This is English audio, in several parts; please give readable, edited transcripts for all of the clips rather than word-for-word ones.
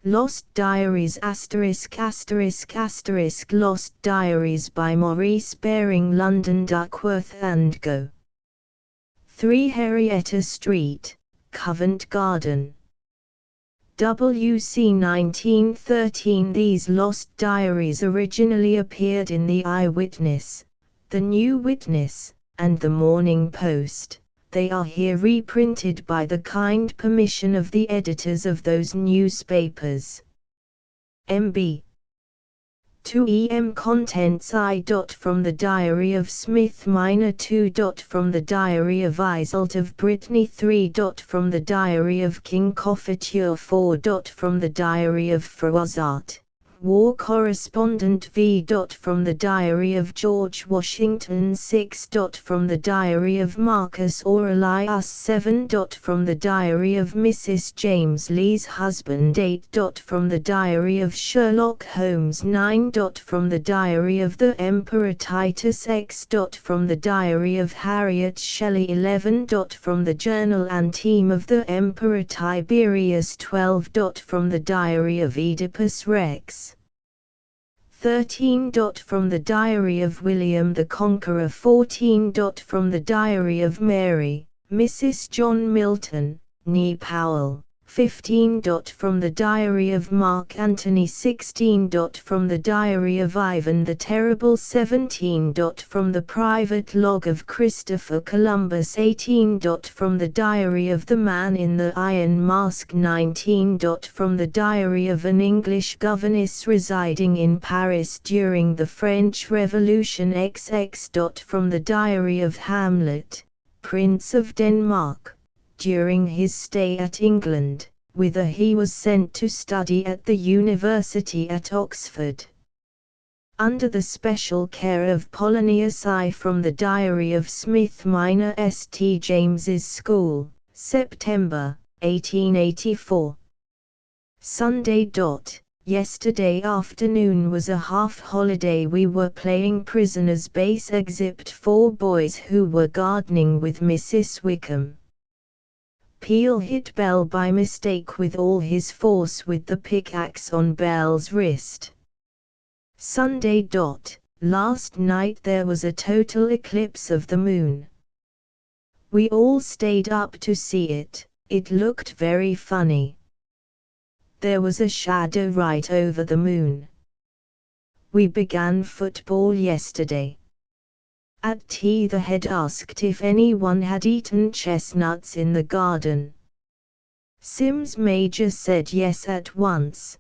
Lost Diaries ***** Lost Diaries by Maurice Baring London Duckworth and Co. 3 Henrietta Street, Covent Garden. WC 1913. These lost diaries originally appeared in the Eyewitness, the New Witness, and the Morning Post. They are here reprinted by the kind permission of the editors of those newspapers. MB 2 EM Contents I. From the Diary of Smith Minor 2. From the Diary of Iseult of Brittany 3. From the Diary of King Cophetua 4. From the Diary of Froissart, War Correspondent V. From the Diary of George Washington 6. From the Diary of Marcus Aurelius 7. From the Diary of Mrs. James Lee's husband 8. From the Diary of Sherlock Holmes 9. From the Diary of the Emperor Titus X. From the Diary of Harriet Shelley 11. From the Journal Intime of the Emperor Tiberius 12. From the Diary of Oedipus Rex 13. From the Diary of William the Conqueror 14. From the Diary of Mary, Mrs. John Milton, née Powell 15. From the Diary of Mark Antony 16. From the Diary of Ivan the Terrible 17. From the Private Log of Christopher Columbus 18. From the Diary of the Man in the Iron Mask 19. From the Diary of an English governess residing in Paris during the French Revolution XX. From the Diary of Hamlet, Prince of Denmark, during his stay at England, whither he was sent to study at the University at Oxford. Under the special care of Polonius I. From the Diary of Smith Minor St. James's School, September, 1884. Sunday. Yesterday afternoon was a half-holiday. We were playing prisoners base except 4 boys who were gardening with Mrs. Wickham. Peel hit Bell by mistake with all his force with the pickaxe on Bell's wrist. Sunday. Last night there was a total eclipse of the moon. We all stayed up to see it. It looked very funny. There was a shadow right over the moon. We began football yesterday. At tea the head asked if anyone had eaten chestnuts in the garden. Sims Major said yes at once.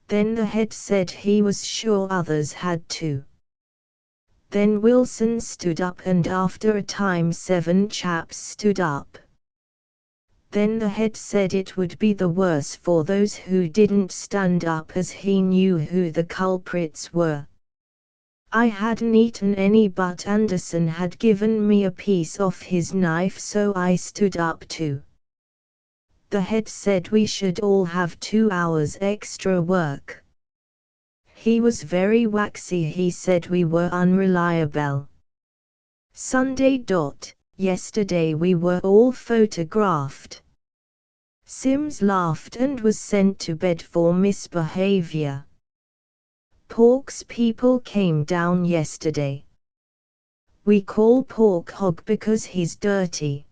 Then the head said he was sure others had too. Then Wilson stood up and after a time 7 chaps stood up. Then the head said it would be the worse for those who didn't stand up as he knew who the culprits were. I hadn't eaten any but Anderson had given me a piece off his knife so I stood up too. The head said we should all have 2 hours extra work. He was very waxy. He said we were unreliable. Sunday. Yesterday we were all photographed. Sims laughed and was sent to bed for misbehavior. Pork's people came down yesterday. We call Pork Hog because he's dirty.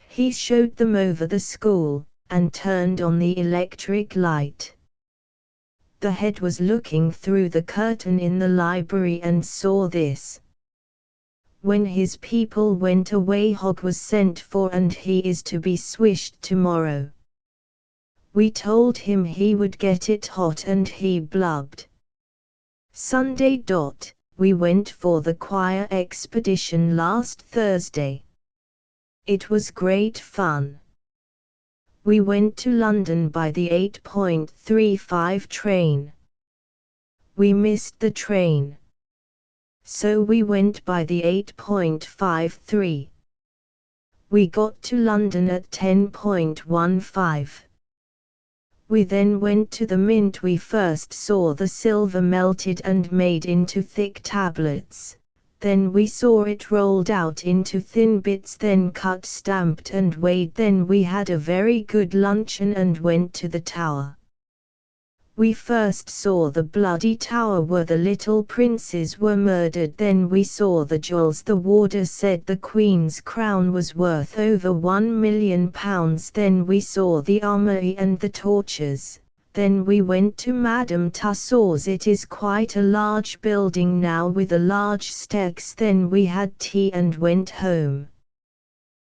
He showed them over the school, and turned on the electric light. The head was looking through the curtain in the library and saw this. When his people went away Hog was sent for and he is to be swished tomorrow. We told him he would get it hot and he blubbed. Sunday. We went for the choir expedition last Thursday. It was great fun. We went to London by the 8.35 train. We missed the train. So we went by the 8.53. We got to London at 10.15. We then went to the Mint. We first saw the silver melted and made into thick tablets, then we saw it rolled out into thin bits, then cut, stamped and weighed, then we had a very good luncheon and went to the tower. We first saw the bloody tower where the little princes were murdered, then we saw the jewels. The warder said the Queen's crown was worth over £1 million, then we saw the armoury and the torches, then we went to Madame Tussauds. It is quite a large building now with a large staircase, then we had tea and went home.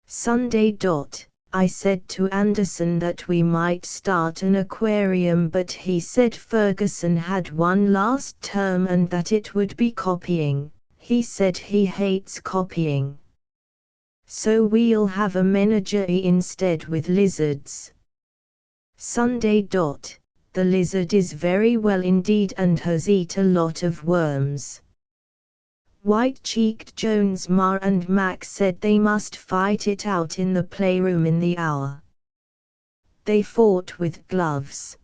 Sunday. I said to Anderson that we might start an aquarium, but he said Ferguson had one last term and that it would be copying. He said he hates copying. So we'll have a menagerie instead with lizards. Sunday. The lizard is very well indeed and has eat a lot of worms. White-cheeked Jones, Ma and Mac said they must fight it out in the playroom in the hour. They fought with gloves.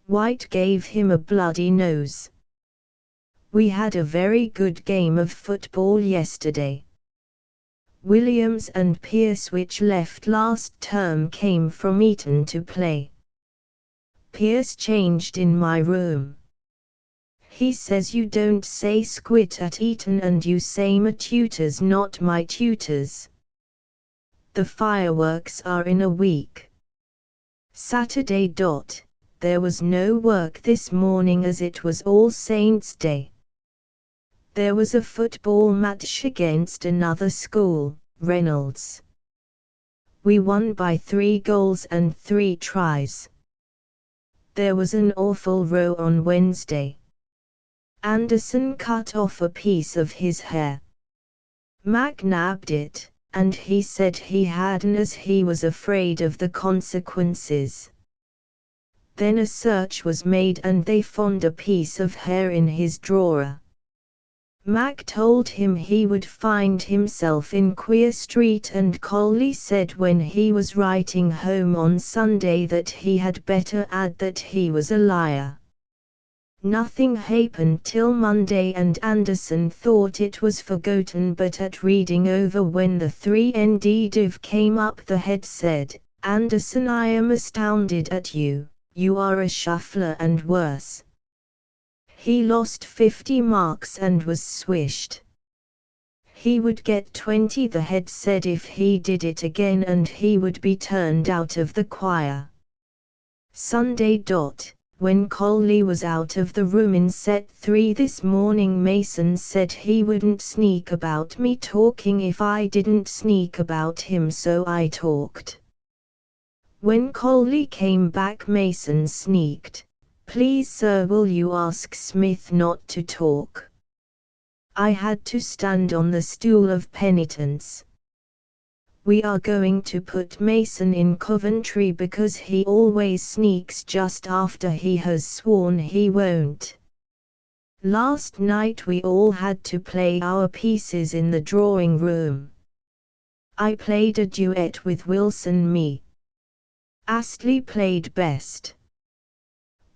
White gave him a bloody nose. We had a very good game of football yesterday. Williams and Pierce, which left last term, came from Eton to play. Pierce changed in my room. He says you don't say squit at Eton and you say my tutors, not my tutors. The fireworks are in a week. Saturday. There was no work this morning as it was All Saints' Day. There was a football match against another school, Reynolds. We won by 3 goals and 3 tries. There was an awful row on Wednesday. Anderson cut off a piece of his hair. Mac nabbed it, and he said he hadn't as he was afraid of the consequences. Then a search was made and they found a piece of hair in his drawer. Mac told him he would find himself in Queer Street, and Coley said when he was writing home on Sunday that he had better add that he was a liar. Nothing happened till Monday and Anderson thought it was forgotten, but at reading over when the 3nd div came up, the head said, "Anderson, I am astounded at you, you are a shuffler and worse." He lost 50 marks and was swished. He would get 20, the head said, if he did it again, and he would be turned out of the choir. Sunday. When Coley was out of the room in set 3 this morning, Mason said he wouldn't sneak about me talking if I didn't sneak about him, so I talked. When Coley came back, Mason sneaked, "Please sir, will you ask Smith not to talk?" I had to stand on the stool of penitence. We are going to put Mason in Coventry because he always sneaks just after he has sworn he won't. Last night we all had to play our pieces in the drawing room. I played a duet with Wilson Me. Astley played best.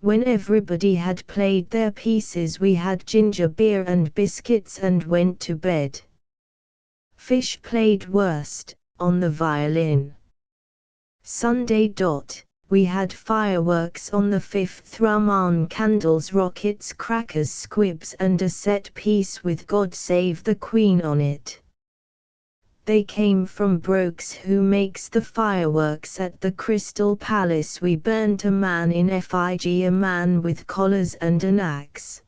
When everybody had played their pieces, we had ginger beer and biscuits and went to bed. Fish played worst, on the violin. Sunday. We had fireworks on the 5th, rum, candles, rockets, crackers, squibs, and a set piece with God Save the Queen on it. They came from Brooks, who makes the fireworks at the Crystal Palace. We burnt a man in effigy, a man with collars and an axe.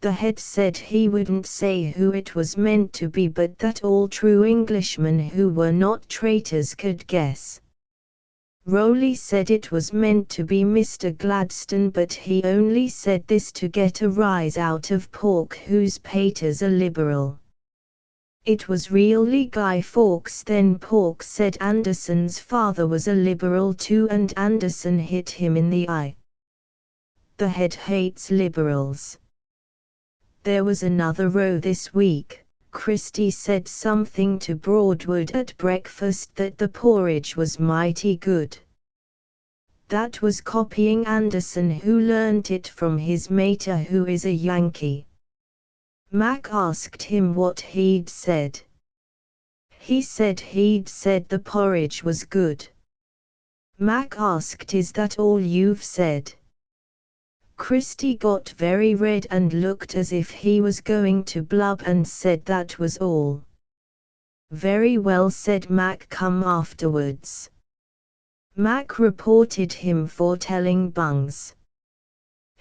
The head said he wouldn't say who it was meant to be, but that all true Englishmen who were not traitors could guess. Rowley said it was meant to be Mr. Gladstone, but he only said this to get a rise out of Pork, whose paters are liberal. It was really Guy Fawkes. Then Pork said Anderson's father was a liberal too, and Anderson hit him in the eye. The head hates liberals. There was another row this week. Christie said something to Broadwood at breakfast that the porridge was mighty good. That was copying Anderson, who learnt it from his mater, who is a Yankee. Mac asked him what he'd said. He said he'd said the porridge was good. Mac asked, "Is that all you've said?" Christy got very red and looked as if he was going to blub and said that was all. "Very well," said Mac, "come afterwards." Mac reported him for telling bungs.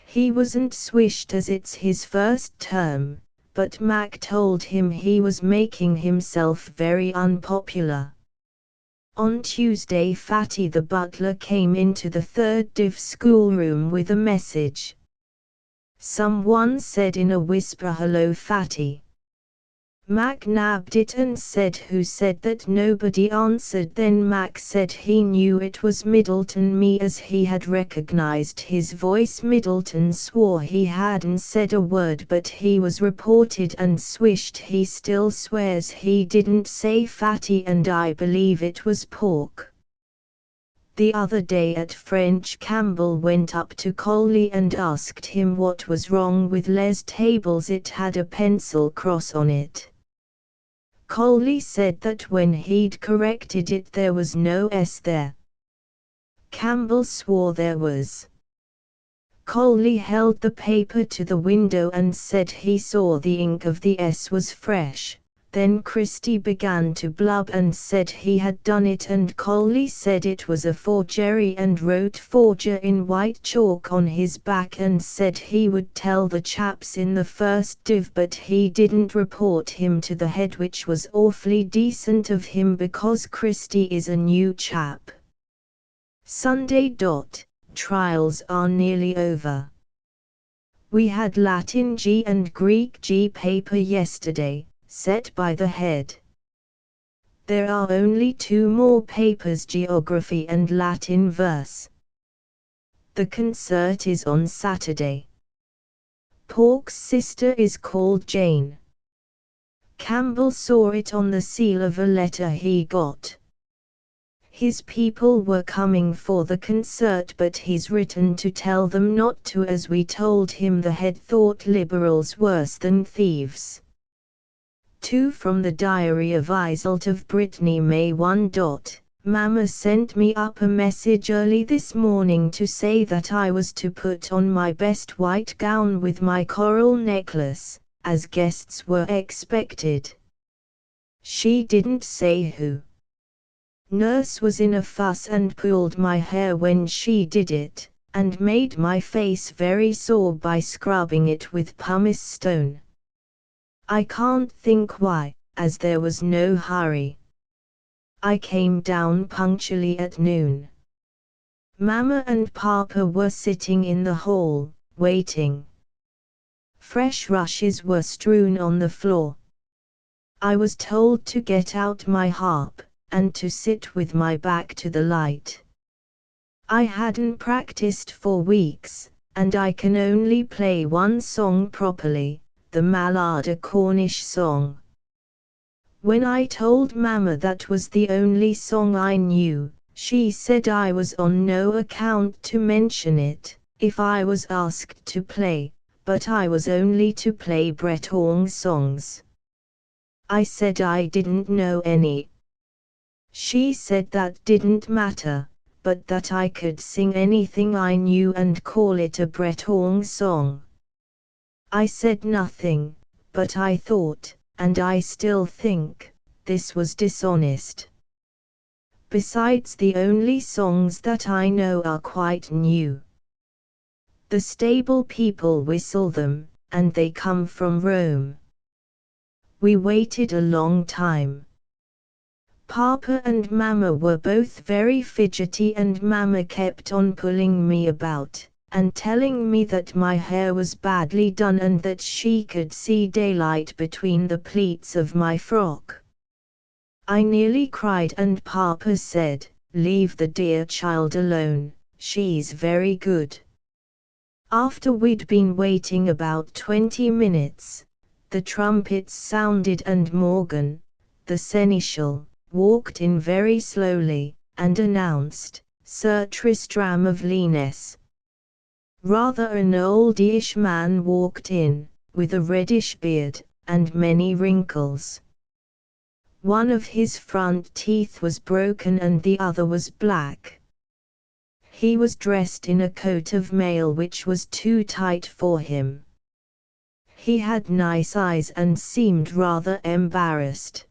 He wasn't swished as it's his first term, but Mac told him he was making himself very unpopular. On Tuesday, Fatty the butler came into the 3rd Div schoolroom with a message. Someone said in a whisper, "Hello, Fatty." Mac nabbed it and said, "Who said that?" Nobody answered. Then Mac said he knew it was Middleton me as he had recognized his voice. Middleton swore he hadn't said a word, but he was reported and swished. He still swears he didn't say Fatty, and I believe it was pork. The other day at French, Campbell went up to Coley and asked him what was wrong with Les tables. It had a pencil cross on it. Coley said that when he'd corrected it there was no S there. Campbell swore there was. Coley held the paper to the window and said he saw the ink of the S was fresh. Then Christy began to blub and said he had done it, and Coley said it was a forgery and wrote "forger" in white chalk on his back and said he would tell the chaps in the 1st Div, but he didn't report him to the head, which was awfully decent of him because Christy is a new chap. Sunday. Trials are nearly over. We had Latin G and Greek G paper yesterday, set by the head. There are only 2 more papers, geography and Latin verse. The concert is on Saturday. Pork's sister is called Jane. Campbell saw it on the seal of a letter he got. His people were coming for the concert, but he's written to tell them not to, as we told him the head thought liberals worse than thieves. 2 from the Diary of Iseult of Brittany, May 1. Mama sent me up a message early this morning to say that I was to put on my best white gown with my coral necklace, as guests were expected. She didn't say who. Nurse was in a fuss and pulled my hair when she did it, and made my face very sore by scrubbing it with pumice stone. I can't think why, as there was no hurry. I came down punctually at noon. Mama and Papa were sitting in the hall, waiting. Fresh rushes were strewn on the floor. I was told to get out my harp, and to sit with my back to the light. I hadn't practiced for weeks, and I can only play one song properly, the Mallard, a Cornish song. When I told Mama that was the only song I knew, she said I was on no account to mention it, if I was asked to play, but I was only to play Breton songs. I said I didn't know any. She said that didn't matter, but that I could sing anything I knew and call it a Breton song. I said nothing, but I thought, and I still think, this was dishonest. Besides, the only songs that I know are quite new. The stable people whistle them, and they come from Rome. We waited a long time. Papa and Mama were both very fidgety, and Mama kept on pulling me about, and telling me that my hair was badly done and that she could see daylight between the pleats of my frock. I nearly cried, and Papa said, "Leave the dear child alone, she's very good." After we'd been waiting about 20 minutes, the trumpets sounded and Morgan, the seneschal, walked in very slowly, and announced, "Sir Tristram of Lyonesse." Rather an oldish man walked in, with a reddish beard, and many wrinkles. One of his front teeth was broken and the other was black. He was dressed in a coat of mail which was too tight for him. He had nice eyes and seemed rather embarrassed.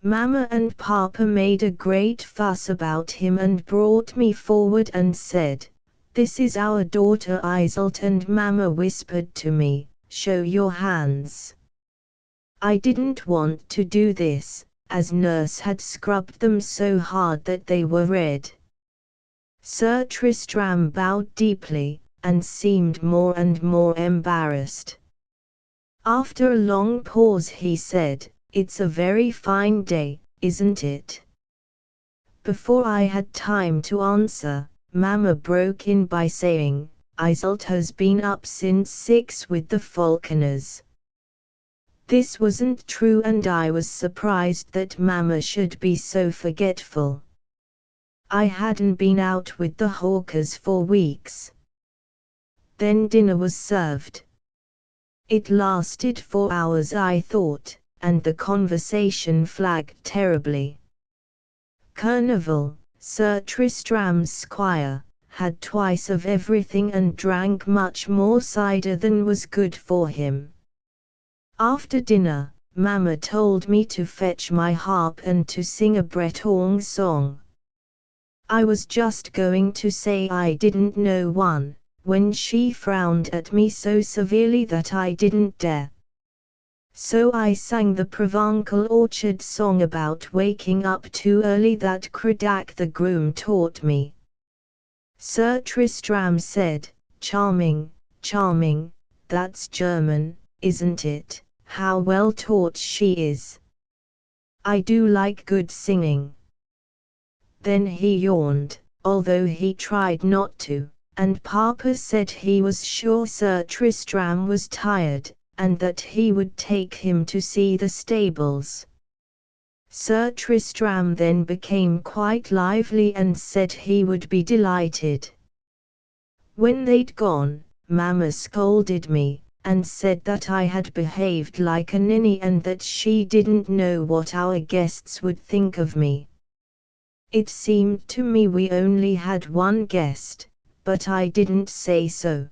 Mama and Papa made a great fuss about him and brought me forward and said, "This is our daughter Iseult," and Mama whispered to me, "Show your hands." I didn't want to do this, as Nurse had scrubbed them so hard that they were red. Sir Tristram bowed deeply, and seemed more and more embarrassed. After a long pause he said, "It's a very fine day, isn't it?" Before I had time to answer, Mama broke in by saying, "Iseult has been up since 6 with the falconers." This wasn't true and I was surprised that Mama should be so forgetful. I hadn't been out with the hawkers for weeks. Then dinner was served. It lasted 4 hours I thought, and the conversation flagged terribly. Carnival, Sir Tristram's squire, had twice of everything and drank much more cider than was good for him. After dinner, Mama told me to fetch my harp and to sing a Breton song. I was just going to say I didn't know one, when she frowned at me so severely that I didn't dare. So I sang the Provençal orchard song about waking up too early that Cradock the groom taught me. Sir Tristram said, "Charming, charming, that's German, isn't it? How well taught she is. I do like good singing." Then he yawned, although he tried not to, and Papa said he was sure Sir Tristram was tired, and that he would take him to see the stables. Sir Tristram then became quite lively and said he would be delighted. When they'd gone, Mama scolded me, and said that I had behaved like a ninny and that she didn't know what our guests would think of me. It seemed to me we only had one guest, but I didn't say so.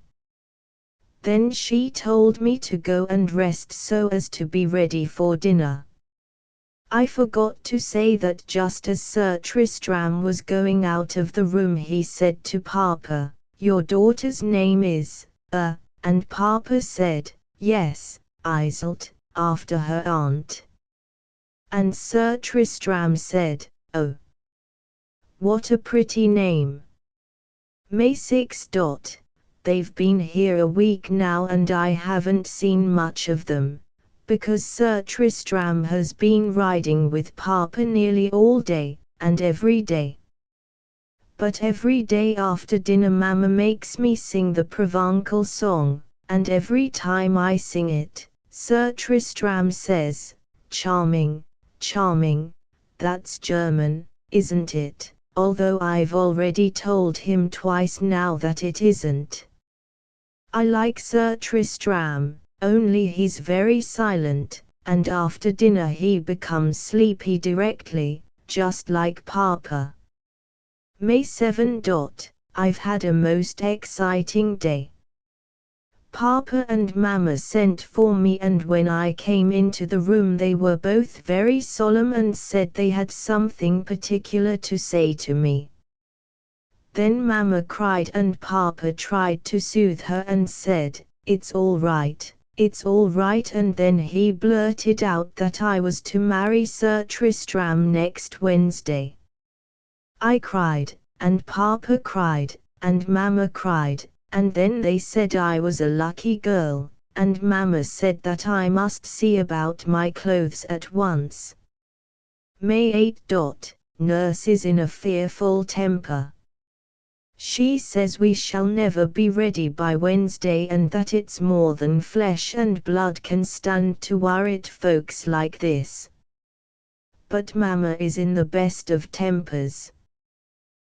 Then she told me to go and rest so as to be ready for dinner. I forgot to say that just as Sir Tristram was going out of the room he said to Papa, "Your daughter's name is, and Papa said, "Yes, Iseult, after her aunt." And Sir Tristram said, "Oh, what a pretty name. May 6. They've been here a week now and I haven't seen much of them, because Sir Tristram has been riding with Papa nearly all day, and every day. But every day after dinner Mama makes me sing the Provençal song, and every time I sing it, Sir Tristram says, 'Charming, charming, that's German, isn't it?' Although I've already told him twice now that it isn't. I like Sir Tristram, only he's very silent, and after dinner he becomes sleepy directly, just like Papa. May 7. I've had a most exciting day. Papa and Mama sent for me and when I came into the room they were both very solemn and said they had something particular to say to me. Then Mama cried and Papa tried to soothe her and said, it's all right," and then he blurted out that I was to marry Sir Tristram next Wednesday. I cried, and Papa cried, and Mama cried, and then they said I was a lucky girl, and Mama said that I must see about my clothes at once. May 8. Nurse is in a fearful temper. She says we shall never be ready by Wednesday and that it's more than flesh and blood can stand to worrit folks like this. But Mama is in the best of tempers.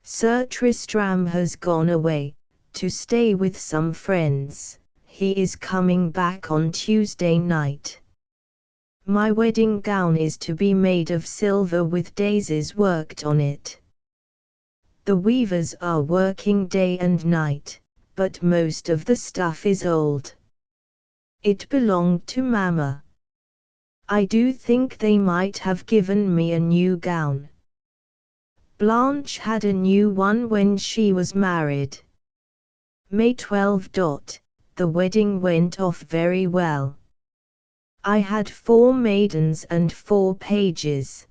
Sir Tristram has gone away, to stay with some friends. he is coming back on Tuesday night. My wedding gown is to be made of silver with daisies worked on it. The weavers are working day and night, but most of the stuff is old. It belonged to Mama. I do think they might have given me a new gown. Blanche had a new one when she was married. May 12. The wedding went off very well. I had 4 maidens and 4 pages.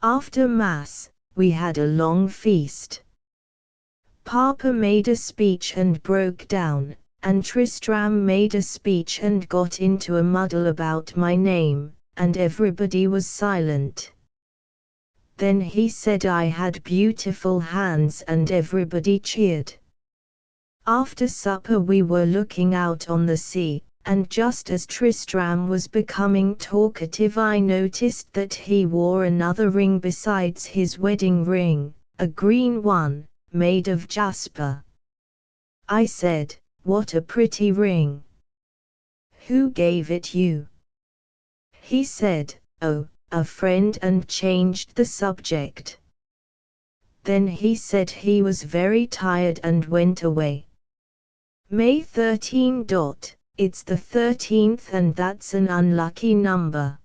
After Mass, we had a long feast. Papa made a speech and broke down, and Tristram made a speech and got into a muddle about my name, and everybody was silent. Then he said I had beautiful hands and everybody cheered. After supper we were looking out on the sea, and just as Tristram was becoming talkative I noticed that he wore another ring besides his wedding ring, a green one, made of jasper. I said, "What a pretty ring! Who gave it you?" He said, "Oh, a friend," and changed the subject. Then he said he was very tired and went away. May 13. It's the 13th and that's an unlucky number.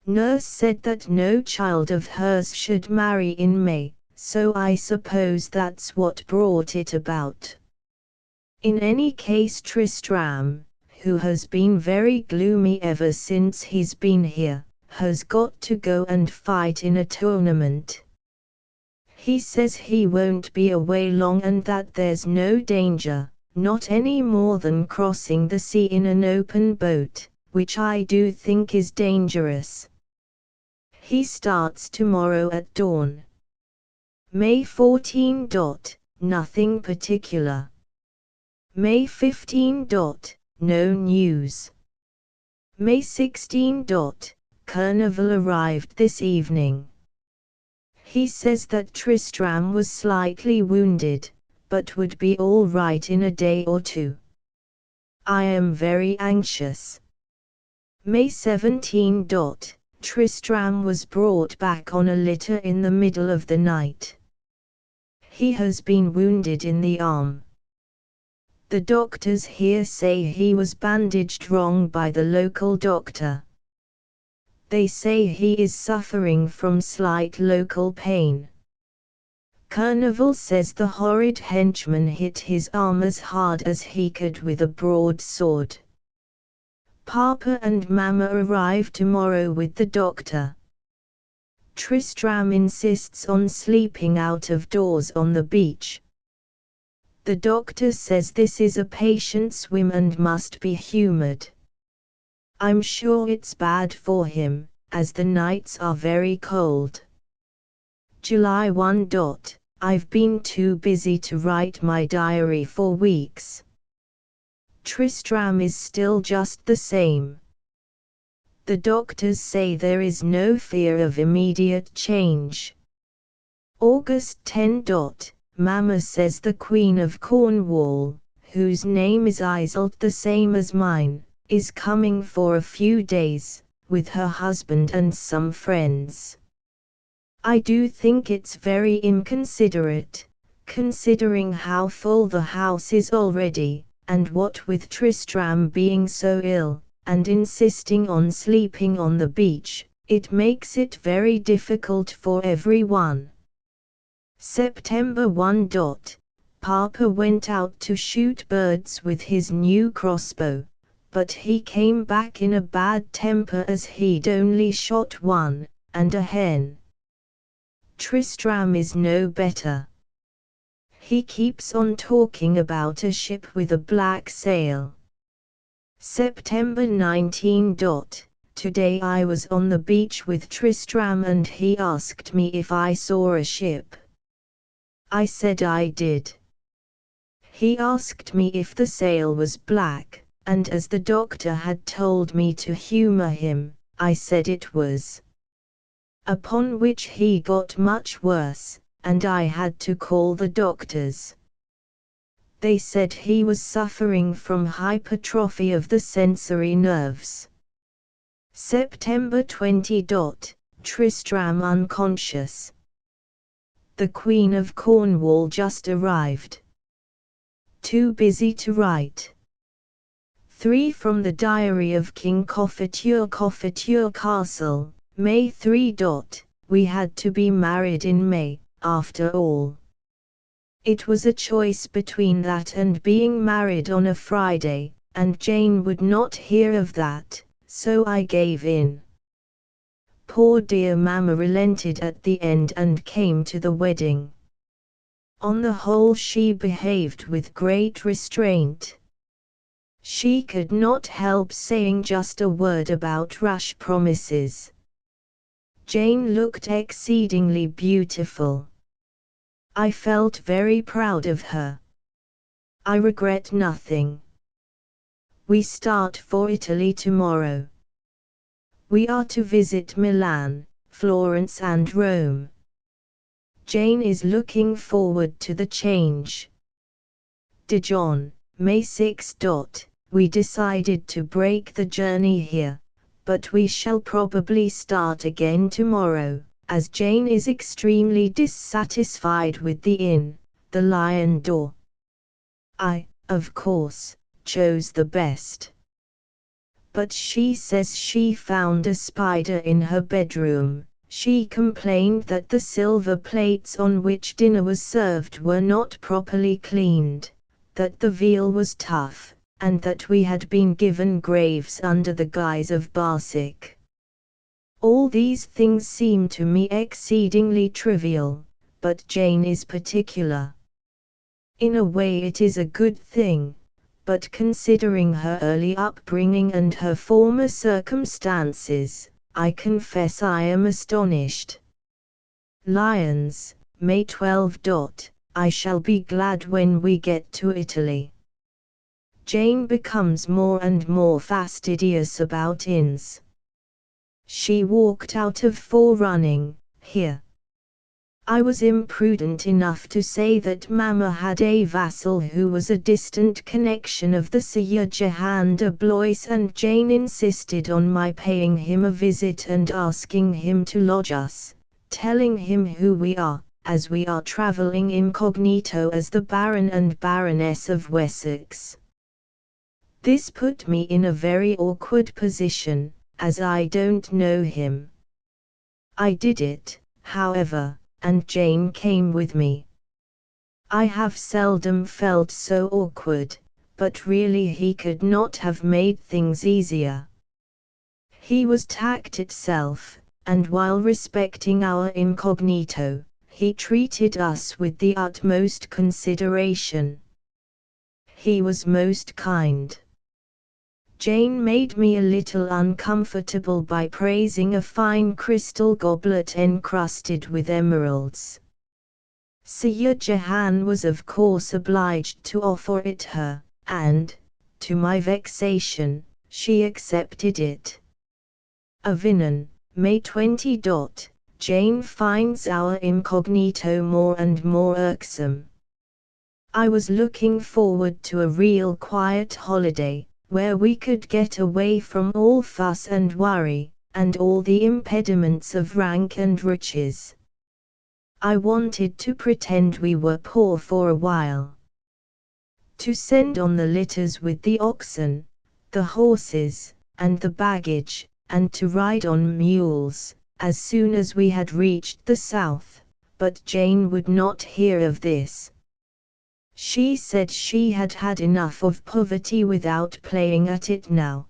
Nurse said that no child of hers should marry in May, so I suppose that's what brought it about. In any case Tristram, who has been very gloomy ever since he's been here, has got to go and fight in a tournament. He says he won't be away long and that there's no danger. Not any more than crossing the sea in an open boat, which I do think is dangerous. He starts tomorrow at dawn. May 14. Nothing particular. May 15. No news. May 16. Carnival arrived this evening. He says that Tristram was slightly wounded, but would be all right in a day or 2. I am very anxious. May 17. Tristram was brought back on a litter in the middle of the night. He has been wounded in the arm. The doctors here say he was bandaged wrong by the local doctor. They say he is suffering from slight local pain. Carnival says the horrid henchman hit his arm as hard as he could with a broadsword. Papa and Mama arrive tomorrow with the doctor. Tristram insists on sleeping out of doors on the beach. The doctor says this is a patient swim and must be humoured. I'm sure it's bad for him, as the nights are very cold. July 1. I've been too busy to write my diary for weeks. Tristram is still just the same. The doctors say there is no fear of immediate change. August 10. Mama says the Queen of Cornwall, whose name is Iseult the same as mine, is coming for a few days, with her husband and some friends. I do think it's very inconsiderate, considering how full the house is already, and what with Tristram being so ill, and insisting on sleeping on the beach, it makes it very difficult for everyone. September 1. Papa went out to shoot birds with his new crossbow, but he came back in a bad temper as he'd only shot one, and a hen. Tristram is no better. He keeps on talking about a ship with a black sail. September 19. Today I was on the beach with Tristram and he asked me if I saw a ship. I said I did. He asked me if the sail was black, and as the doctor had told me to humor him, I said it was. Upon which he got much worse, and I had to call the doctors. They said he was suffering from hypertrophy of the sensory nerves. September 20. Tristram unconscious. The Queen of Cornwall just arrived. Too busy to write. 3 from the Diary of King Cophetua Castle, May 3. We had to be married in May, after all. It was a choice between that and being married on a Friday, and Jane would not hear of that, so I gave in. Poor dear Mamma relented at the end and came to the wedding. On the whole she behaved with great restraint. She could not help saying just a word about rash promises. Jane looked exceedingly beautiful. I felt very proud of her. I regret nothing. We start for Italy tomorrow. We are to visit Milan, Florence and Rome. Jane is looking forward to the change. Dijon, May 6. We decided to break the journey here, but we shall probably start again tomorrow, as Jane is extremely dissatisfied with the inn, the Lion d'Or. I, of course, chose the best. But she says she found a spider in her bedroom. She complained that the silver plates on which dinner was served were not properly cleaned, that the veal was tough, and that we had been given graves under the guise of Barsic. All these things seem to me exceedingly trivial, but Jane is particular. In a way it is a good thing, but considering her early upbringing and her former circumstances, I confess I am astonished. Lyons, May 12. I shall be glad when we get to Italy. Jane becomes more and more fastidious about inns. She walked out of forerunning, here. I was imprudent enough to say that Mamma had a vassal who was a distant connection of the Sire Jehan de Blois, and Jane insisted on my paying him a visit and asking him to lodge us, telling him who we are, as we are travelling incognito as the Baron and Baroness of Wessex. This put me in a very awkward position, as I don't know him. I did it, however, and Jane came with me. I have seldom felt so awkward, but really he could not have made things easier. He was tact itself, and while respecting our incognito, he treated us with the utmost consideration. He was most kind. Jane made me a little uncomfortable by praising a fine crystal goblet encrusted with emeralds. Sire Jehan was of course obliged to offer it her, and, to my vexation, she accepted it. Avignon, May 20. Jane finds our incognito more and more irksome. I was looking forward to a real quiet holiday, where we could get away from all fuss and worry, and all the impediments of rank and riches. I wanted to pretend we were poor for a while. To send on the litters with the oxen, the horses, and the baggage, and to ride on mules, as soon as we had reached the south, but Jane would not hear of this. She said she had had enough of poverty without playing at it now.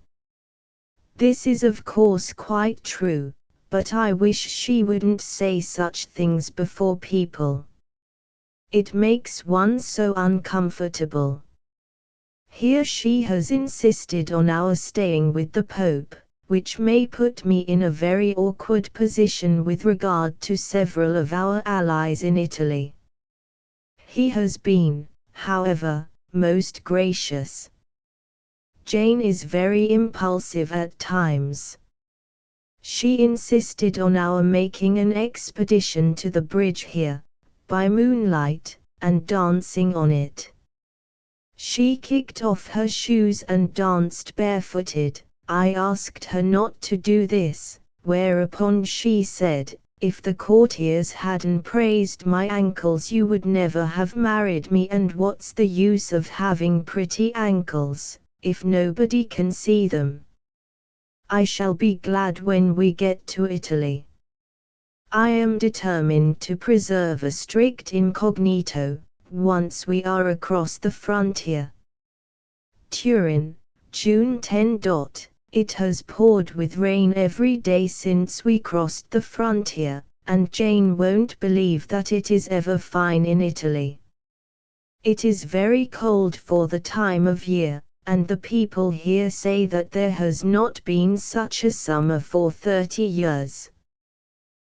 This is of course quite true, but I wish she wouldn't say such things before people. It makes one so uncomfortable. Here she has insisted on our staying with the Pope, which may put me in a very awkward position with regard to several of our allies in Italy. He has been, however, most gracious. Jane is very impulsive at times. She insisted on our making an expedition to the bridge here, by moonlight, and dancing on it. She kicked off her shoes and danced barefooted. I asked her not to do this, whereupon she said, "If the courtiers hadn't praised my ankles you would never have married me, and what's the use of having pretty ankles, if nobody can see them? I shall be glad when we get to Italy. I am determined to preserve a strict incognito, once we are across the frontier." Turin, June 10. It has poured with rain every day since we crossed the frontier, and Jane won't believe that it is ever fine in Italy. It is very cold for the time of year, and the people here say that there has not been such a summer for 30 years.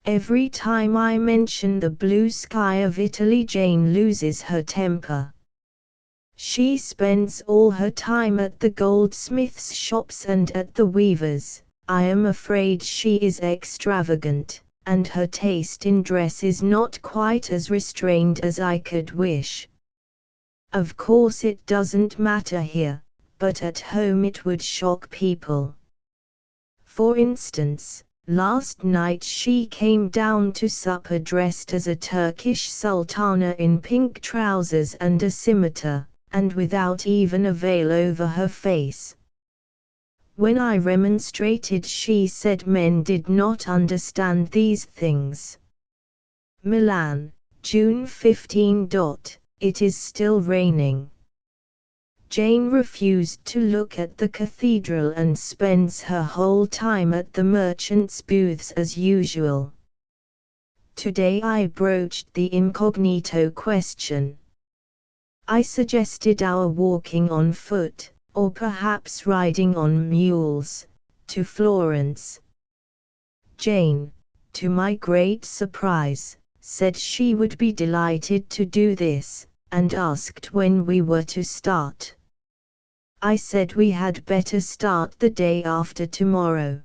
Every time I mention the blue sky of Italy, Jane loses her temper. She spends all her time at the goldsmiths' shops and at the weavers'. I am afraid she is extravagant, and her taste in dress is not quite as restrained as I could wish. Of course it doesn't matter here, but at home it would shock people. For instance, last night she came down to supper dressed as a Turkish sultana in pink trousers and a scimitar, and without even a veil over her face. When I remonstrated, she said men did not understand these things. Milan, June 15. It is still raining. Jane refused to look at the cathedral and spends her whole time at the merchants' booths as usual. Today I broached the incognito question. I suggested our walking on foot, or perhaps riding on mules, to Florence. Jane, to my great surprise, said she would be delighted to do this, and asked when we were to start. I said we had better start the day after tomorrow.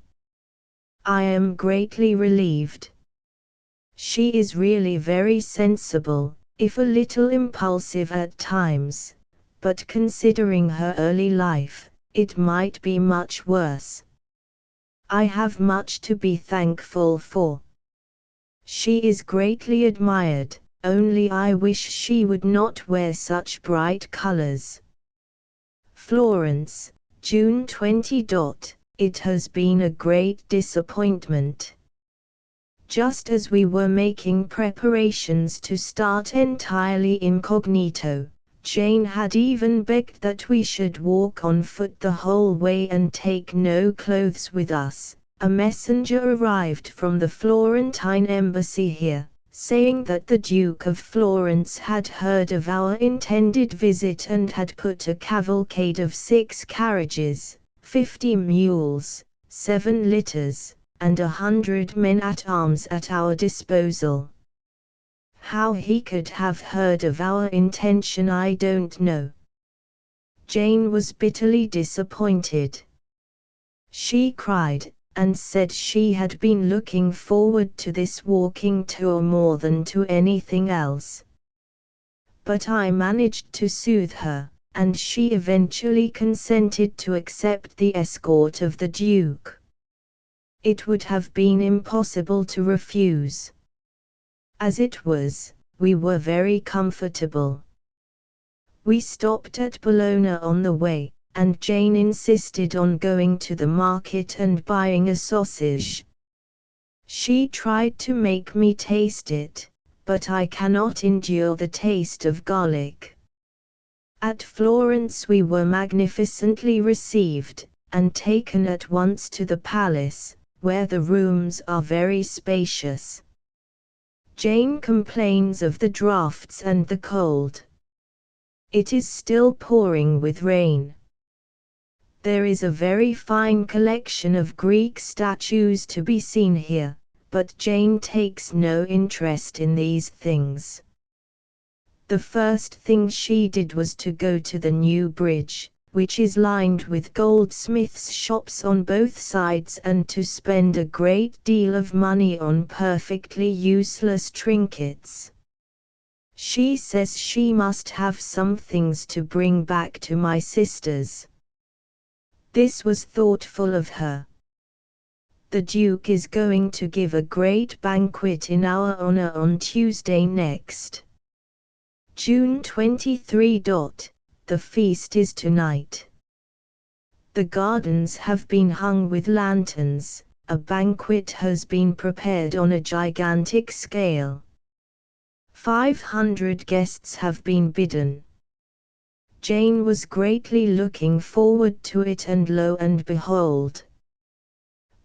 I am greatly relieved. She is really very sensible, if a little impulsive at times, but considering her early life, it might be much worse. I have much to be thankful for. She is greatly admired, only I wish she would not wear such bright colors. Florence, June 20. It has been a great disappointment. Just as we were making preparations to start entirely incognito, Jane had even begged that we should walk on foot the whole way and take no clothes with us. A messenger arrived from the Florentine embassy here, saying that the Duke of Florence had heard of our intended visit and had put a cavalcade of 6 carriages, 50 mules, 7 litters, and 100 men-at-arms at our disposal. How he could have heard of our intention I don't know. Jane was bitterly disappointed. She cried, and said she had been looking forward to this walking tour more than to anything else. But I managed to soothe her, and she eventually consented to accept the escort of the Duke. It would have been impossible to refuse. As it was, we were very comfortable. We stopped at Bologna on the way, and Jane insisted on going to the market and buying a sausage. She tried to make me taste it, but I cannot endure the taste of garlic. At Florence we were magnificently received, and taken at once to the palace, where the rooms are very spacious. Jane complains of the draughts and the cold. It is still pouring with rain. There is a very fine collection of Greek statues to be seen here, but Jane takes no interest in these things. The first thing she did was to go to the new bridge, which is lined with goldsmiths' shops on both sides, and to spend a great deal of money on perfectly useless trinkets. She says she must have some things to bring back to my sisters. This was thoughtful of her. The Duke is going to give a great banquet in our honor on Tuesday next. June 23. The feast is tonight. The gardens have been hung with lanterns, a banquet has been prepared on a gigantic scale. 500 guests have been bidden. Jane was greatly looking forward to it, and lo and behold,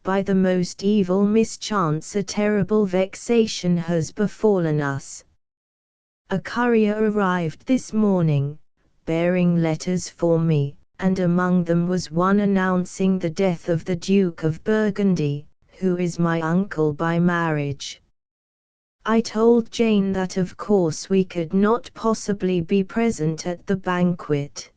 by the most evil mischance a terrible vexation has befallen us. A courier arrived this morning, bearing letters for me, and among them was one announcing the death of the Duke of Burgundy, who is my uncle by marriage. I told Jane that of course we could not possibly be present at the banquet.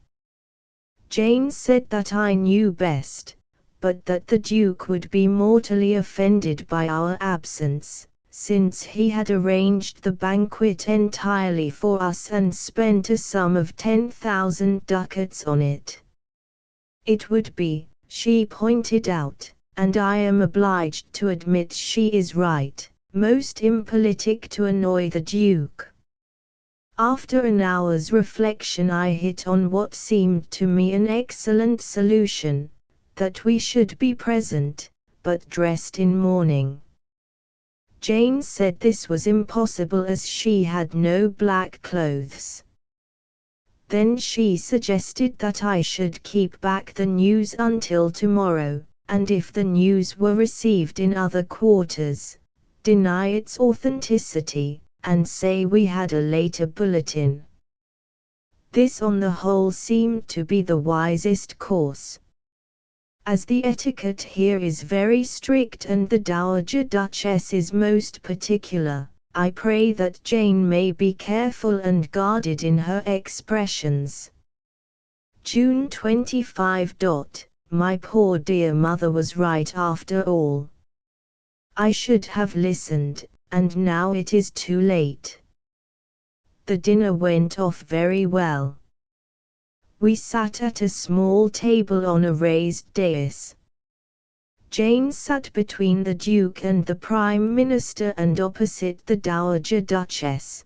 Jane said that I knew best, but that the Duke would be mortally offended by our absence, since he had arranged the banquet entirely for us and spent a sum of 10,000 ducats on it. It would be, she pointed out, and I am obliged to admit she is right, most impolitic to annoy the Duke. After an hour's reflection I hit on what seemed to me an excellent solution, that we should be present, but dressed in mourning. Jane said this was impossible as she had no black clothes. Then she suggested that I should keep back the news until tomorrow, and if the news were received in other quarters, deny its authenticity, and say we had a later bulletin. This on the whole seemed to be the wisest course. As the etiquette here is very strict and the Dowager Duchess is most particular, I pray that Jane may be careful and guarded in her expressions. June 25. My poor dear mother was right after all. I should have listened, and now it is too late. The dinner went off very well. We sat at a small table on a raised dais. Jane sat between the Duke and the Prime Minister and opposite the Dowager Duchess.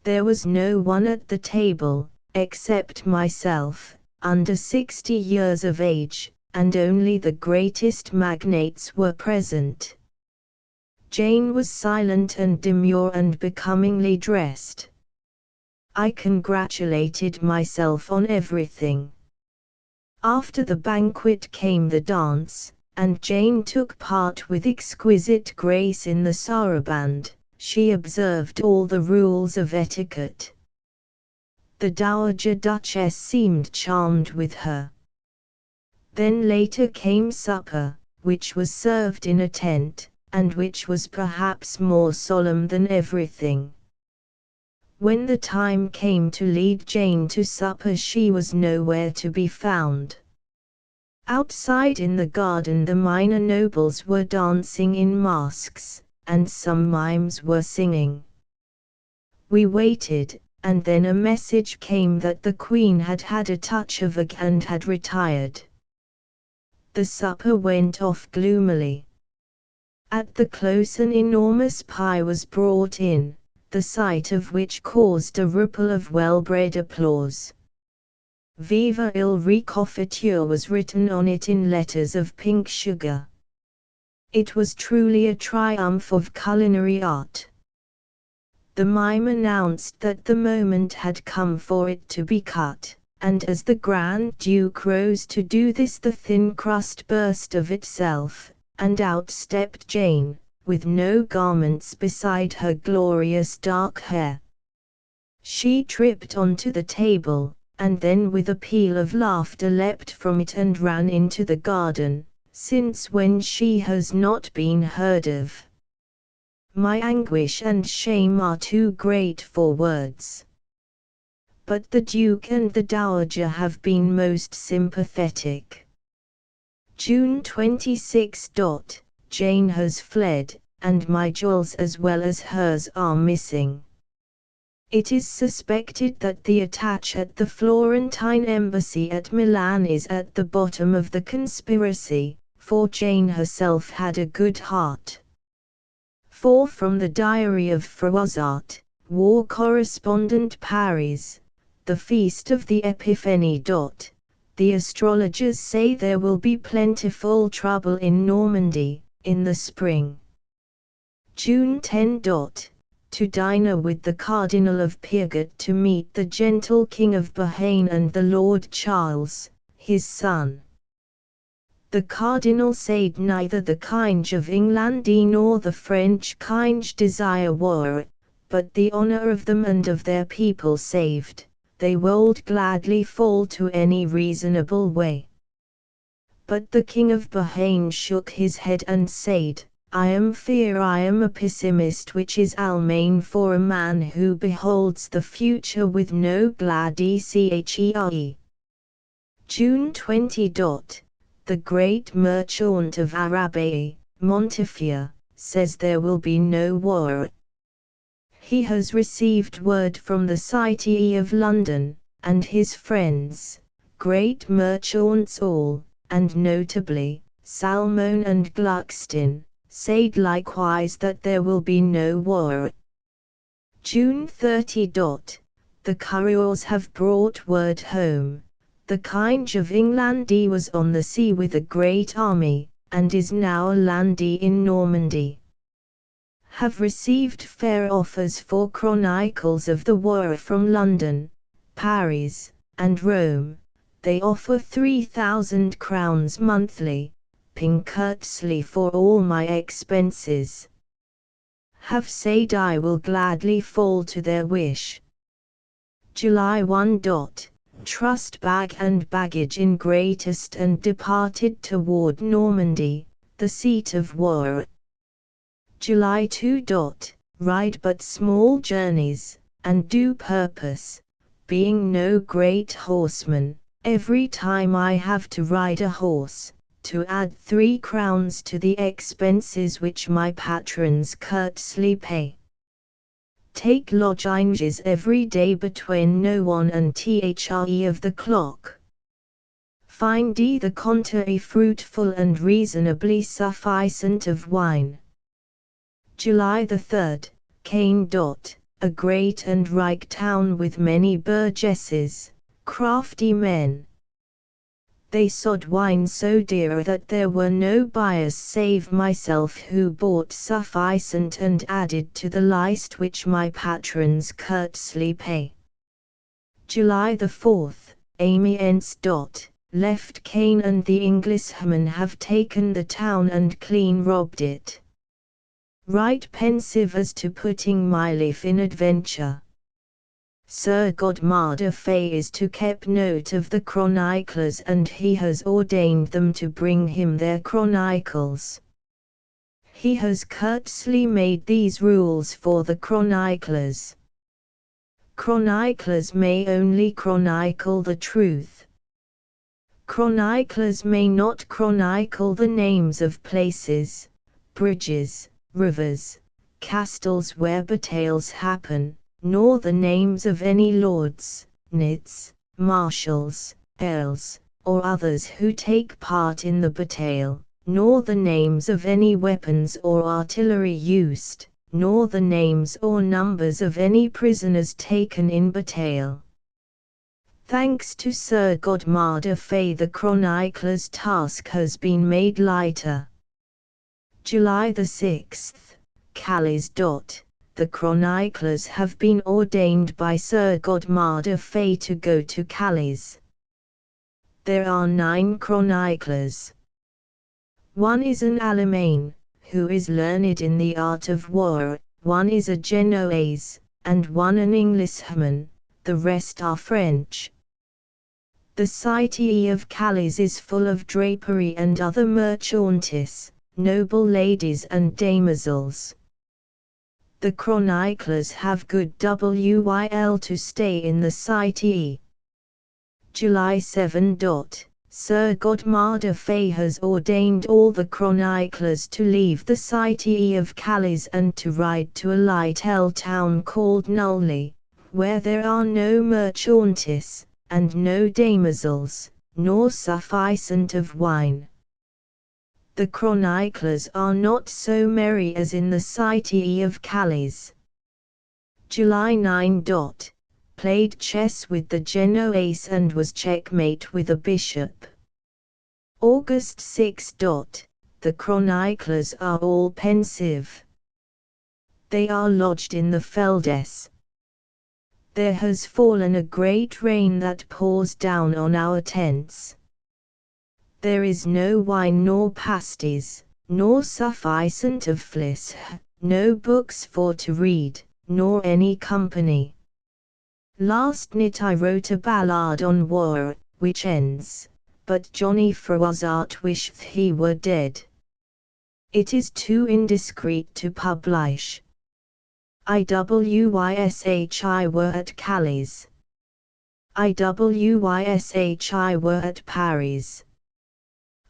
There was no one at the table, except myself, under 60 years of age, and only the greatest magnates were present. Jane was silent and demure and becomingly dressed. I congratulated myself on everything. After the banquet came the dance, and Jane took part with exquisite grace in the saraband. She observed all the rules of etiquette. The Dowager Duchess seemed charmed with her. Then later came supper, which was served in a tent, and which was perhaps more solemn than everything. When the time came to lead Jane to supper she was nowhere to be found. Outside in the garden the minor nobles were dancing in masks, and some mimes were singing. We waited, and then a message came that the Queen had had a touch of ague and had retired. The supper went off gloomily. At the close an enormous pie was brought in, the sight of which caused a ripple of well-bred applause. Viva il Recofiture was written on it in letters of pink sugar. It was truly a triumph of culinary art. The mime announced that the moment had come for it to be cut, and as the Grand Duke rose to do this the thin crust burst of itself, and out stepped Jane, with no garments beside her glorious dark hair. She tripped onto the table, and then with a peal of laughter leapt from it and ran into the garden, since when she has not been heard of. My anguish and shame are too great for words. But the Duke and the Dowager have been most sympathetic. June 26. Jane has fled, and my jewels as well as hers are missing. It is suspected that the attack at the Florentine embassy at Milan is at the bottom of the conspiracy, for Jane herself had a good heart. 4 From the Diary of Froissart, War Correspondent Paris, the Feast of the Epiphany. The astrologers say there will be plentiful trouble in Normandy, in the spring. June 10. To dinner with the Cardinal of Pyrgot to meet the gentle King of Bohème and the Lord Charles, his son. The Cardinal said neither the King of England nor the French King desire war, but the honor of them and of their people saved, they would gladly fall to any reasonable way. But the King of Bohème shook his head and said, I am a pessimist, which is Almain for a man who beholds the future with no glad-eye. June 20. The great merchant of Araby, Montefiore, says there will be no war. He has received word from the City of London, and his friends, great merchants all, and notably, Salmon and Gluckstein, said likewise that there will be no war. June 30. The couriers have brought word home. The King of England was on the sea with a great army, and is now landing in Normandy. Have received fair offers for chronicles of the war from London, Paris, and Rome. They offer 3,000 crowns monthly, paying courteously for all my expenses. Have said I will gladly fall to their wish. July 1. Trussed bag and baggage in greatest and departed toward Normandy, the seat of war. July 2. Ride but small journeys, and do purpose, being no great horseman, every time I have to ride a horse, to add 3 crowns to the expenses which my patrons courteously pay. Take lodgings every day between no 1 and 3 of the clock. Find the contrary fruitful and reasonably sufficient of wine. July 3. Caen. A great and rich town with many burgesses, crafty men. They sold wine so dear that there were no buyers save myself, who bought sufficient and added to the list which my patrons courteously pay. July 4. Amiens. Left Caen, and the Englishmen have taken the town and clean robbed it. Right pensive as to putting my life in adventure. Sir Godmar Fay is to keep note of the chroniclers, and he has ordained them to bring him their chronicles. He has courteously made these rules for the chroniclers. Chroniclers may only chronicle the truth. Chroniclers may not chronicle the names of places, bridges, rivers, castles where battles happen, nor the names of any lords, knights, marshals, earls, or others who take part in the battle, nor the names of any weapons or artillery used, nor the names or numbers of any prisoners taken in battle. Thanks to Sir Godmar Fay, the chronicler's task has been made lighter. July 6. Calais. The chroniclers have been ordained by Sir Godmar Fay to go to Calais. There are 9 chroniclers. One is an Alemain, who is learned in the art of war, one is a Genoese, and one an Englishman, the rest are French. The city of Calais is full of drapery and other merchandise, noble ladies and damosels. The chroniclers have good will to stay in the city. July 7. Sir Godmar Fay has ordained all the chroniclers to leave the city of Calais and to ride to a little town called Nully, where there are no merchantis, and no damosels, nor sufficient of wine. The chroniclers are not so merry as in the city of Calais. July 9. Played chess with the Genoese and was checkmate with a bishop. August 6. The chroniclers are all pensive. They are lodged in the Feldes. There has fallen a great rain that pours down on our tents. There is no wine nor pasties, nor sufficient of flesh, no books for to read, nor any company. Last night I wrote a ballad on war, which ends, but Johnny Froissart wisheth he were dead. It is too indiscreet to publish. I wish I were at Calais. I wish I were at Paris.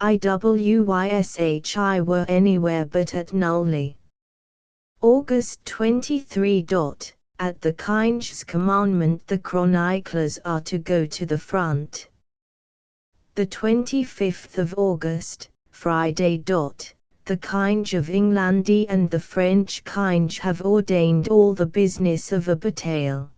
I wish I were anywhere but at Nully. August 23. At the King's commandment the chroniclers are to go to the front. The 25th of August, Friday. The King of England and the French King have ordained all the business of a bataille.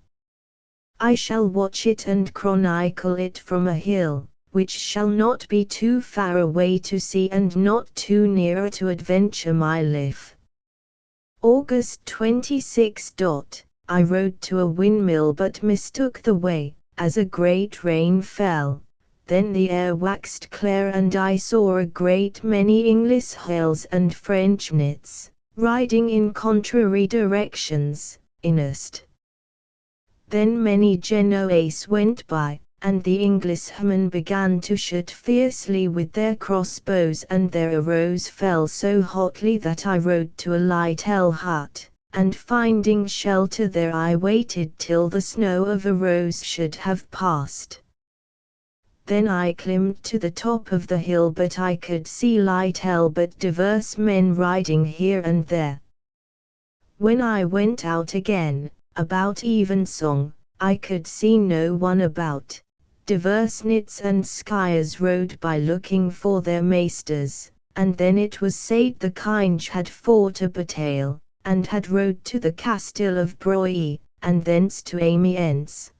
I shall watch it and chronicle it from a hill, which shall not be too far away to see and not too near to adventure my life. August 26. I rode to a windmill but mistook the way, as a great rain fell. Then the air waxed clear and I saw a great many English hills and French knights, riding in contrary directions, in east. Then many Genoese went by, and the Englishmen began to shoot fiercely with their crossbows and their arrows fell so hotly that I rode to a little hut, and finding shelter there I waited till the snow of arrows should have passed. Then I climbed to the top of the hill but I could see little but diverse men riding here and there. When I went out again, about evensong, I could see no one about. Diverse knights and squires rode by looking for their maisters, and then it was said the King had fought a bataille, and had rode to the Castle of Broye, and thence to Amiens.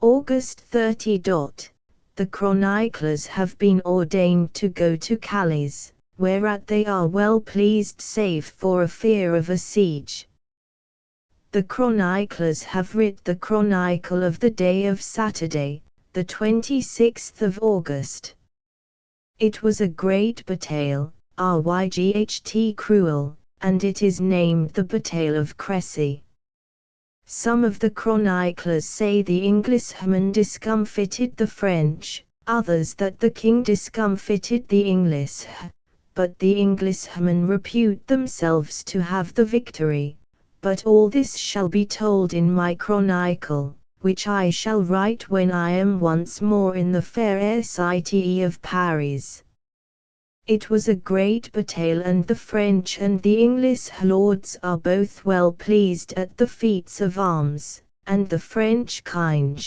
August 30. The chroniclers have been ordained to go to Calais, whereat they are well pleased save for a fear of a siege. The chroniclers have writ the chronicle of the day of Saturday, the 26th of August. It was a great bataille, ryght cruel, and it is named the Bataille of Crécy. Some of the chroniclers say the Englishmen discomfited the French, others that the king discomfited the English, but the Englishmen repute themselves to have the victory. But all this shall be told in my chronicle, which I shall write when I am once more in the fair city of Paris. It was a great bataille and the French and the English lords are both well pleased at the feats of arms, and the French King,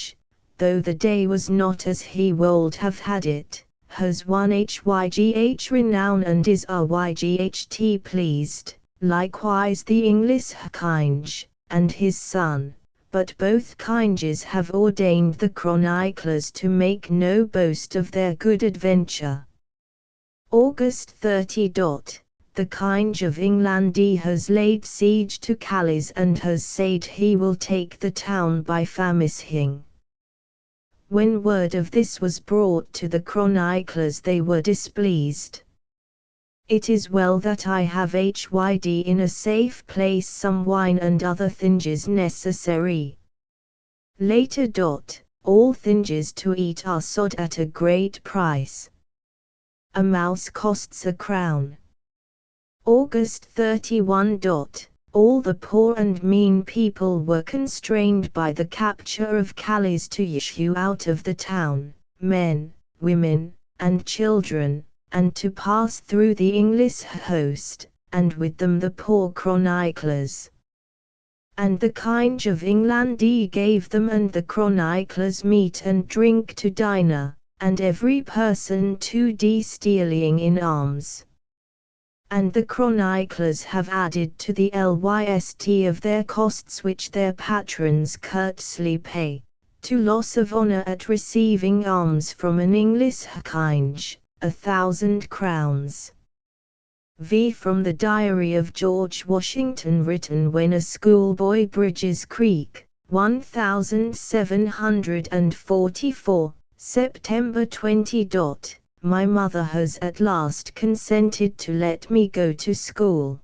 though the day was not as he would have had it, has won hygh renown and is ryght pleased, likewise the English King, and his son, but both Kinges have ordained the chroniclers to make no boast of their good adventure. August 30. The King of England has laid siege to Calais and has said he will take the town by famishing. When word of this was brought to the chroniclers they were displeased. It is well that I have hyd in a safe place some wine and other things necessary. Later. All things to eat are sold at a great price. A mouse costs a crown. August 31. All the poor and mean people were constrained by the capture of Calais to issue out of the town, men, women, and children, and to pass through the English host, and with them the poor chroniclers. And the Kinge of England gave them and the chroniclers meat and drink to dinner, and every person to stealing in arms. And the chroniclers have added to the list of their costs which their patrons courteously pay, to loss of honour at receiving alms from an English Kinge, 1,000 crowns. V. From the Diary of George Washington, written when a schoolboy, Bridges Creek, 1744, September 20. My mother has at last consented to let me go to school.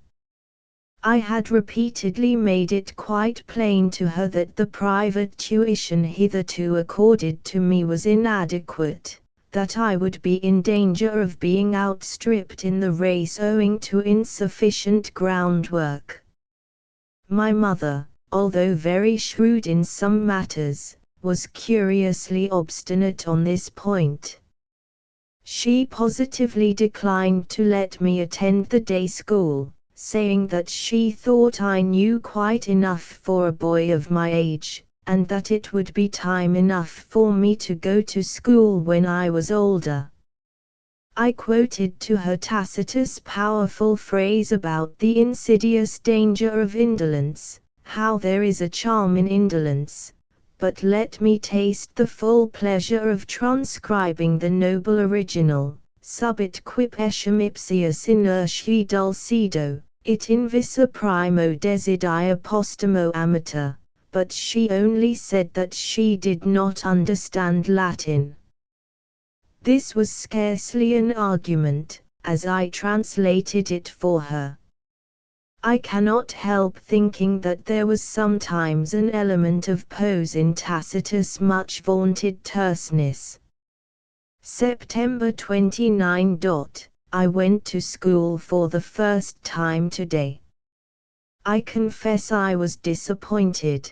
I had repeatedly made it quite plain to her that the private tuition hitherto accorded to me was inadequate, that I would be in danger of being outstripped in the race owing to insufficient groundwork. My mother, although very shrewd in some matters, was curiously obstinate on this point. She positively declined to let me attend the day school, saying that she thought I knew quite enough for a boy of my age, and that it would be time enough for me to go to school when I was older. I quoted to her Tacitus' powerful phrase about the insidious danger of indolence, how there is a charm in indolence, but let me taste the full pleasure of transcribing the noble original, subit quip etiam ipsius inertiae dulcido, it invisa primo desidia postimo amator. But she only said that she did not understand Latin. This was scarcely an argument, as I translated it for her. I cannot help thinking that there was sometimes an element of pose in Tacitus' much vaunted terseness. September 29. I went to school for the first time today. I confess I was disappointed.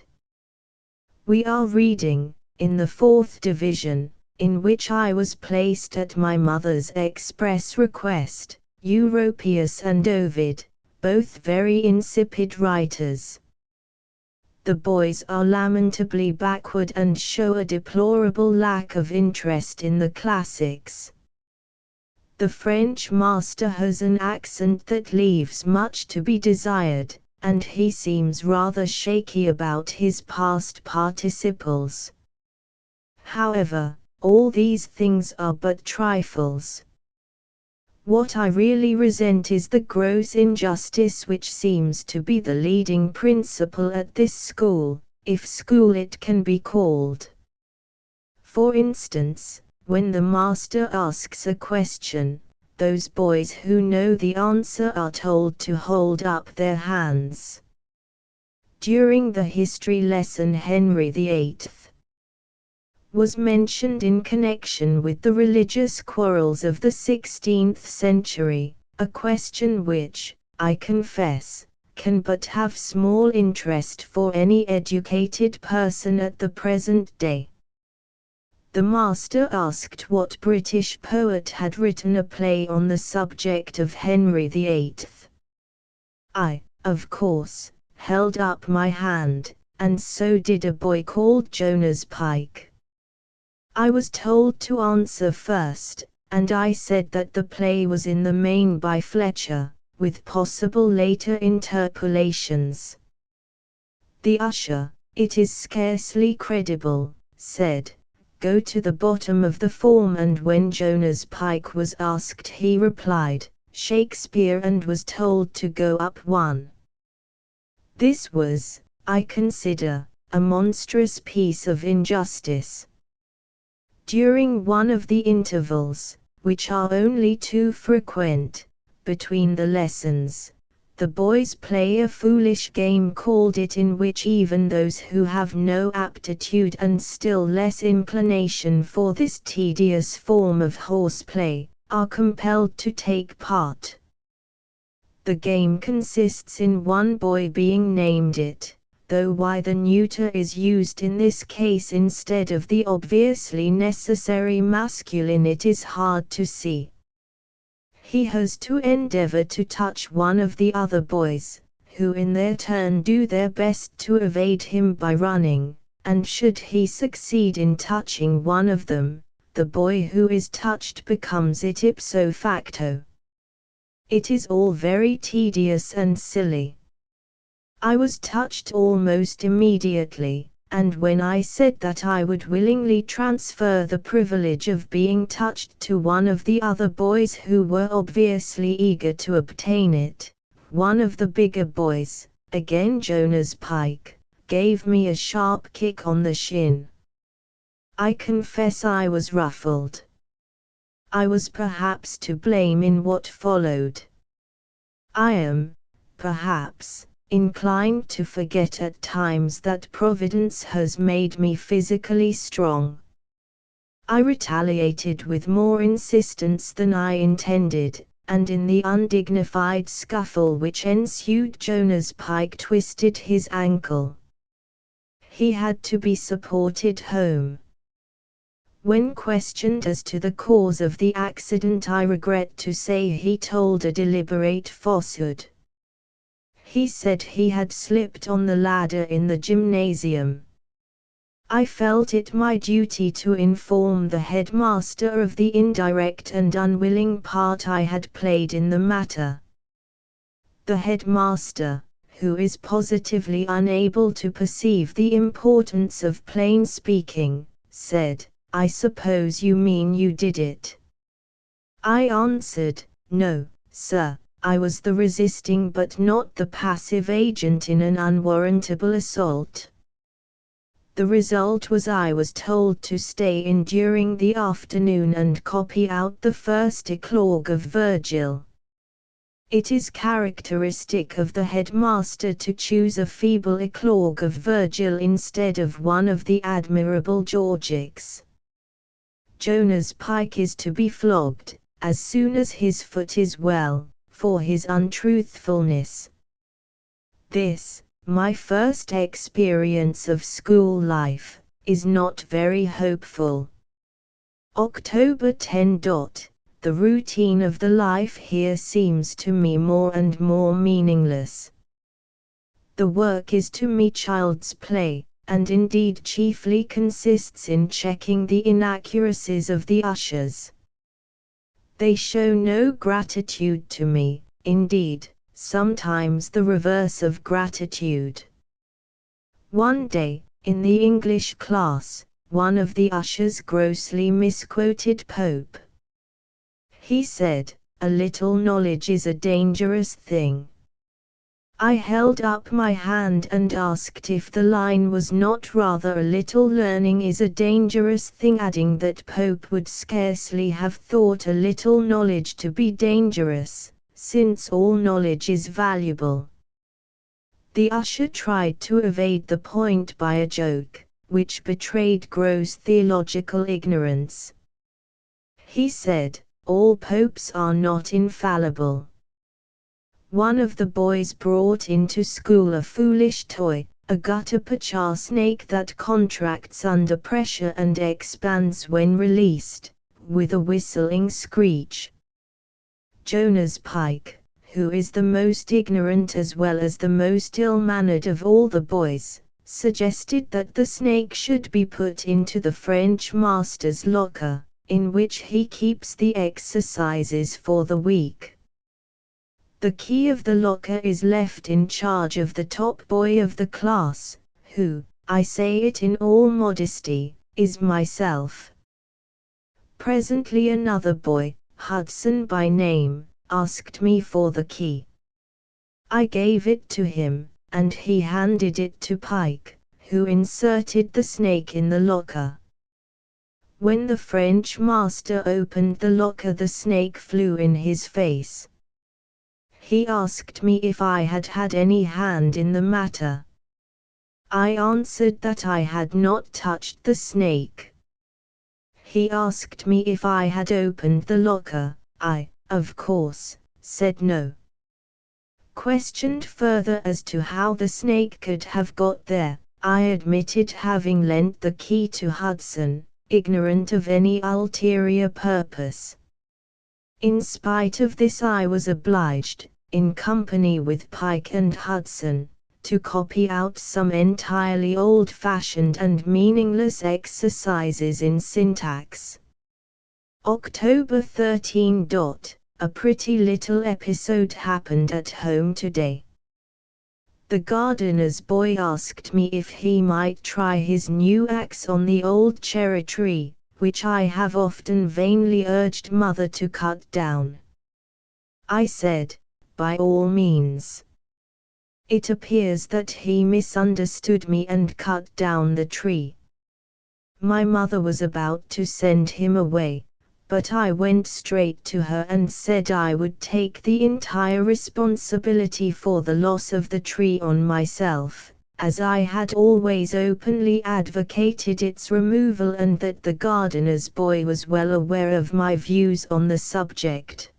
We are reading, in the 4th Division, in which I was placed at my mother's express request, Europeus and Ovid, both very insipid writers. The boys are lamentably backward and show a deplorable lack of interest in the classics. The French master has an accent that leaves much to be desired, and he seems rather shaky about his past participles. However, all these things are but trifles. What I really resent is the gross injustice which seems to be the leading principle at this school, if school it can be called. For instance, when the master asks a question, those boys who know the answer are told to hold up their hands. During the history lesson, Henry VIII was mentioned in connection with the religious quarrels of the 16th century, a question which, I confess, can but have small interest for any educated person at the present day. The master asked what British poet had written a play on the subject of Henry VIII. I, of course, held up my hand, and so did a boy called Jonas Pike. I was told to answer first, and I said that the play was in the main by Fletcher, with possible later interpolations. The usher, "It is scarcely credible," said, "Go to the bottom of the form," and when Jonas Pike was asked he replied, "Shakespeare," and was told to go up one. This was, I consider, a monstrous piece of injustice. During one of the intervals, which are only too frequent, between the lessons, the boys play a foolish game called it, in which even those who have no aptitude and still less inclination for this tedious form of horseplay, are compelled to take part. The game consists in one boy being named it, though why the neuter is used in this case instead of the obviously necessary masculine it is hard to see. He has to endeavor to touch one of the other boys, who in their turn do their best to evade him by running, and should he succeed in touching one of them, the boy who is touched becomes it ipso facto. It is all very tedious and silly. I was touched almost immediately, and when I said that I would willingly transfer the privilege of being touched to one of the other boys who were obviously eager to obtain it, one of the bigger boys, again Jonas Pike, gave me a sharp kick on the shin. I confess I was ruffled. I was perhaps to blame in what followed. I am, perhaps, inclined to forget at times that Providence has made me physically strong. I retaliated with more insistence than I intended, and in the undignified scuffle which ensued Jonas Pike twisted his ankle. He had to be supported home. When questioned as to the cause of the accident, I regret to say he told a deliberate falsehood. He said he had slipped on the ladder in the gymnasium. I felt it my duty to inform the headmaster of the indirect and unwilling part I had played in the matter. The headmaster, who is positively unable to perceive the importance of plain speaking, said, "I suppose you mean you did it?" I answered, "No, sir, I was the resisting but not the passive agent in an unwarrantable assault." The result was I was told to stay in during the afternoon and copy out the first eclogue of Virgil. It is characteristic of the headmaster to choose a feeble eclogue of Virgil instead of one of the admirable Georgics. Jonas Pike is to be flogged, as soon as his foot is well, for his untruthfulness. This, my first experience of school life, is not very hopeful. October 10. The routine of the life here seems to me more and more meaningless. The work is to me child's play, and indeed chiefly consists in checking the inaccuracies of the ushers. They show no gratitude to me, indeed, sometimes the reverse of gratitude. One day, in the English class, one of the ushers grossly misquoted Pope. He said, "A little knowledge is a dangerous thing." I held up my hand and asked if the line was not rather "a little learning is a dangerous thing," adding that Pope would scarcely have thought a little knowledge to be dangerous, since all knowledge is valuable. The usher tried to evade the point by a joke, which betrayed gross theological ignorance. He said, "All popes are not infallible." One of the boys brought into school a foolish toy, a gutta-percha snake that contracts under pressure and expands when released, with a whistling screech. Jonas Pike, who is the most ignorant as well as the most ill-mannered of all the boys, suggested that the snake should be put into the French master's locker, in which he keeps the exercises for the week. The key of the locker is left in charge of the top boy of the class, who, I say it in all modesty, is myself. Presently another boy, Hudson by name, asked me for the key. I gave it to him, and he handed it to Pike, who inserted the snake in the locker. When the French master opened the locker, the snake flew in his face. He asked me if I had had any hand in the matter. I answered that I had not touched the snake. He asked me if I had opened the locker. I, of course, said no. Questioned further as to how the snake could have got there, I admitted having lent the key to Hudson, ignorant of any ulterior purpose. In spite of this I was obliged, in company with Pike and Hudson, to copy out some entirely old-fashioned and meaningless exercises in syntax. October 13. A pretty little episode happened at home today. The gardener's boy asked me if he might try his new axe on the old cherry tree, which I have often vainly urged Mother to cut down. I said, by all means. It appears that he misunderstood me and cut down the tree. My mother was about to send him away, but I went straight to her and said I would take the entire responsibility for the loss of the tree on myself, as I had always openly advocated its removal and that the gardener's boy was well aware of my views on the subject.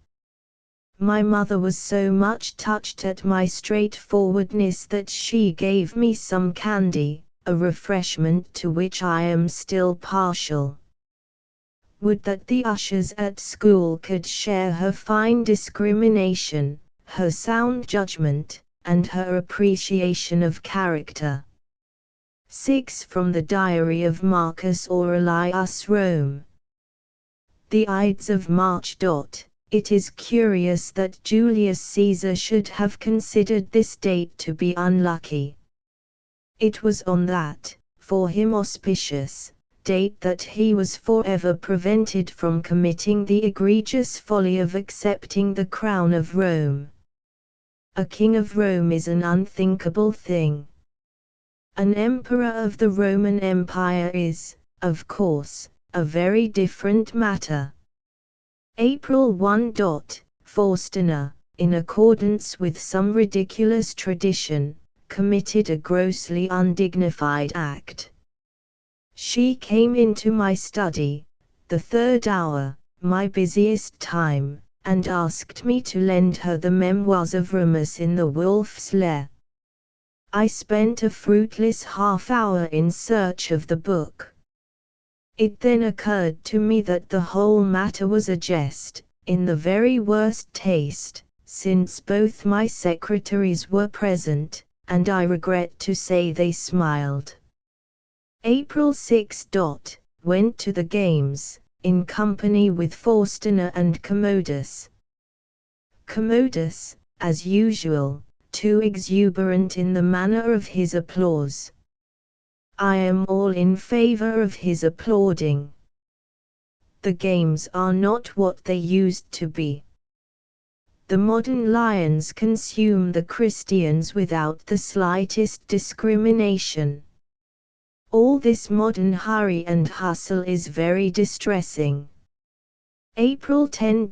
My mother was so much touched at my straightforwardness that she gave me some candy, a refreshment to which I am still partial. Would that the ushers at school could share her fine discrimination, her sound judgment, and her appreciation of character. 6 from the Diary of Marcus Aurelius Rome. The Ides of March. It is curious that Julius Caesar should have considered this date to be unlucky. It was on that, for him auspicious, date that he was forever prevented from committing the egregious folly of accepting the crown of Rome. A king of Rome is an unthinkable thing. An emperor of the Roman Empire is, of course, a very different matter. April 1. Faustina, in accordance with some ridiculous tradition, committed a grossly undignified act. She came into my study, the third hour, my busiest time, and asked me to lend her the memoirs of Remus in the Wolf's Lair. I spent a fruitless half-hour in search of the book. It then occurred to me that the whole matter was a jest, in the very worst taste, since both my secretaries were present, and I regret to say they smiled. April 6. Went to the games, in company with Faustina and Commodus. Commodus, as usual, too exuberant in the manner of his applause. I am all in favor of his applauding. The games are not what they used to be. The modern lions consume the Christians without the slightest discrimination. All this modern hurry and hustle is very distressing. April 10.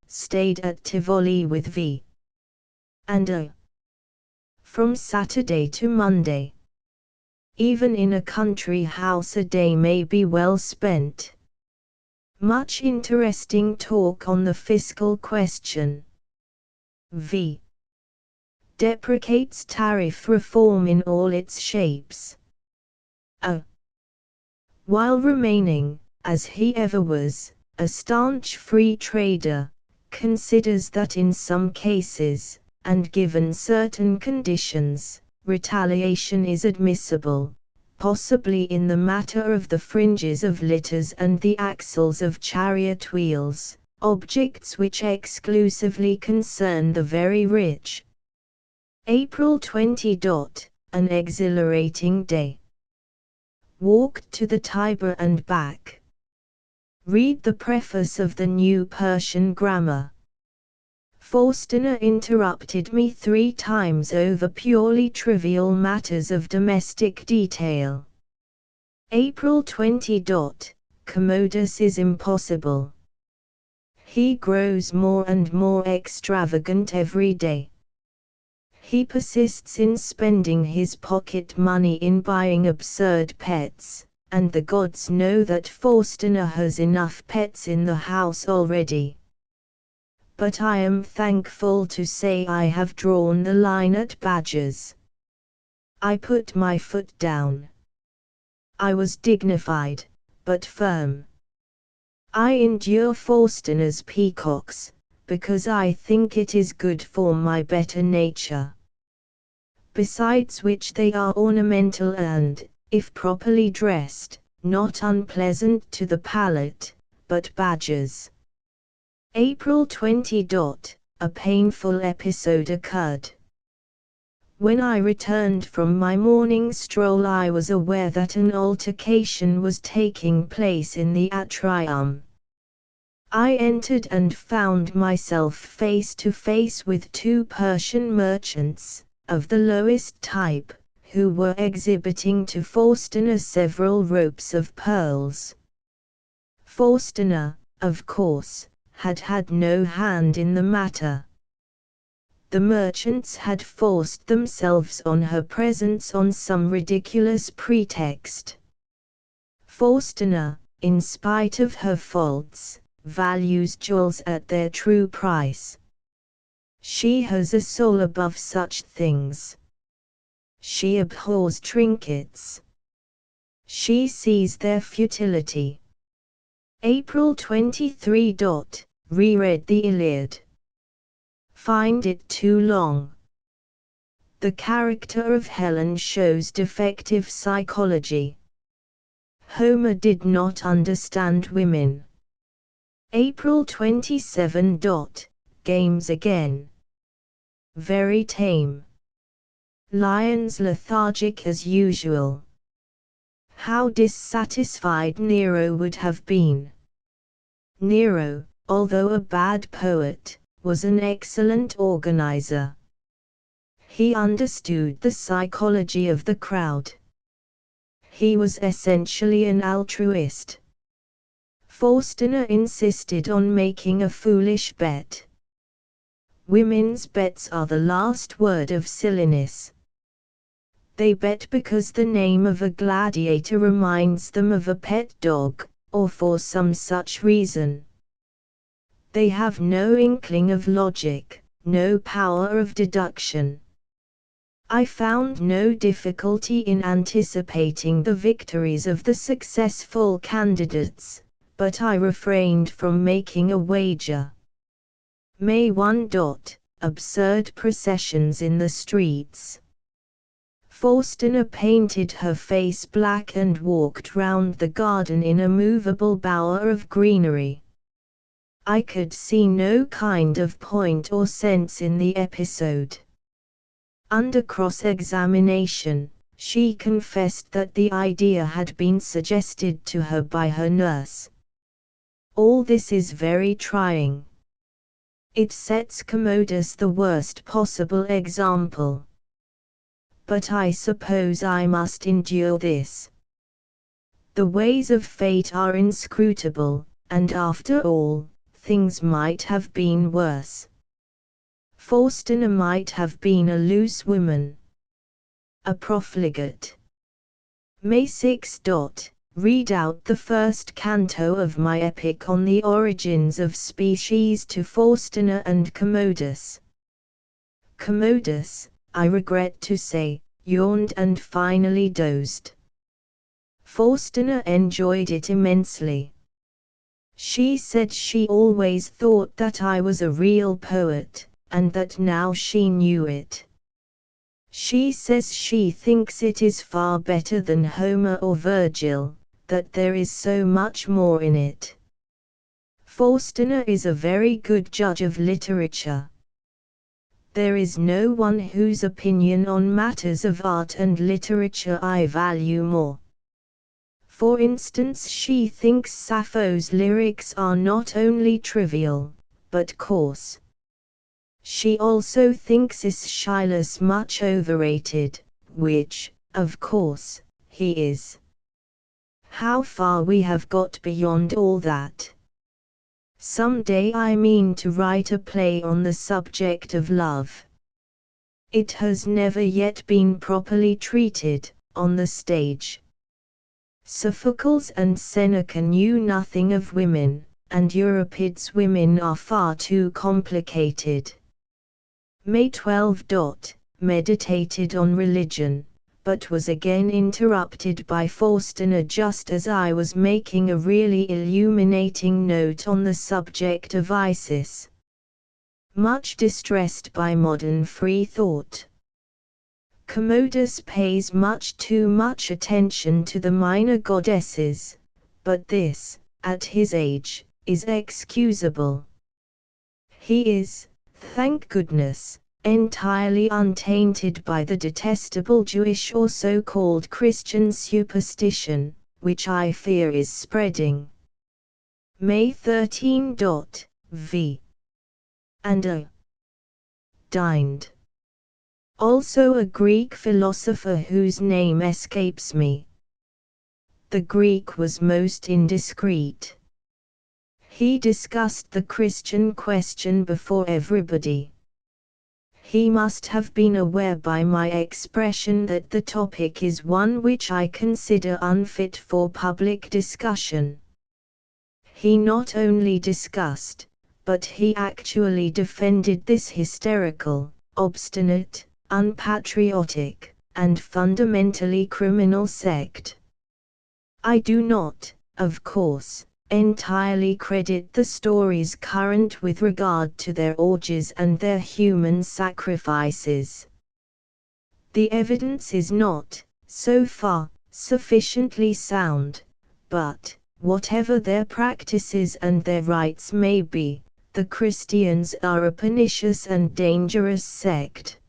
Stayed at Tivoli with V. and A. From Saturday to Monday. Even in a country house a day may be well spent. Much interesting talk on the fiscal question. V. deprecates tariff reform in all its shapes. A. while remaining, as he ever was, a staunch free trader, considers that in some cases, and given certain conditions, retaliation is admissible, possibly in the matter of the fringes of litters and the axles of chariot wheels, objects which exclusively concern the very rich. April 20. An exhilarating day. Walked to the Tiber and back. Read the preface of the new Persian grammar. Faustina interrupted me 3 times over purely trivial matters of domestic detail. April 20. Commodus is impossible. He grows more and more extravagant every day. He persists in spending his pocket money in buying absurd pets, and the gods know that Faustina has enough pets in the house already. But I am thankful to say I have drawn the line at badgers. I put my foot down. I was dignified, but firm. I endure Faustina's peacocks, because I think it is good for my better nature. Besides which they are ornamental and, if properly dressed, not unpleasant to the palate, but badgers. April 20. A painful episode occurred. When I returned from my morning stroll, I was aware that an altercation was taking place in the atrium. I entered and found myself face to face with two Persian merchants, of the lowest type, who were exhibiting to Faustina several ropes of pearls. Faustina, of course, had had no hand in the matter. The merchants had forced themselves on her presence on some ridiculous pretext. Faustina, in spite of her faults, values jewels at their true price. She has a soul above such things. She abhors trinkets. She sees their futility. April 23. Reread the Iliad. Find it too long. The character of Helen shows defective psychology. Homer did not understand women. April 27. Games again. Very tame. Lions lethargic as usual. How dissatisfied Nero would have been. Nero, although a bad poet, was an excellent organizer. He understood the psychology of the crowd. He was essentially an altruist. Faustina insisted on making a foolish bet. Women's bets are the last word of silliness. They bet because the name of a gladiator reminds them of a pet dog, or for some such reason. They have no inkling of logic, no power of deduction. I found no difficulty in anticipating the victories of the successful candidates, but I refrained from making a wager. May 1. Absurd processions in the streets. Faustina painted her face black and walked round the garden in a movable bower of greenery. I could see no kind of point or sense in the episode. Under cross-examination, she confessed that the idea had been suggested to her by her nurse. All this is very trying. It sets Commodus the worst possible example. But I suppose I must endure this. The ways of fate are inscrutable, and after all, things might have been worse. Faustina might have been a loose woman. A profligate. May 6. Read out the first canto of my epic on the origins of species to Faustina and Commodus. Commodus, I regret to say, yawned and finally dozed. Faustina enjoyed it immensely. She said she always thought that I was a real poet, and that now she knew it. She says she thinks it is far better than Homer or Virgil, that there is so much more in it. Faustina is a very good judge of literature. There is no one whose opinion on matters of art and literature I value more. For instance, she thinks Sappho's lyrics are not only trivial, but coarse. She also thinks Aeschylus much overrated, which, of course, he is. How far we have got beyond all that. Some day I mean to write a play on the subject of love. It has never yet been properly treated, on the stage. Sophocles and Seneca knew nothing of women, and Euripides' women are far too complicated. May 12. Meditated on religion, but was again interrupted by Faustina just as I was making a really illuminating note on the subject of Isis. much distressed by modern free thought. Commodus pays much too much attention to the minor goddesses, but this, at his age, is excusable. He is, thank goodness, entirely untainted by the detestable Jewish or so-called Christian superstition, which I fear is spreading. May 13. V. And a. Dined. Also a Greek philosopher whose name escapes me. The Greek was most indiscreet. He discussed the Christian question before everybody. He must have been aware by my expression that the topic is one which I consider unfit for public discussion. He not only discussed, but he actually defended this hysterical, obstinate, unpatriotic, and fundamentally criminal sect. I do not, of course, entirely credit the stories current with regard to their orgies and their human sacrifices. The evidence is not, so far, sufficiently sound, but, whatever their practices and their rites may be, the Christians are a pernicious and dangerous sect.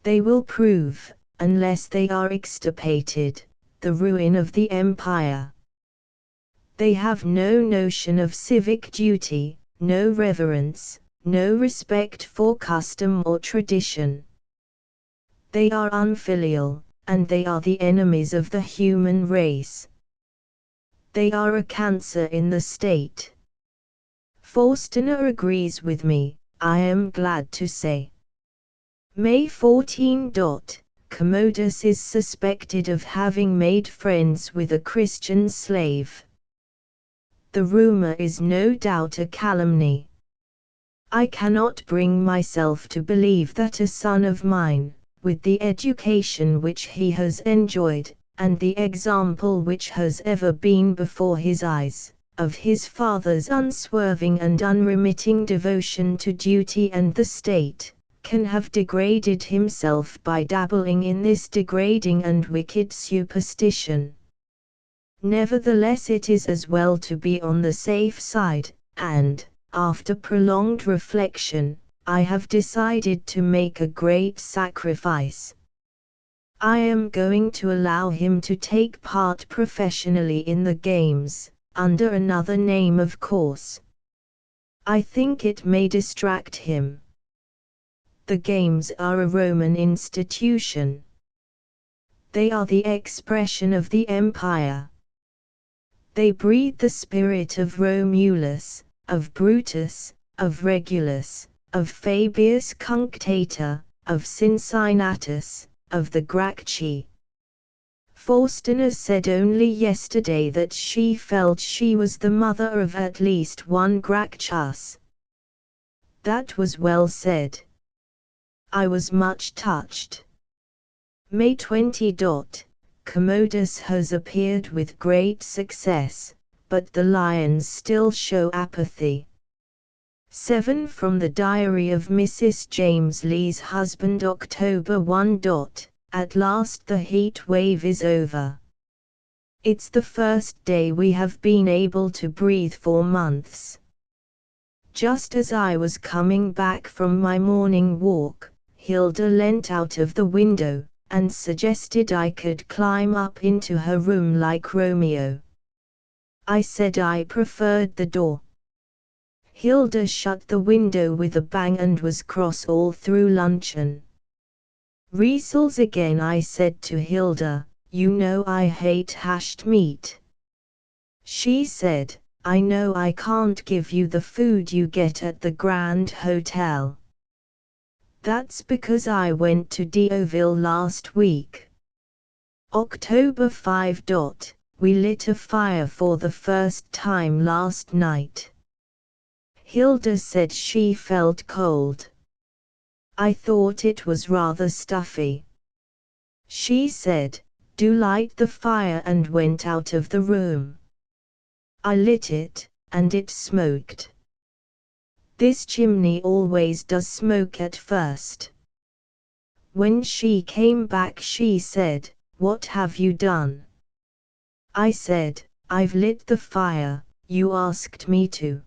They will prove, unless they are extirpated, the ruin of the empire. They have no notion of civic duty, no reverence, no respect for custom or tradition. They are unfilial, and they are the enemies of the human race. They are a cancer in the state. Forstener agrees with me, I am glad to say. May 14. Commodus is suspected of having made friends with a Christian slave. The rumor is no doubt a calumny. I cannot bring myself to believe that a son of mine, with the education which he has enjoyed, and the example which has ever been before his eyes, of his father's unswerving and unremitting devotion to duty and the state, can have degraded himself by dabbling in this degrading and wicked superstition. Nevertheless, it is as well to be on the safe side, and, after prolonged reflection, I have decided to make a great sacrifice. I am going to allow him to take part professionally in the games, under another name of course. I think it may distract him. The games are a Roman institution. They are the expression of the empire. They breathe the spirit of Romulus, of Brutus, of Regulus, of Fabius Cunctator, of Cincinnatus, of the Gracchi. Faustina said only yesterday that she felt she was the mother of at least one Gracchus. That was well said. I was much touched. May 20. Commodus has appeared with great success, but the lions still show apathy. 7 From the Diary of Mrs. James Lee's husband, October 1. At last the heat wave is over. It's the first day we have been able to breathe for months. Just as I was coming back from my morning walk, Hilda leant out of the window, and suggested I could climb up into her room like Romeo. I said I preferred the door. Hilda shut the window with a bang and was cross all through luncheon. Riesels again, I said to Hilda, you know I hate hashed meat. She said, I know I can't give you the food you get at the Grand Hotel. That's because I went to Deauville last week. October 5. We lit a fire for the first time last night. Hilda said she felt cold. I thought it was rather stuffy. She said, do light the fire, and went out of the room. I lit it, and it smoked. This chimney always does smoke at first. When she came back she said, "What have you done?" I said, "I've lit the fire, you asked me to."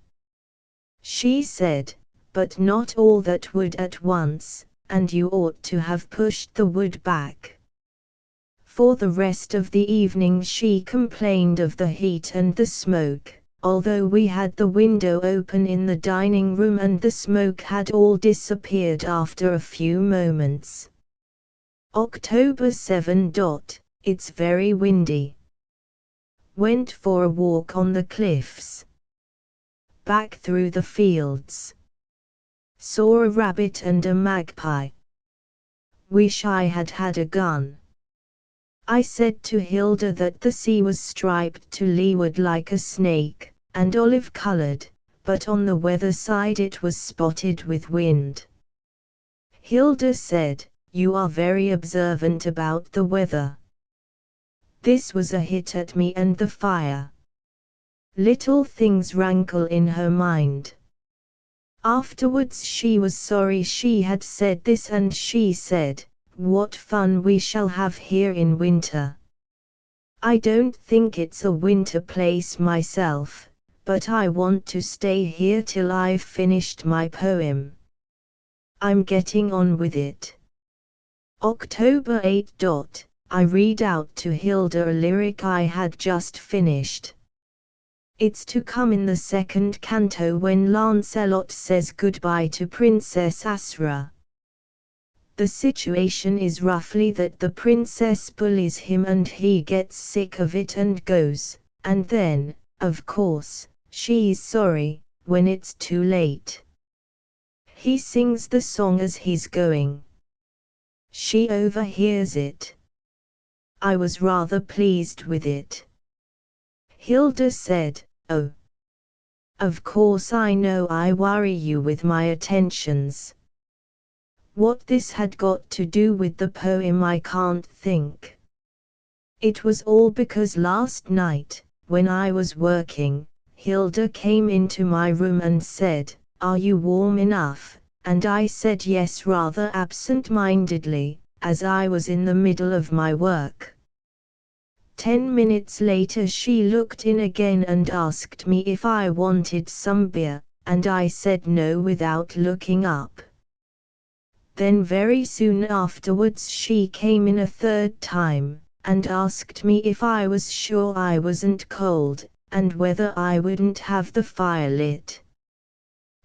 She said, "But not all that wood at once, and you ought to have pushed the wood back." For the rest of the evening she complained of the heat and the smoke, although we had the window open in the dining room and the smoke had all disappeared after a few moments. October 7. It's very windy. Went for a walk on the cliffs. Back through the fields. Saw a rabbit and a magpie. Wish I had had a gun. I said to Hilda that the sea was striped to leeward like a snake, and olive-colored, but on the weather side it was spotted with wind. Hilda said, "You are very observant about the weather." This was a hit at me and the fire. Little things rankle in her mind. Afterwards she was sorry she had said this and she said, "What fun we shall have here in winter." I don't think it's a winter place myself, but I want to stay here till I've finished my poem. I'm getting on with it. October 8. I read out to Hilda a lyric I had just finished. It's to come in the second canto when Lancelot says goodbye to Princess Asra. The situation is roughly that the princess bullies him and he gets sick of it and goes, and then, of course, she's sorry, when it's too late. He sings the song as he's going. She overhears it. I was rather pleased with it. Hilda said, "Oh, of course I know I worry you with my attentions." What this had got to do with the poem I can't think. It was all because last night, when I was working, Hilda came into my room and said, "Are you warm enough?" And I said yes rather absent-mindedly, as I was in the middle of my work. 10 minutes later she looked in again and asked me if I wanted some beer, and I said no without looking up. Then very soon afterwards she came in a third time, and asked me if I was sure I wasn't cold, and whether I wouldn't have the fire lit.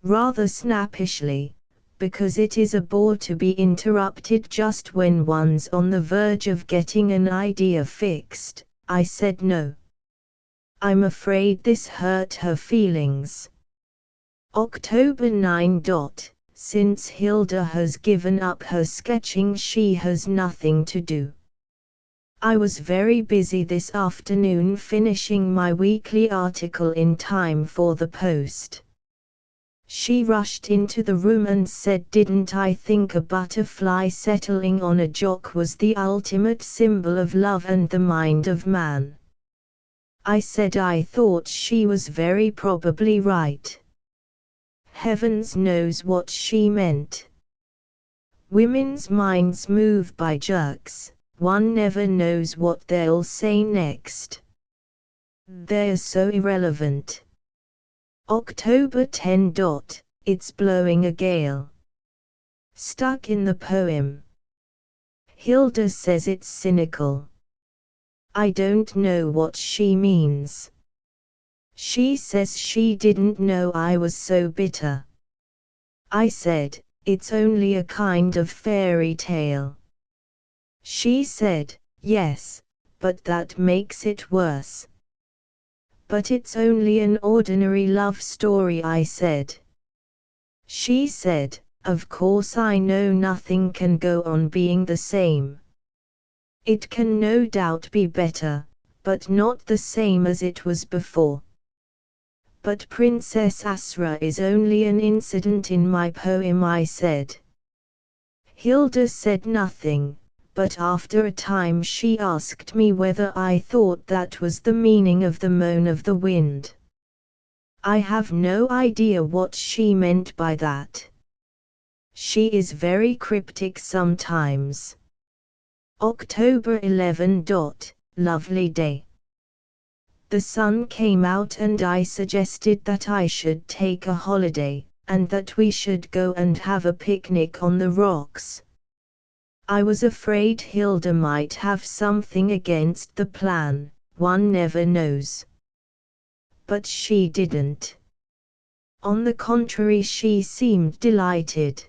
Rather snappishly, because it is a bore to be interrupted just when one's on the verge of getting an idea fixed, I said no. I'm afraid this hurt her feelings. October 9. Since Hilda has given up her sketching she has nothing to do. I was very busy this afternoon finishing my weekly article in time for the post. She rushed into the room and said, "Didn't I think a butterfly settling on a jock was the ultimate symbol of love and the mind of man?" I said I thought she was very probably right. Heavens knows what she meant. Women's minds move by jerks, one never knows what they'll say next. They're so irrelevant. October 10. It's blowing a gale. Stuck in the poem. Hilda says it's cynical. I don't know what she means. She says she didn't know I was so bitter. I said, it's only a kind of fairy tale. She said, yes, but that makes it worse. But it's only an ordinary love story, I said. She said, of course I know nothing can go on being the same. It can no doubt be better, but not the same as it was before. But Princess Asra is only an incident in my poem, I said. Hilda said nothing, but after a time she asked me whether I thought that was the meaning of the moan of the wind. I have no idea what she meant by that. She is very cryptic sometimes. October 11. Lovely day. The sun came out and I suggested that I should take a holiday, and that we should go and have a picnic on the rocks. I was afraid Hilda might have something against the plan, one never knows. But she didn't. On the contrary, she seemed delighted.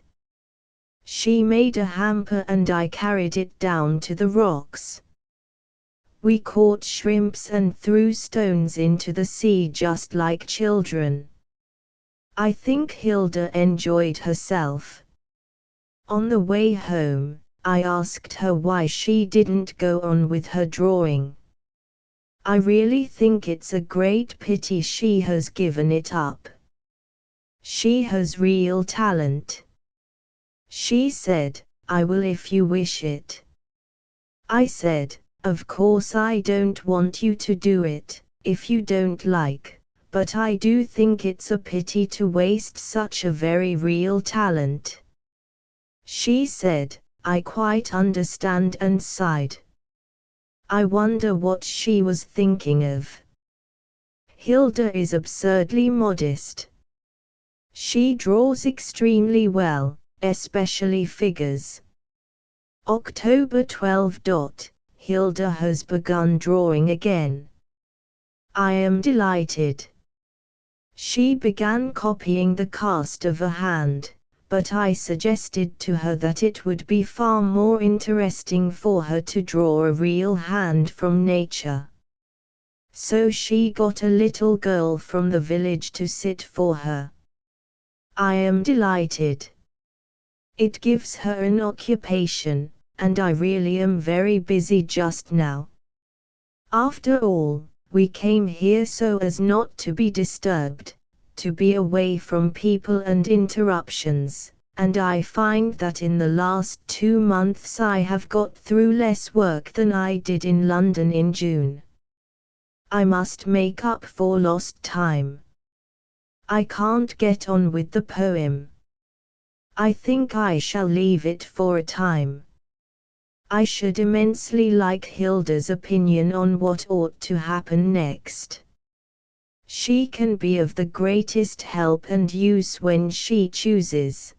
She made a hamper and I carried it down to the rocks. We caught shrimps and threw stones into the sea just like children. I think Hilda enjoyed herself. On the way home, I asked her why she didn't go on with her drawing. I really think it's a great pity she has given it up. She has real talent. She said, "I will if you wish it." I said, "Of course I don't want you to do it, if you don't like, but I do think it's a pity to waste such a very real talent." She said, "I quite understand," and sighed. I wonder what she was thinking of. Hilda is absurdly modest. She draws extremely well, especially figures. October 12. Hilda has begun drawing again. I am delighted. She began copying the cast of a hand, but I suggested to her that it would be far more interesting for her to draw a real hand from nature. So she got a little girl from the village to sit for her. I am delighted. It gives her an occupation, and I really am very busy just now. After all, we came here so as not to be disturbed, to be away from people and interruptions, and I find that in the last 2 months I have got through less work than I did in London in June. I must make up for lost time. I can't get on with the poem. I think I shall leave it for a time. I should immensely like Hilda's opinion on what ought to happen next. She can be of the greatest help and use when she chooses.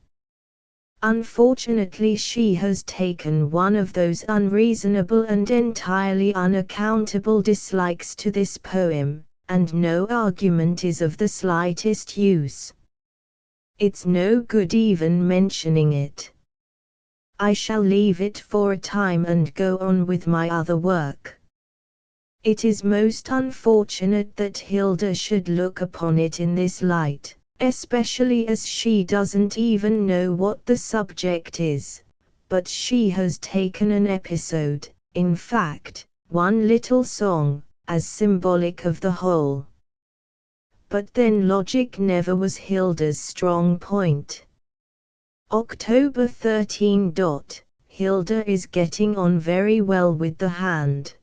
Unfortunately, she has taken one of those unreasonable and entirely unaccountable dislikes to this poem, and no argument is of the slightest use. It's no good even mentioning it. I shall leave it for a time and go on with my other work. It is most unfortunate that Hilda should look upon it in this light, especially as she doesn't even know what the subject is, but she has taken an episode, in fact, one little song, as symbolic of the whole. But then logic never was Hilda's strong point. October 13. Hilda is getting on very well with the hand.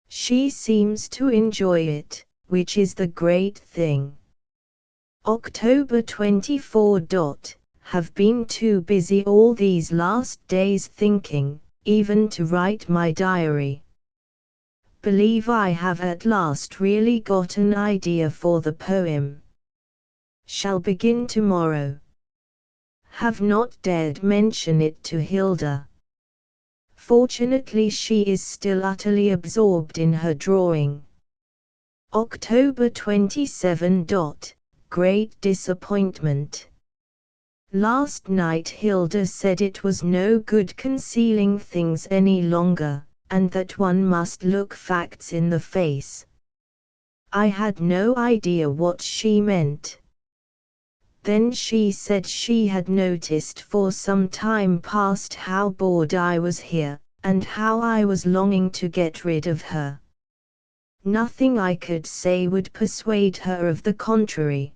She seems to enjoy it, which is the great thing. October 24. Have been too busy all these last days thinking, even to write my diary. Believe I have at last really got an idea for the poem. Shall begin tomorrow. Have not dared mention it to Hilda. Fortunately, she is still utterly absorbed in her drawing. October 27. Great disappointment. Last night Hilda said it was no good concealing things any longer, and that one must look facts in the face. I had no idea what she meant. Then she said she had noticed for some time past how bored I was here, and how I was longing to get rid of her. Nothing I could say would persuade her of the contrary.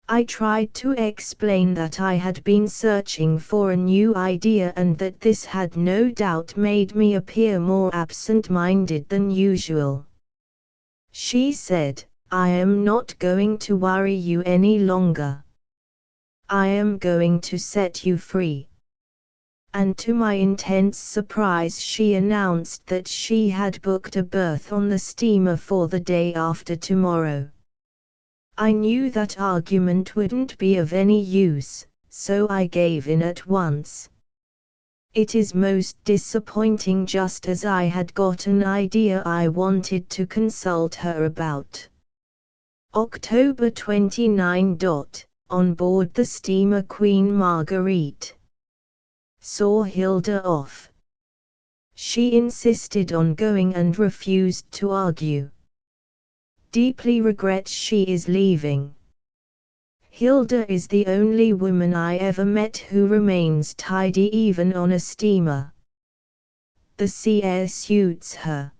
I tried to explain that I had been searching for a new idea and that this had no doubt made me appear more absent-minded than usual. She said, I am not going to worry you any longer. I am going to set you free." And to my intense surprise she announced that she had booked a berth on the steamer for the day after tomorrow. I knew that argument wouldn't be of any use, so I gave in at once. It is most disappointing, just as I had got an idea I wanted to consult her about. October 29. On board the steamer Queen Marguerite. Saw Hilda off. She insisted on going and refused to argue. Deeply regrets she is leaving. Hilda is the only woman I ever met who remains tidy even on a steamer. The sea air suits her.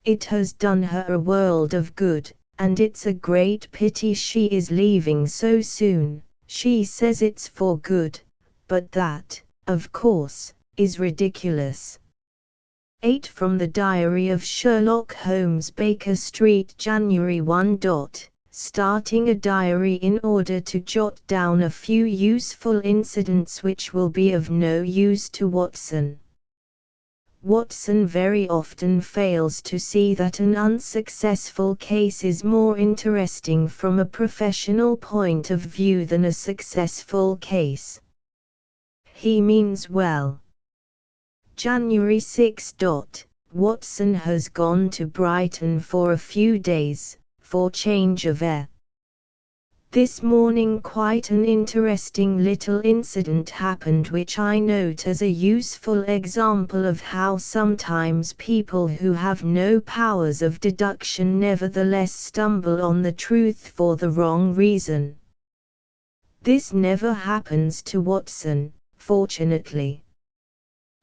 It has done her a world of good, and it's a great pity she is leaving so soon. She says it's for good, but that, of course, is ridiculous. 8 From the Diary of Sherlock Holmes, Baker Street, January 1. Starting a diary in order to jot down a few useful incidents which will be of no use to Watson. Watson very often fails to see that an unsuccessful case is more interesting from a professional point of view than a successful case. He means well. January 6. Watson has gone to Brighton for a few days, for change of air. This morning quite an interesting little incident happened which I note as a useful example of how sometimes people who have no powers of deduction nevertheless stumble on the truth for the wrong reason. This never happens to Watson, fortunately.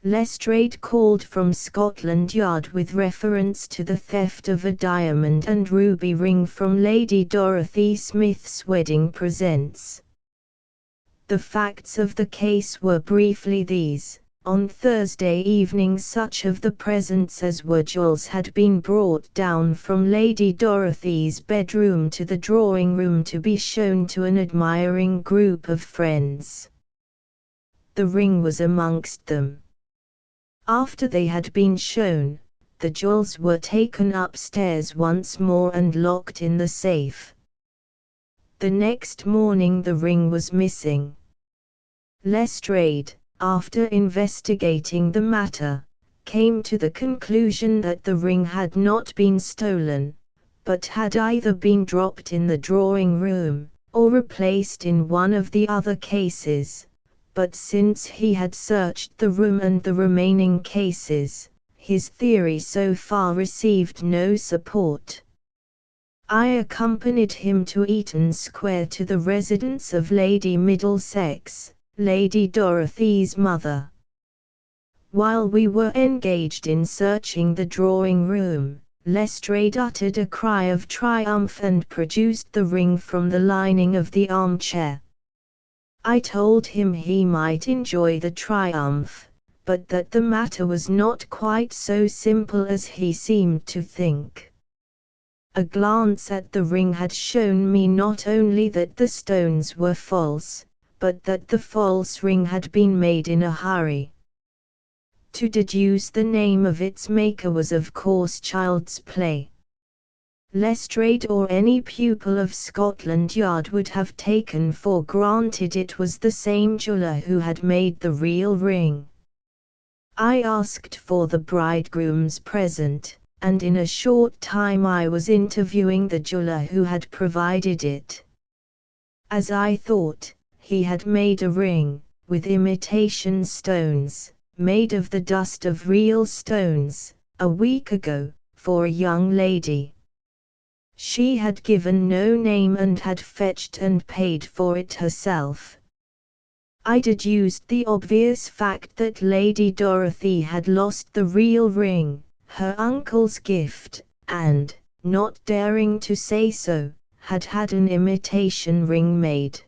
Lestrade called from Scotland Yard with reference to the theft of a diamond and ruby ring from Lady Dorothy Smith's wedding presents. The facts of the case were briefly these. On Thursday evening such of the presents as were jewels had been brought down from Lady Dorothy's bedroom to the drawing room to be shown to an admiring group of friends. The ring was amongst them. After they had been shown, the jewels were taken upstairs once more and locked in the safe. The next morning the ring was missing. Lestrade, after investigating the matter, came to the conclusion that the ring had not been stolen, but had either been dropped in the drawing room, or replaced in one of the other cases. But since he had searched the room and the remaining cases, his theory so far received no support. I accompanied him to Eaton Square to the residence of Lady Middlesex, Lady Dorothy's mother. While we were engaged in searching the drawing room, Lestrade uttered a cry of triumph and produced the ring from the lining of the armchair. I told him he might enjoy the triumph, but that the matter was not quite so simple as he seemed to think. A glance at the ring had shown me not only that the stones were false, but that the false ring had been made in a hurry. To deduce the name of its maker was of course child's play. Lestrade or any pupil of Scotland Yard would have taken for granted it was the same jeweller who had made the real ring. I asked for the bridegroom's present, and in a short time I was interviewing the jeweller who had provided it. As I thought, he had made a ring, with imitation stones, made of the dust of real stones, a week ago, for a young lady. She had given no name and had fetched and paid for it herself. I deduced the obvious fact that Lady Dorothy had lost the real ring, her uncle's gift, and, not daring to say so, had had an imitation ring made.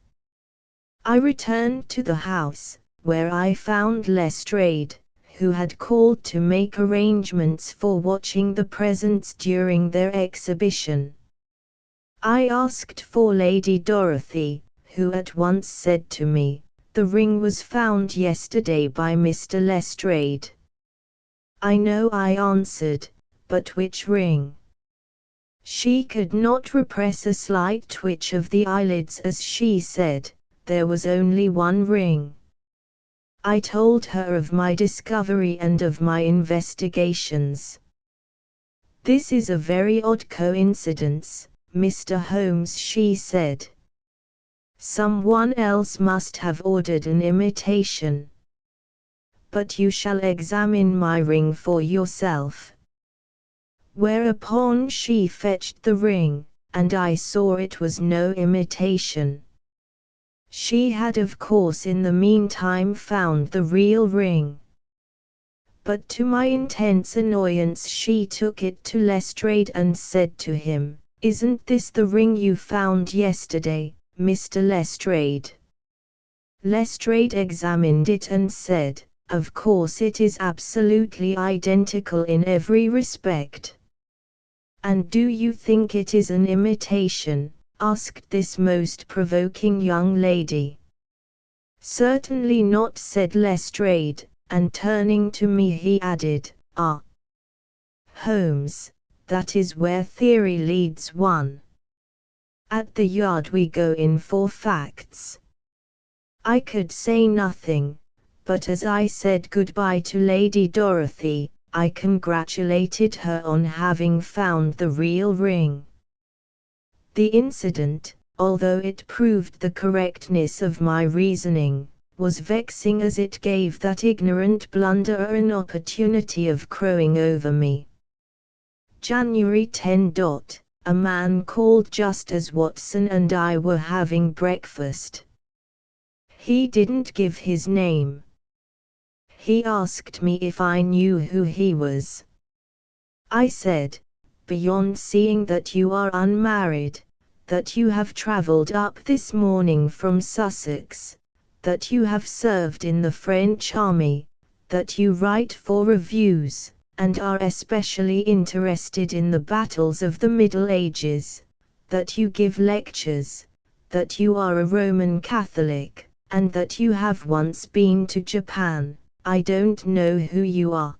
I returned to the house, where I found Lestrade, who had called to make arrangements for watching the presents during their exhibition. I asked for Lady Dorothy, who at once said to me, "The ring was found yesterday by Mr. Lestrade." "I know," I answered, "but which ring?" She could not repress a slight twitch of the eyelids as she said, "There was only one ring." I told her of my discovery and of my investigations. "This is a very odd coincidence, Mr. Holmes," she said. "Someone else must have ordered an imitation. But you shall examine my ring for yourself." Whereupon she fetched the ring, and I saw it was no imitation. She had of course in the meantime found the real ring. But to my intense annoyance she took it to Lestrade and said to him, "Isn't this the ring you found yesterday, Mr. Lestrade?" Lestrade examined it and said, "Of course it is absolutely identical in every respect." "And do you think it is an imitation?" asked this most provoking young lady. "Certainly not," said Lestrade, and turning to me he added, "Ah, Holmes, that is where theory leads one. At the Yard we go in for facts." I could say nothing, but as I said goodbye to Lady Dorothy, I congratulated her on having found the real ring. The incident, although it proved the correctness of my reasoning, was vexing as it gave that ignorant blunderer an opportunity of crowing over me. January 10. A man called just as Watson and I were having breakfast. He didn't give his name. He asked me if I knew who he was. I said, "Beyond seeing that you are unmarried, that you have travelled up this morning from Sussex, that you have served in the French army, that you write for reviews, and are especially interested in the battles of the Middle Ages, that you give lectures, that you are a Roman Catholic, and that you have once been to Japan, I don't know who you are."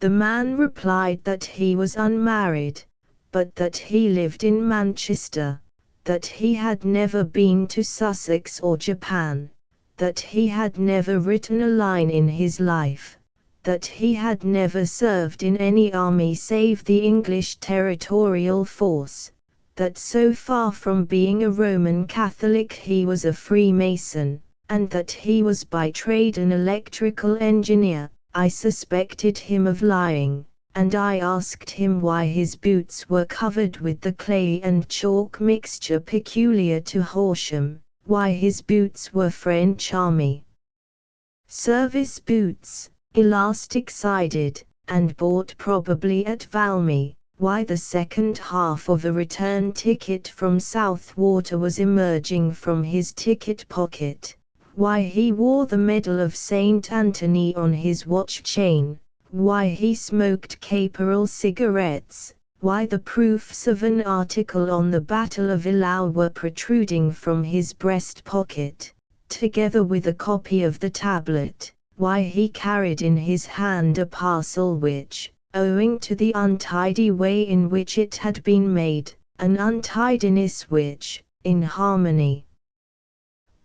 The man replied that he was unmarried, but that he lived in Manchester, that he had never been to Sussex or Japan, that he had never written a line in his life, that he had never served in any army save the English territorial force, that so far from being a Roman Catholic he was a Freemason, and that he was by trade an electrical engineer. I suspected him of lying, and I asked him why his boots were covered with the clay and chalk mixture peculiar to Horsham, why his boots were French army service boots, elastic-sided, and bought probably at Valmy, why the second half of a return ticket from Southwater was emerging from his ticket pocket, why he wore the medal of St. Anthony on his watch chain, why he smoked Caporal cigarettes, why the proofs of an article on the Battle of Eylau were protruding from his breast pocket, together with a copy of the tablet, why he carried in his hand a parcel which, owing to the untidy way in which it had been made, an untidiness which, in harmony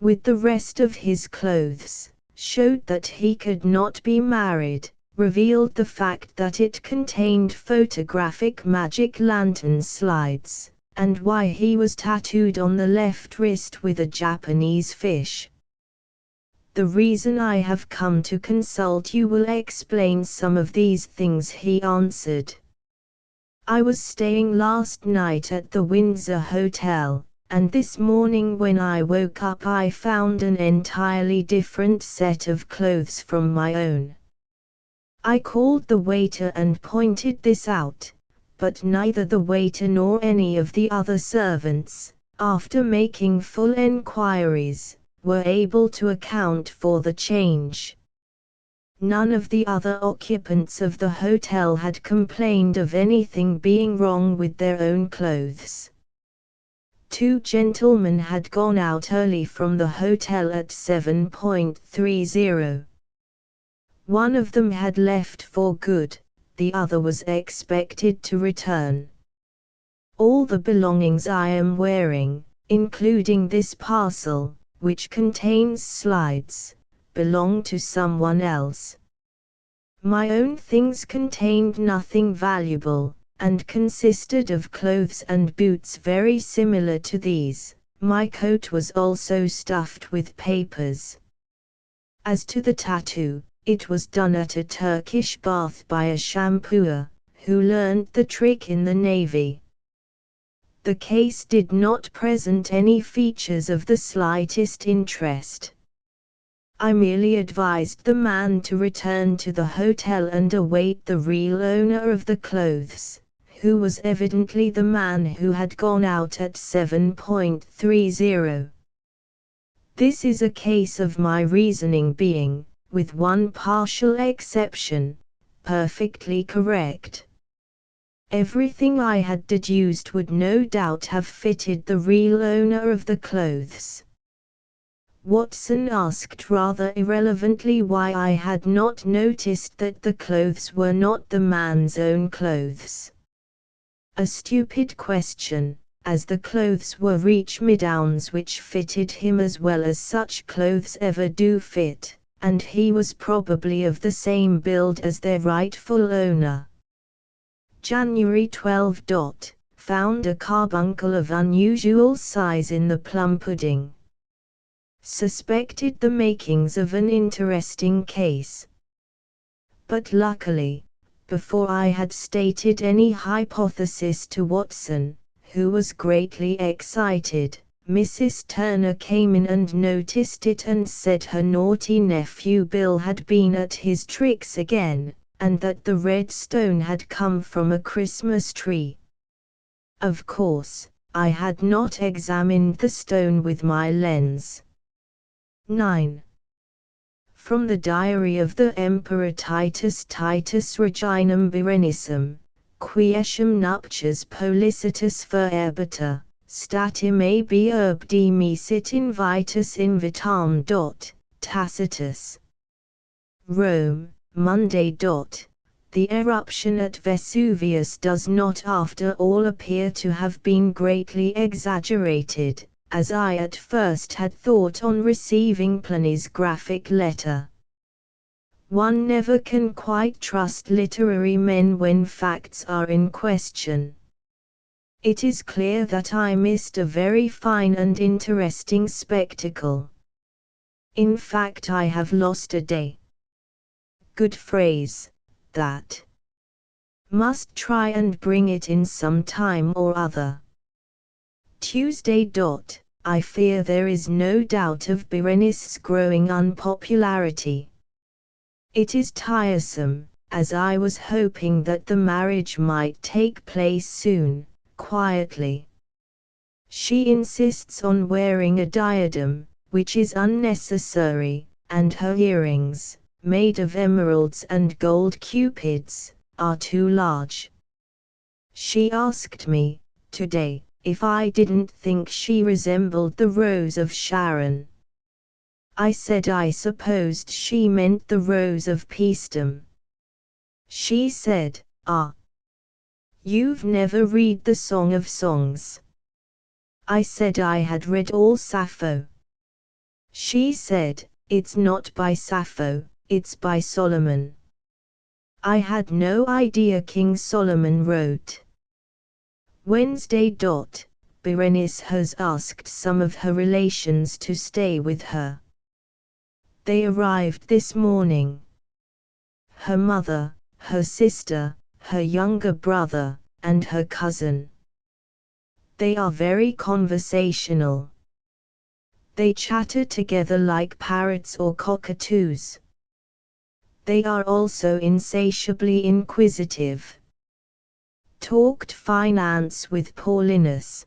with the rest of his clothes, showed that he could not be married, revealed the fact that it contained photographic magic lantern slides, and why he was tattooed on the left wrist with a Japanese fish. "The reason I have come to consult you will explain some of these things," he answered. "I was staying last night at the Windsor Hotel, and this morning when I woke up I found an entirely different set of clothes from my own. I called the waiter and pointed this out, but neither the waiter nor any of the other servants, after making full enquiries, were able to account for the change. None of the other occupants of the hotel had complained of anything being wrong with their own clothes. 2 gentlemen had gone out early from the hotel at 7:30. One of them had left for good, the other was expected to return. All the belongings I am wearing, including this parcel, which contains slides, belong to someone else. My own things contained nothing valuable, and consisted of clothes and boots very similar to these. My coat was also stuffed with papers. As to the tattoo, it was done at a Turkish bath by a shampooer, who learned the trick in the Navy. The case did not present any features of the slightest interest. I merely advised the man to return to the hotel and await the real owner of the clothes, who was evidently the man who had gone out at 7:30. This is a case of my reasoning being, with one partial exception, perfectly correct. Everything I had deduced would no doubt have fitted the real owner of the clothes. Watson asked rather irrelevantly why I had not noticed that the clothes were not the man's own clothes. A stupid question, as the clothes were reach-me-downs which fitted him as well as such clothes ever do fit, and he was probably of the same build as their rightful owner. January 12. Found a carbuncle of unusual size in the plum pudding. Suspected the makings of an interesting case. But luckily, before I had stated any hypothesis to Watson, who was greatly excited, Mrs. Turner came in and noticed it and said her naughty nephew Bill had been at his tricks again, and that the red stone had come from a Christmas tree. Of course, I had not examined the stone with my lens. 9. From the Diary of the Emperor Titus Reginum Berenicum, quiescem nuptias policitus verebitur, statim ab urbdi misit invitus invitam. Tacitus. Rome, Monday. The eruption at Vesuvius does not after all appear to have been greatly exaggerated, as I at first had thought on receiving Pliny's graphic letter. One never can quite trust literary men when facts are in question. It is clear that I missed a very fine and interesting spectacle. In fact, I have lost a day. Good phrase, that. Must try and bring it in some time or other. Tuesday. I fear there is no doubt of Berenice's growing unpopularity. It is tiresome, as I was hoping that the marriage might take place soon, quietly. She insists on wearing a diadem, which is unnecessary, and her earrings, made of emeralds and gold cupids, are too large. She asked me, today, if I didn't think she resembled the Rose of Sharon. I said I supposed she meant the Rose of Peacedom. She said, "Ah, you've never read the Song of Songs." I said I had read all Sappho. She said, "It's not by Sappho, it's by Solomon." I had no idea King Solomon wrote. Wednesday. Berenice has asked some of her relations to stay with her. They arrived this morning. Her mother, her sister, her younger brother, and her cousin. They are very conversational. They chatter together like parrots or cockatoos. They are also insatiably inquisitive. Talked finance with Paulinus.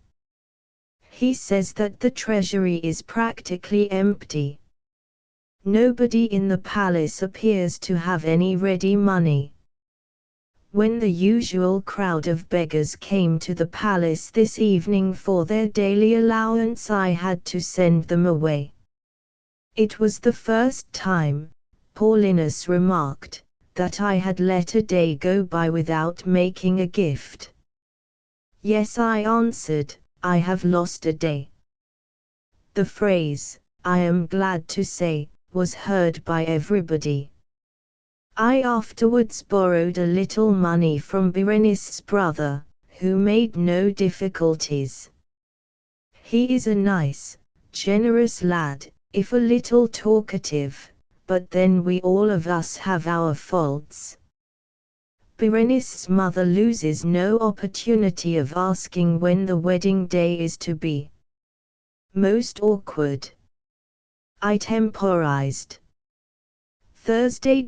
He says that the treasury is practically empty. Nobody in the palace appears to have any ready money. When the usual crowd of beggars came to the palace this evening for their daily allowance, I had to send them away. It was the first time, Paulinus remarked, that I had let a day go by without making a gift. Yes, I answered, I have lost a day. The phrase, I am glad to say, was heard by everybody. I afterwards borrowed a little money from Berenice's brother, who made no difficulties. He is a nice, generous lad, if a little talkative, but then we all of us have our faults. Berenice's mother loses no opportunity of asking when the wedding day is to be. Most awkward. I temporized. Thursday.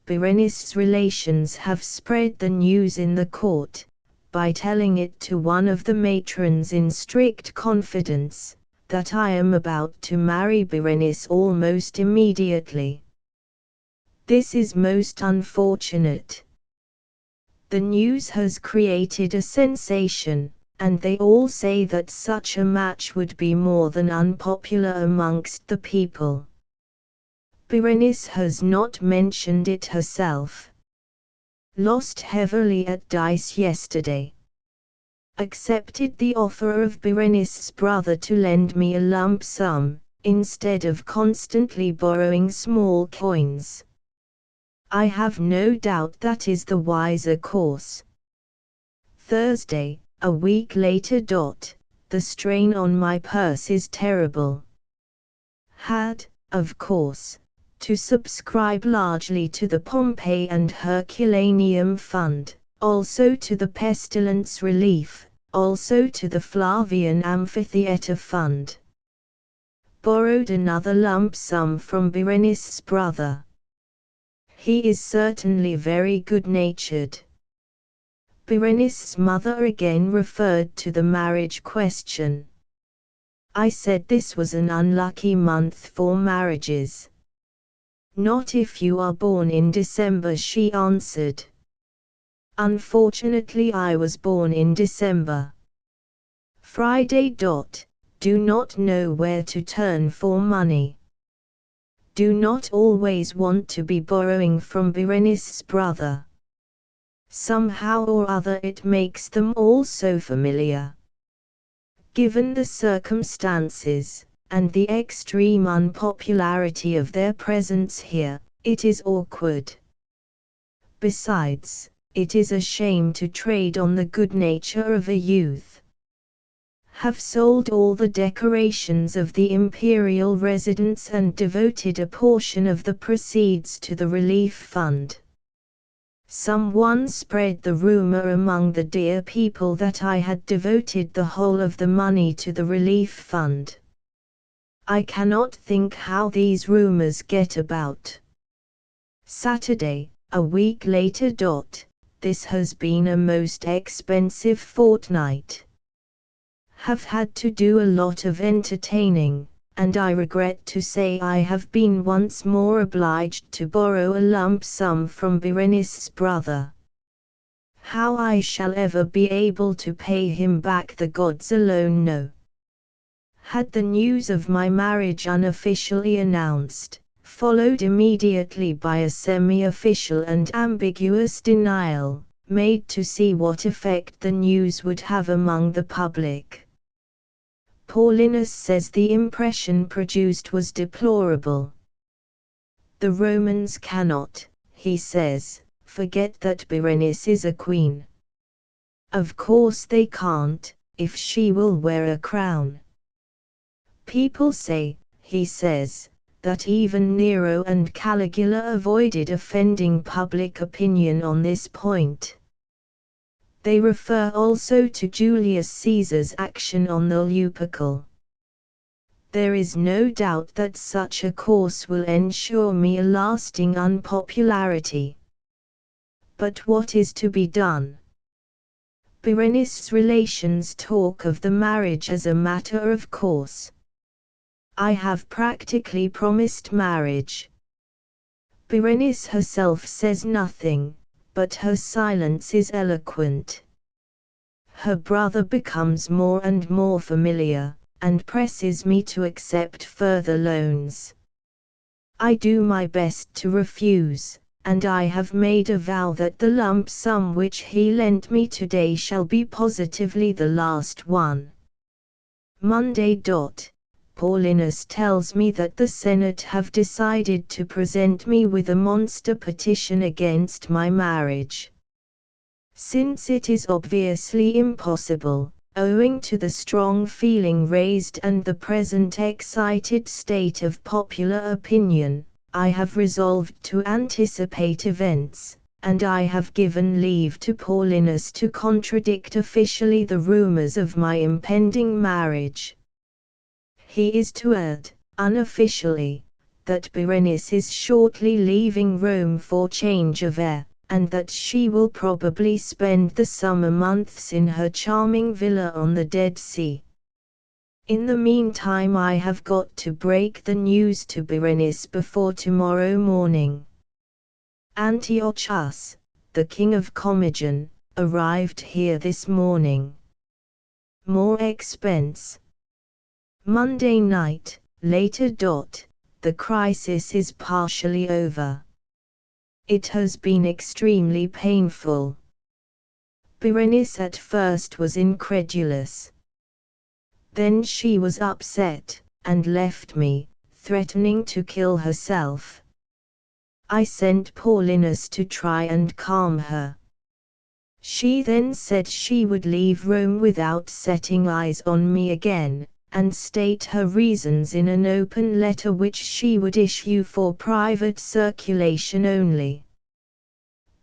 Berenice's relations have spread the news in the court, by telling it to one of the matrons in strict confidence, that I am about to marry Berenice almost immediately. This is most unfortunate. The news has created a sensation, and they all say that such a match would be more than unpopular amongst the people. Berenice has not mentioned it herself. Lost heavily at dice yesterday. Accepted the offer of Berenice's brother to lend me a lump sum, instead of constantly borrowing small coins. I have no doubt that is the wiser course. Thursday, a week later. The strain on my purse is terrible. Had, of course, to subscribe largely to the Pompey and Herculaneum Fund, also to the Pestilence Relief, also to the Flavian Amphitheatre Fund. Borrowed another lump sum from Berenice's brother. He is certainly very good-natured. Berenice's mother again referred to the marriage question. I said this was an unlucky month for marriages. Not if you are born in December, she answered. Unfortunately, I was born in December. Friday. Do not know where to turn for money. Do not always want to be borrowing from Berenice's brother. Somehow or other it makes them all so familiar. Given the circumstances, and the extreme unpopularity of their presence here, it is awkward. Besides, it is a shame to trade on the good nature of a youth. Have sold all the decorations of the imperial residence and devoted a portion of the proceeds to the relief fund. Someone spread the rumor among the dear people that I had devoted the whole of the money to the relief fund. I cannot think how these rumors get about. Saturday, a week later. This has been a most expensive fortnight. Have had to do a lot of entertaining, and I regret to say I have been once more obliged to borrow a lump sum from Berenice's brother. How I shall ever be able to pay him back the gods alone know. Had the news of my marriage unofficially announced, followed immediately by a semi-official and ambiguous denial, made to see what effect the news would have among the public. Paulinus says the impression produced was deplorable. The Romans cannot, he says, forget that Berenice is a queen. Of course they can't, if she will wear a crown. People say, he says, that even Nero and Caligula avoided offending public opinion on this point. They refer also to Julius Caesar's action on the Lupercal. There is no doubt that such a course will ensure me a lasting unpopularity. But what is to be done? Berenice's relations talk of the marriage as a matter of course. I have practically promised marriage. Berenice herself says nothing, but her silence is eloquent. Her brother becomes more and more familiar, and presses me to accept further loans. I do my best to refuse, and I have made a vow that the lump sum which he lent me today shall be positively the last one. Monday. Paulinus tells me that the Senate have decided to present me with a monster petition against my marriage. Since it is obviously impossible, owing to the strong feeling raised and the present excited state of popular opinion, I have resolved to anticipate events, and I have given leave to Paulinus to contradict officially the rumors of my impending marriage. He is to add, unofficially, that Berenice is shortly leaving Rome for change of air, and that she will probably spend the summer months in her charming villa on the Dead Sea. In the meantime I have got to break the news to Berenice before tomorrow morning. Antiochus, the king of Commagene, arrived here this morning. More expense. Monday night, later. The crisis is partially over. It has been extremely painful. Berenice at first was incredulous. Then she was upset, and left me, threatening to kill herself. I sent Paulinus to try and calm her. She then said she would leave Rome without setting eyes on me again, and state her reasons in an open letter which she would issue for private circulation only.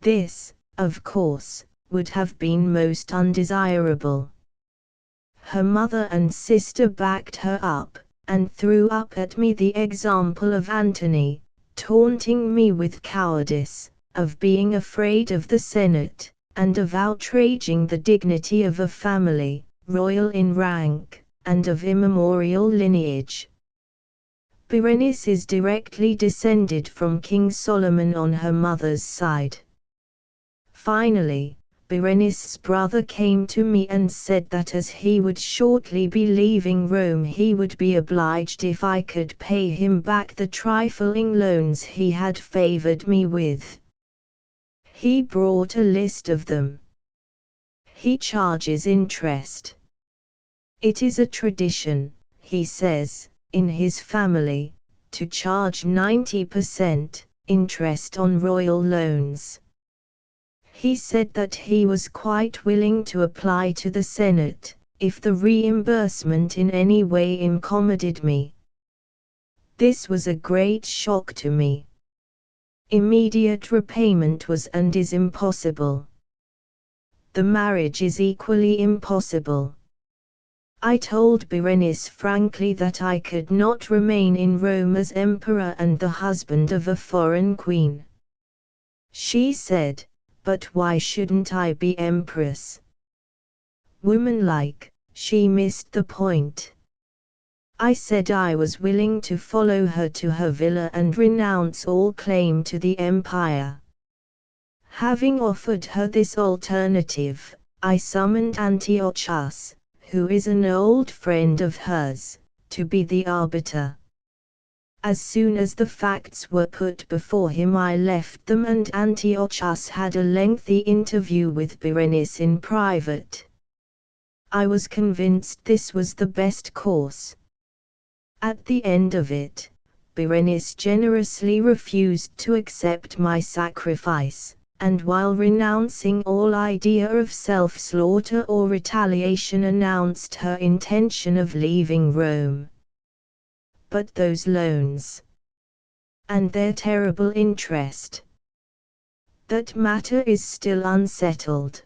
This, of course, would have been most undesirable. Her mother and sister backed her up, and threw up at me the example of Antony, taunting me with cowardice, of being afraid of the Senate, and of outraging the dignity of a family, royal in rank, and of immemorial lineage. Berenice is directly descended from King Solomon on her mother's side. Finally, Berenice's brother came to me and said that as he would shortly be leaving Rome he would be obliged if I could pay him back the trifling loans he had favored me with. He brought a list of them. He charges interest. It is a tradition, he says, in his family, to charge 90% interest on royal loans. He said that he was quite willing to apply to the Senate, if the reimbursement in any way incommoded me. This was a great shock to me. Immediate repayment was and is impossible. The marriage is equally impossible. I told Berenice frankly that I could not remain in Rome as emperor and the husband of a foreign queen. She said, "But why shouldn't I be empress?" Womanlike, she missed the point. I said I was willing to follow her to her villa and renounce all claim to the empire. Having offered her this alternative, I summoned Antiochus, who is an old friend of hers, to be the arbiter. As soon as the facts were put before him I left them and Antiochus had a lengthy interview with Berenice in private. I was convinced this was the best course. At the end of it, Berenice generously refused to accept my sacrifice, and while renouncing all idea of self-slaughter or retaliation announced her intention of leaving Rome. But those loans, and their terrible interest, that matter is still unsettled.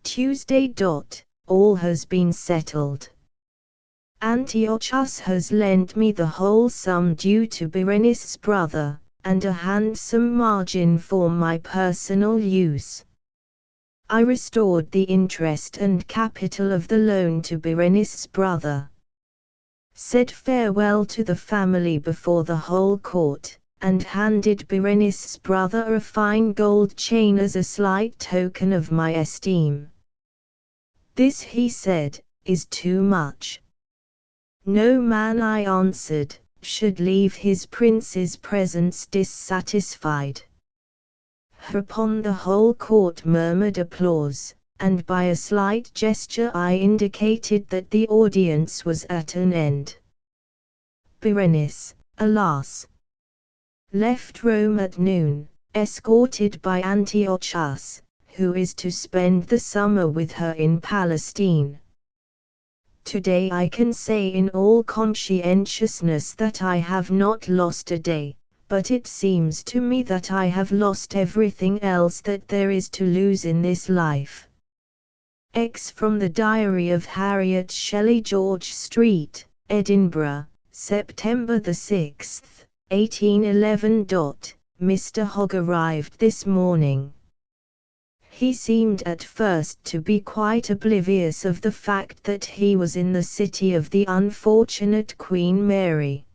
Tuesday. All has been settled. Antiochus has lent me the whole sum due to Berenice's brother, and a handsome margin for my personal use. I restored the interest and capital of the loan to Berenice's brother. Said farewell to the family before the whole court, and handed Berenice's brother a fine gold chain as a slight token of my esteem. "This," he said, "is too much. No man," I answered, "should leave his prince's presence dissatisfied." Hereupon the whole court murmured applause, and by a slight gesture I indicated that the audience was at an end. Berenice, alas, left Rome at noon, escorted by Antiochus, who is to spend the summer with her in Palestine. Today I can say in all conscientiousness that I have not lost a day, but it seems to me that I have lost everything else that there is to lose in this life. From the Diary of Harriet Shelley, George Street, Edinburgh, September 6, 1811. Mr. Hogg arrived this morning. He seemed at first to be quite oblivious of the fact that he was in the city of the unfortunate Queen Mary.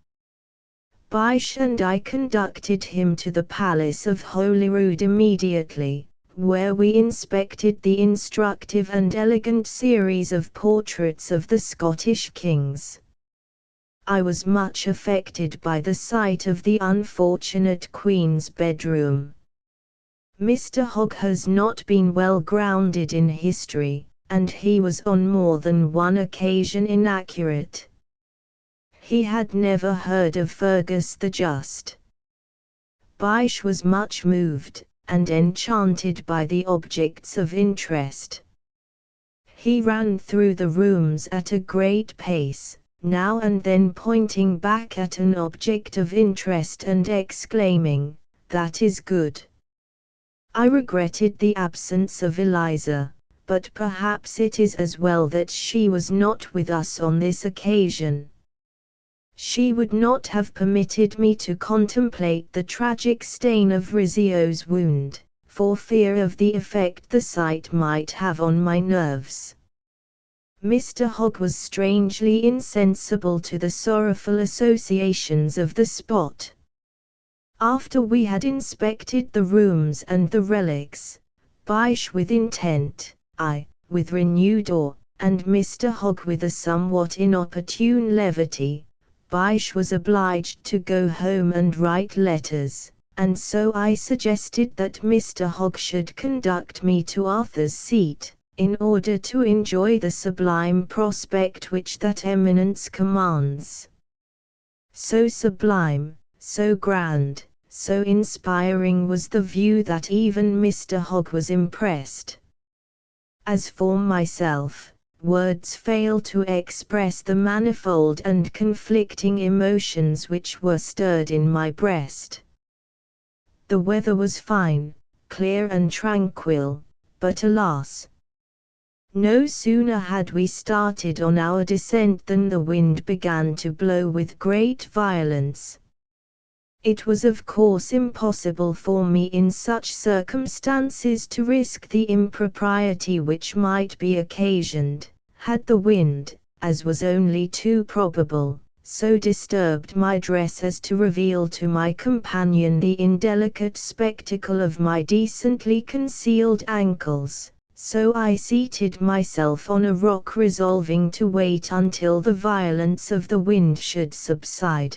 Bysshe and I conducted him to the Palace of Holyrood immediately, where we inspected the instructive and elegant series of portraits of the Scottish kings. I was much affected by the sight of the unfortunate Queen's bedroom. Mr. Hogg has not been well grounded in history, and he was on more than one occasion inaccurate. He had never heard of Fergus the Just. Bysshe was much moved, and enchanted by the objects of interest. He ran through the rooms at a great pace, now and then pointing back at an object of interest and exclaiming, "That is good." I regretted the absence of Eliza, but perhaps it is as well that she was not with us on this occasion. She would not have permitted me to contemplate the tragic stain of Rizzio's wound, for fear of the effect the sight might have on my nerves. Mr. Hogg was strangely insensible to the sorrowful associations of the spot. After we had inspected the rooms and the relics, Bysshe with intent, I, with renewed awe, and Mr. Hogg with a somewhat inopportune levity, Bysshe was obliged to go home and write letters, and so I suggested that Mr. Hogg should conduct me to Arthur's Seat, in order to enjoy the sublime prospect which that eminence commands. So sublime, so grand, so inspiring was the view that even Mr. Hogg was impressed. As for myself, words fail to express the manifold and conflicting emotions which were stirred in my breast. The weather was fine, clear and tranquil, but alas! No sooner had we started on our descent than the wind began to blow with great violence. It was of course impossible for me in such circumstances to risk the impropriety which might be occasioned, had the wind, as was only too probable, so disturbed my dress as to reveal to my companion the indelicate spectacle of my decently concealed ankles. So I seated myself on a rock, resolving to wait until the violence of the wind should subside.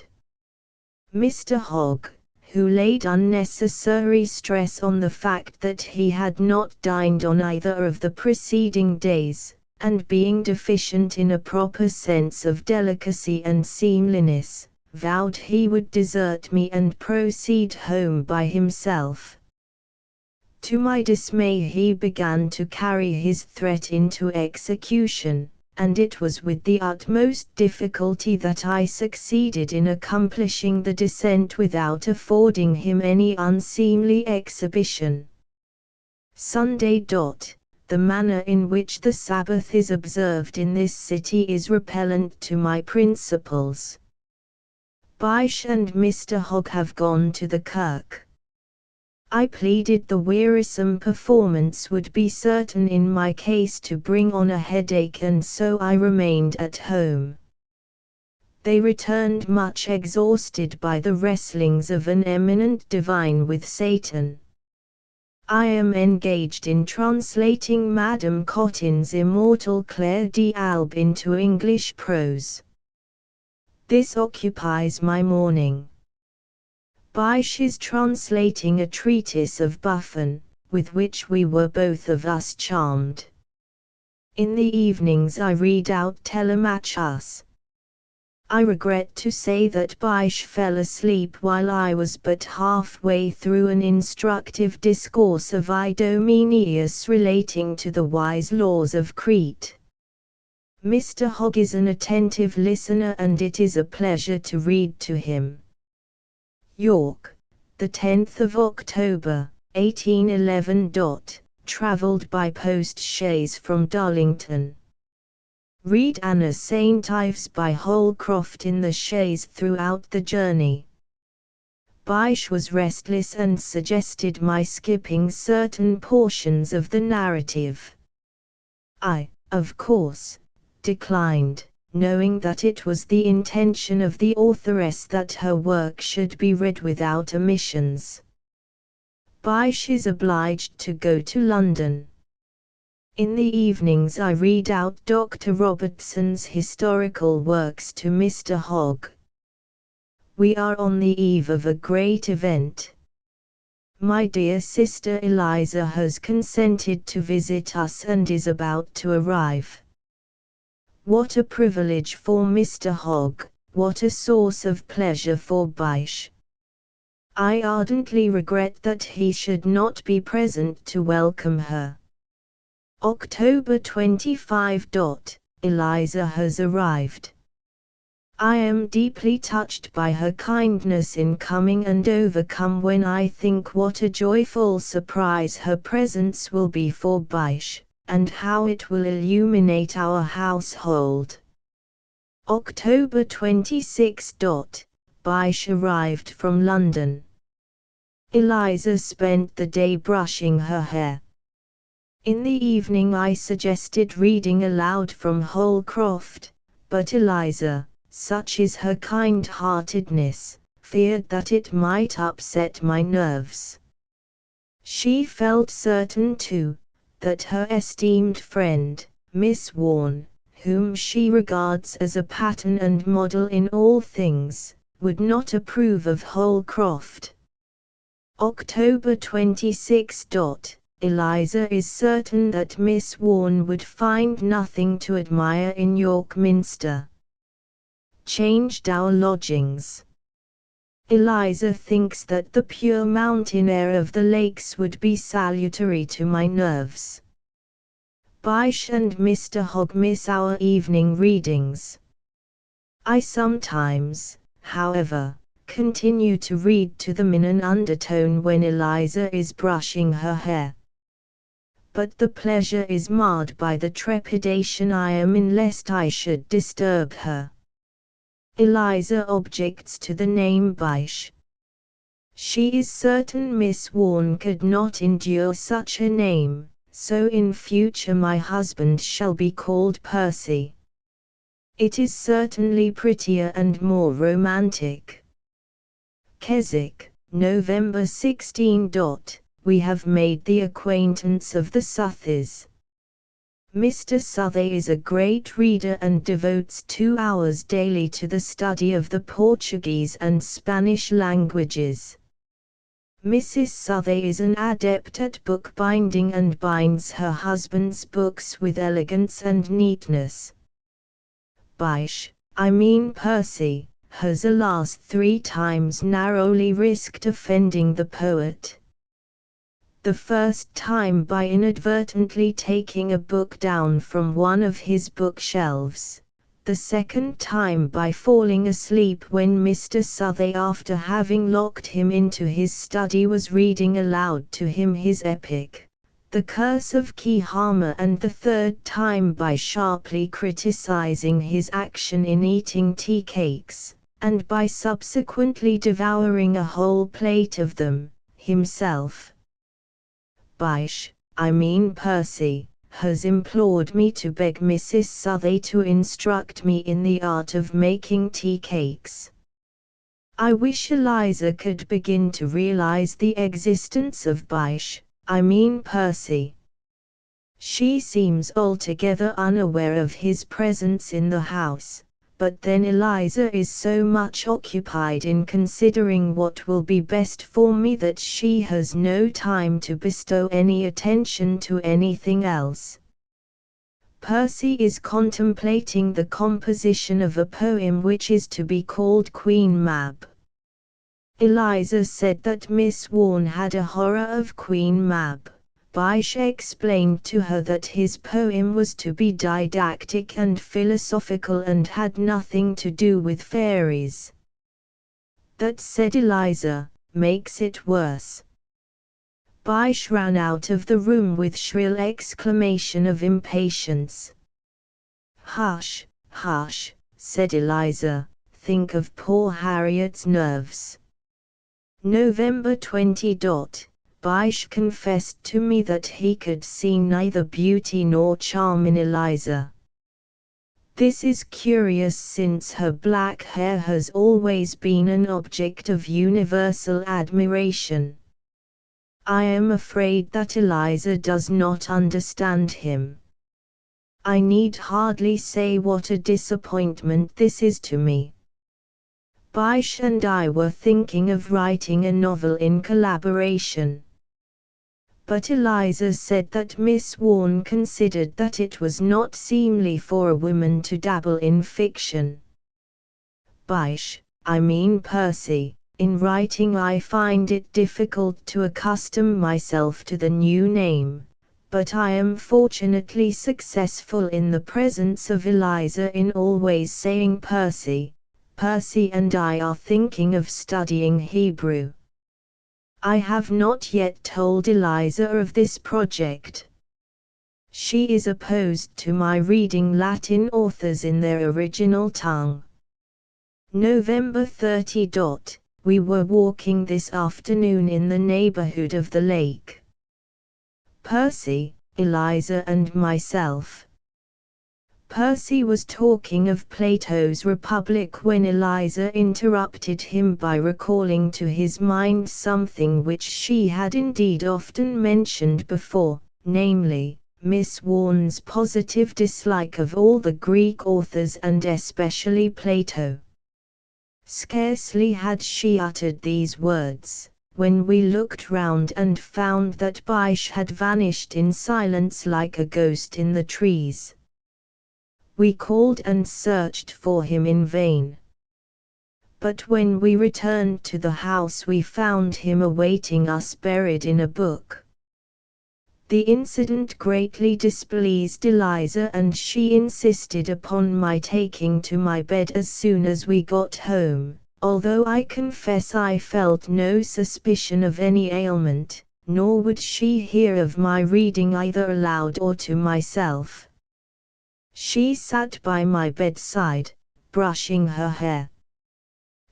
Mr. Hogg, who laid unnecessary stress on the fact that he had not dined on either of the preceding days, and being deficient in a proper sense of delicacy and seemliness, vowed he would desert me and proceed home by himself. To my dismay he began to carry his threat into execution, and it was with the utmost difficulty that I succeeded in accomplishing the descent without affording him any unseemly exhibition. Sunday. The manner in which the Sabbath is observed in this city is repellent to my principles. Bysshe and Mr. Hogg have gone to the kirk. I pleaded the wearisome performance would be certain in my case to bring on a headache, and so I remained at home. They returned much exhausted by the wrestlings of an eminent divine with Satan. I am engaged in translating Madame Cottin's immortal Claire d'Albe into English prose. This occupies my morning. Bysshe is translating a treatise of Buffon, with which we were both of us charmed. In the evenings I read out Telemachus. I regret to say that Bysshe fell asleep while I was but halfway through an instructive discourse of Idomeneus relating to the wise laws of Crete. Mr. Hogg is an attentive listener and it is a pleasure to read to him. York, the 10th of October, 1811. Travelled by post-chaise from Darlington. Read Anna St. Ives by Holcroft in the chaise throughout the journey. Bysshe was restless and suggested my skipping certain portions of the narrative. I, of course, declined, knowing that it was the intention of the authoress that her work should be read without omissions. Bysshe is obliged to go to London. In the evenings I read out Dr. Robertson's historical works to Mr. Hogg. We are on the eve of a great event. My dear sister Eliza has consented to visit us and is about to arrive. What a privilege for Mr. Hogg, what a source of pleasure for Bysshe. I ardently regret that he should not be present to welcome her. October 25. Eliza has arrived. I am deeply touched by her kindness in coming and overcome when I think what a joyful surprise her presence will be for Bysshe, and how it will illuminate our household. October 26. Bysshe arrived from London. Eliza spent the day brushing her hair. In the evening I suggested reading aloud from Holcroft, but Eliza, such is her kind-heartedness, feared that it might upset my nerves. She felt certain too, that her esteemed friend, Miss Warne, whom she regards as a pattern and model in all things, would not approve of Holcroft. October 26. Eliza is certain that Miss Warne would find nothing to admire in York Minster. Changed our lodgings. Eliza thinks that the pure mountain air of the lakes would be salutary to my nerves. Bysshe and Mr. Hogg miss our evening readings. I sometimes, however, continue to read to them in an undertone when Eliza is brushing her hair. But the pleasure is marred by the trepidation I am in lest I should disturb her. Eliza objects to the name Bysshe. She is certain Miss Warne could not endure such a name, so in future my husband shall be called Percy. It is certainly prettier and more romantic. Keswick, November 16. We have made the acquaintance of the Southys. Mr. Southey is a great reader and devotes 2 hours daily to the study of the Portuguese and Spanish languages. Mrs. Southey is an adept at bookbinding and binds her husband's books with elegance and neatness. Bysshe, I mean Percy, has alas 3 times narrowly risked offending the poet. The first time by inadvertently taking a book down from one of his bookshelves, the second time by falling asleep when Mr. Southey, after having locked him into his study, was reading aloud to him his epic, The Curse of Kehama, and the third time by sharply criticizing his action in eating tea cakes, and by subsequently devouring a whole plate of them, himself. Bysshe, I mean Percy, has implored me to beg Mrs. Southey to instruct me in the art of making tea cakes. I wish Eliza could begin to realize the existence of Percy. She seems altogether unaware of his presence in the house, but then Eliza is so much occupied in considering what will be best for me that she has no time to bestow any attention to anything else. Percy is contemplating the composition of a poem which is to be called Queen Mab. Eliza said that Miss Warne had a horror of Queen Mab. Bysshe explained to her that his poem was to be didactic and philosophical and had nothing to do with fairies. That, said Eliza, makes it worse. Bysshe ran out of the room with shrill exclamation of impatience. Hush, hush, said Eliza, think of poor Harriet's nerves. November 20. Bysshe confessed to me that he could see neither beauty nor charm in Eliza. This is curious since her black hair has always been an object of universal admiration. I am afraid that Eliza does not understand him. I need hardly say what a disappointment this is to me. Bysshe and I were thinking of writing a novel in collaboration. But Eliza said that Miss Warne considered that it was not seemly for a woman to dabble in fiction. Bysshe, Percy, in writing I find it difficult to accustom myself to the new name, but I am fortunately successful in the presence of Eliza in always saying Percy. Percy and I are thinking of studying Hebrew. I have not yet told Eliza of this project. She is opposed to my reading Latin authors in their original tongue. November 30. We were walking this afternoon in the neighborhood of the lake. Percy, Eliza and myself. Percy was talking of Plato's Republic when Eliza interrupted him by recalling to his mind something which she had indeed often mentioned before, namely, Miss Warne's positive dislike of all the Greek authors and especially Plato. Scarcely had she uttered these words, when we looked round and found that Bysshe had vanished in silence like a ghost in the trees. We called and searched for him in vain. But when we returned to the house we found him awaiting us buried in a book. The incident greatly displeased Eliza and she insisted upon my taking to my bed as soon as we got home, although I confess I felt no suspicion of any ailment, nor would she hear of my reading either aloud or to myself. She sat by my bedside, brushing her hair.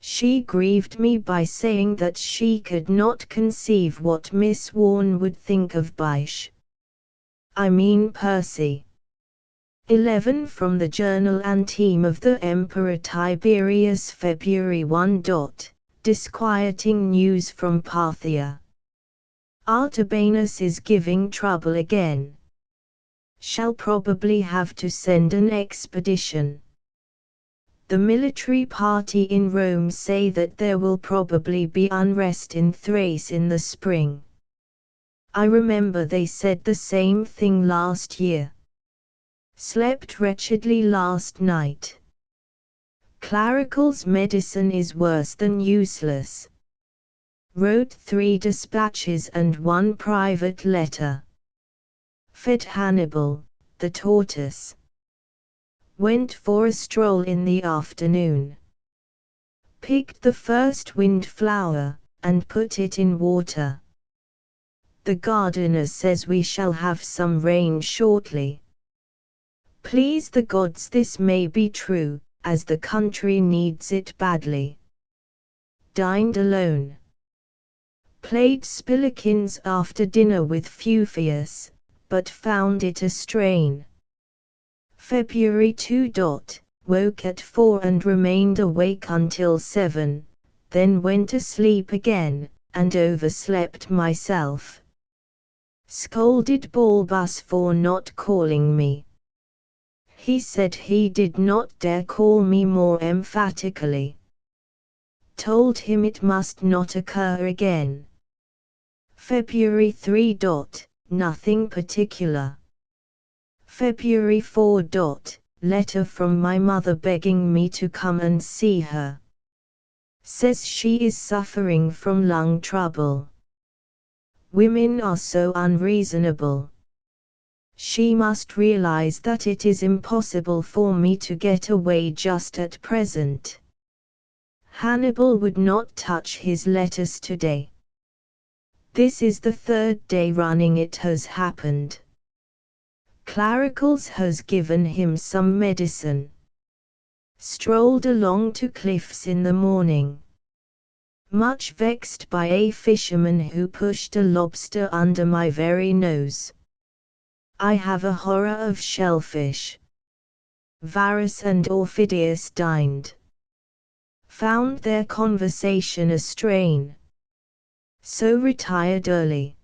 She grieved me by saying that she could not conceive what Miss Warne would think of Bysshe. Percy. 11 From the Journal Antime of the Emperor Tiberius, February 1. Disquieting news from Parthia. Artabanus is giving trouble again. Shall probably have to send an expedition. The military party in Rome say that there will probably be unrest in Thrace in the spring. I remember they said the same thing last year. Slept wretchedly last night. Clerical's medicine is worse than useless. Wrote 3 dispatches and 1 private letter. Fed Hannibal, the tortoise. Went for a stroll in the afternoon. Picked the first windflower, and put it in water. The gardener says we shall have some rain shortly. Please the gods this may be true, as the country needs it badly. Dined alone. Played spillikins after dinner with Fufius, but found it a strain. February 2. Woke at 4 and remained awake until 7, then went to sleep again, and overslept myself. Scolded Balbus for not calling me. He said he did not dare call me more emphatically. Told him it must not occur again. February 3. Nothing particular. February 4. Letter from my mother begging me to come and see her. Says she is suffering from lung trouble. Women are so unreasonable. She must realize that it is impossible for me to get away just at present. Hannibal would not touch his letters today. This is the 3rd day running it has happened. Claricles has given him some medicine. Strolled along to cliffs in the morning. Much vexed by a fisherman who pushed a lobster under my very nose. I have a horror of shellfish. Varus and Orphidius dined. Found their conversation a strain. So retired early.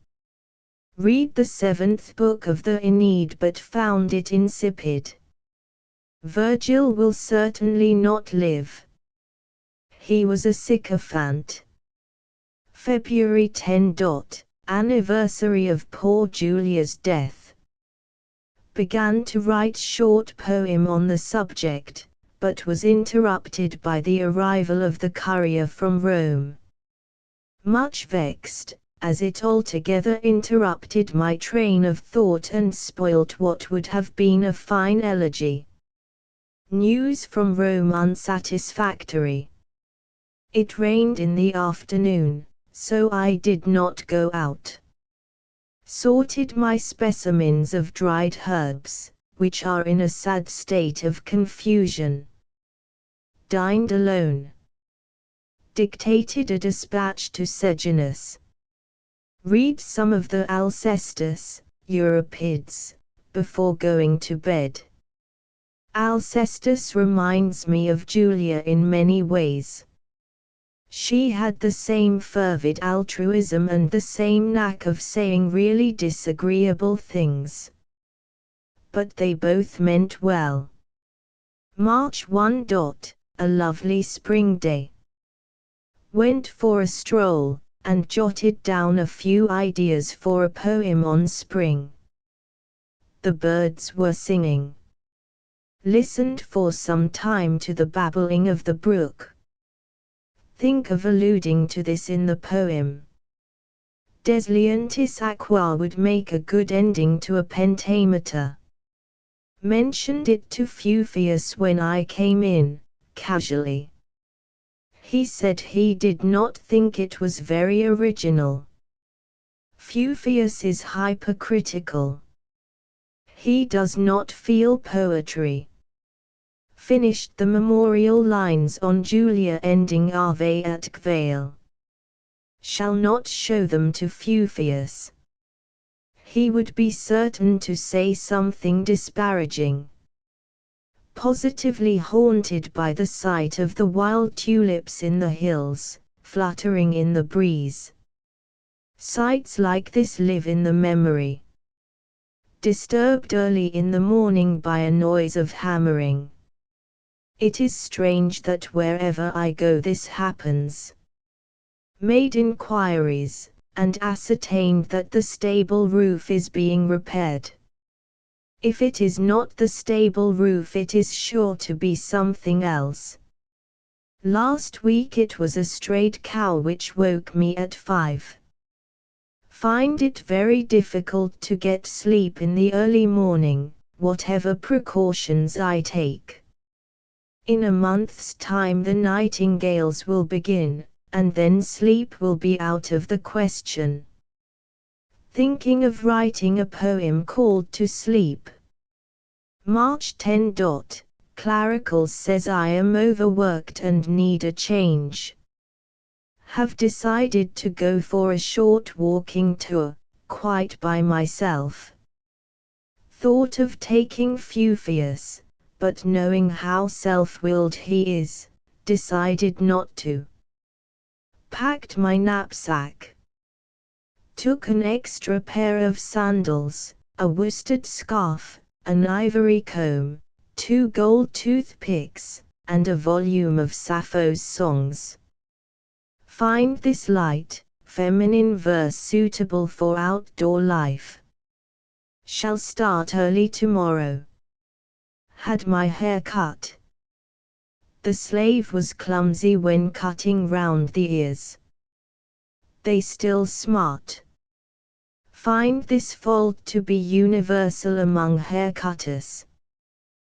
Read the 7th book of the Aeneid but found it insipid. Virgil will certainly not live. He was a sycophant. February 10. Anniversary of poor Julia's death. Began to write short poem on the subject, but was interrupted by the arrival of the courier from Rome. Much vexed, as it altogether interrupted my train of thought and spoilt what would have been a fine elegy. News from Rome unsatisfactory. It rained in the afternoon, so I did not go out. Sorted my specimens of dried herbs, which are in a sad state of confusion. Dined alone. Dictated a dispatch to Sejanus. Read some of the Alcestis, Euripides, before going to bed. Alcestis reminds me of Julia in many ways. She had the same fervid altruism and the same knack of saying really disagreeable things. But they both meant well. March 1. A lovely spring day. Went for a stroll, and jotted down a few ideas for a poem on spring. The birds were singing. Listened for some time to the babbling of the brook. Think of alluding to this in the poem. Deslientis aqua would make a good ending to a pentameter. Mentioned it to Fufius when I came in, casually. He said he did not think it was very original. Fufius is hypercritical. He does not feel poetry. Finished the memorial lines on Julia ending Ave at Gvale. Shall not show them to Fufius. He would be certain to say something disparaging. Positively haunted by the sight of the wild tulips in the hills, fluttering in the breeze. Sights like this live in the memory. Disturbed early in the morning by a noise of hammering. It is strange that wherever I go this happens. Made inquiries, and ascertained that the stable roof is being repaired. If it is not the stable roof, it is sure to be something else. Last week it was a strayed cow which woke me at 5. Find it very difficult to get sleep in the early morning, whatever precautions I take. In a month's time the nightingales will begin, and then sleep will be out of the question. Thinking of writing a poem called To Sleep. March 10. Claricles says I am overworked and need a change. Have decided to go for a short walking tour, quite by myself. thought of taking Fufius, but knowing how self-willed he is, decided not to. Packed my knapsack. Took an extra pair of sandals, a worsted scarf, an ivory comb, 2 gold toothpicks, and a volume of Sappho's songs. Find this light, feminine verse suitable for outdoor life. Shall start early tomorrow. Had my hair cut. The slave was clumsy when cutting round the ears. They still smart. Find this fault to be universal among haircutters.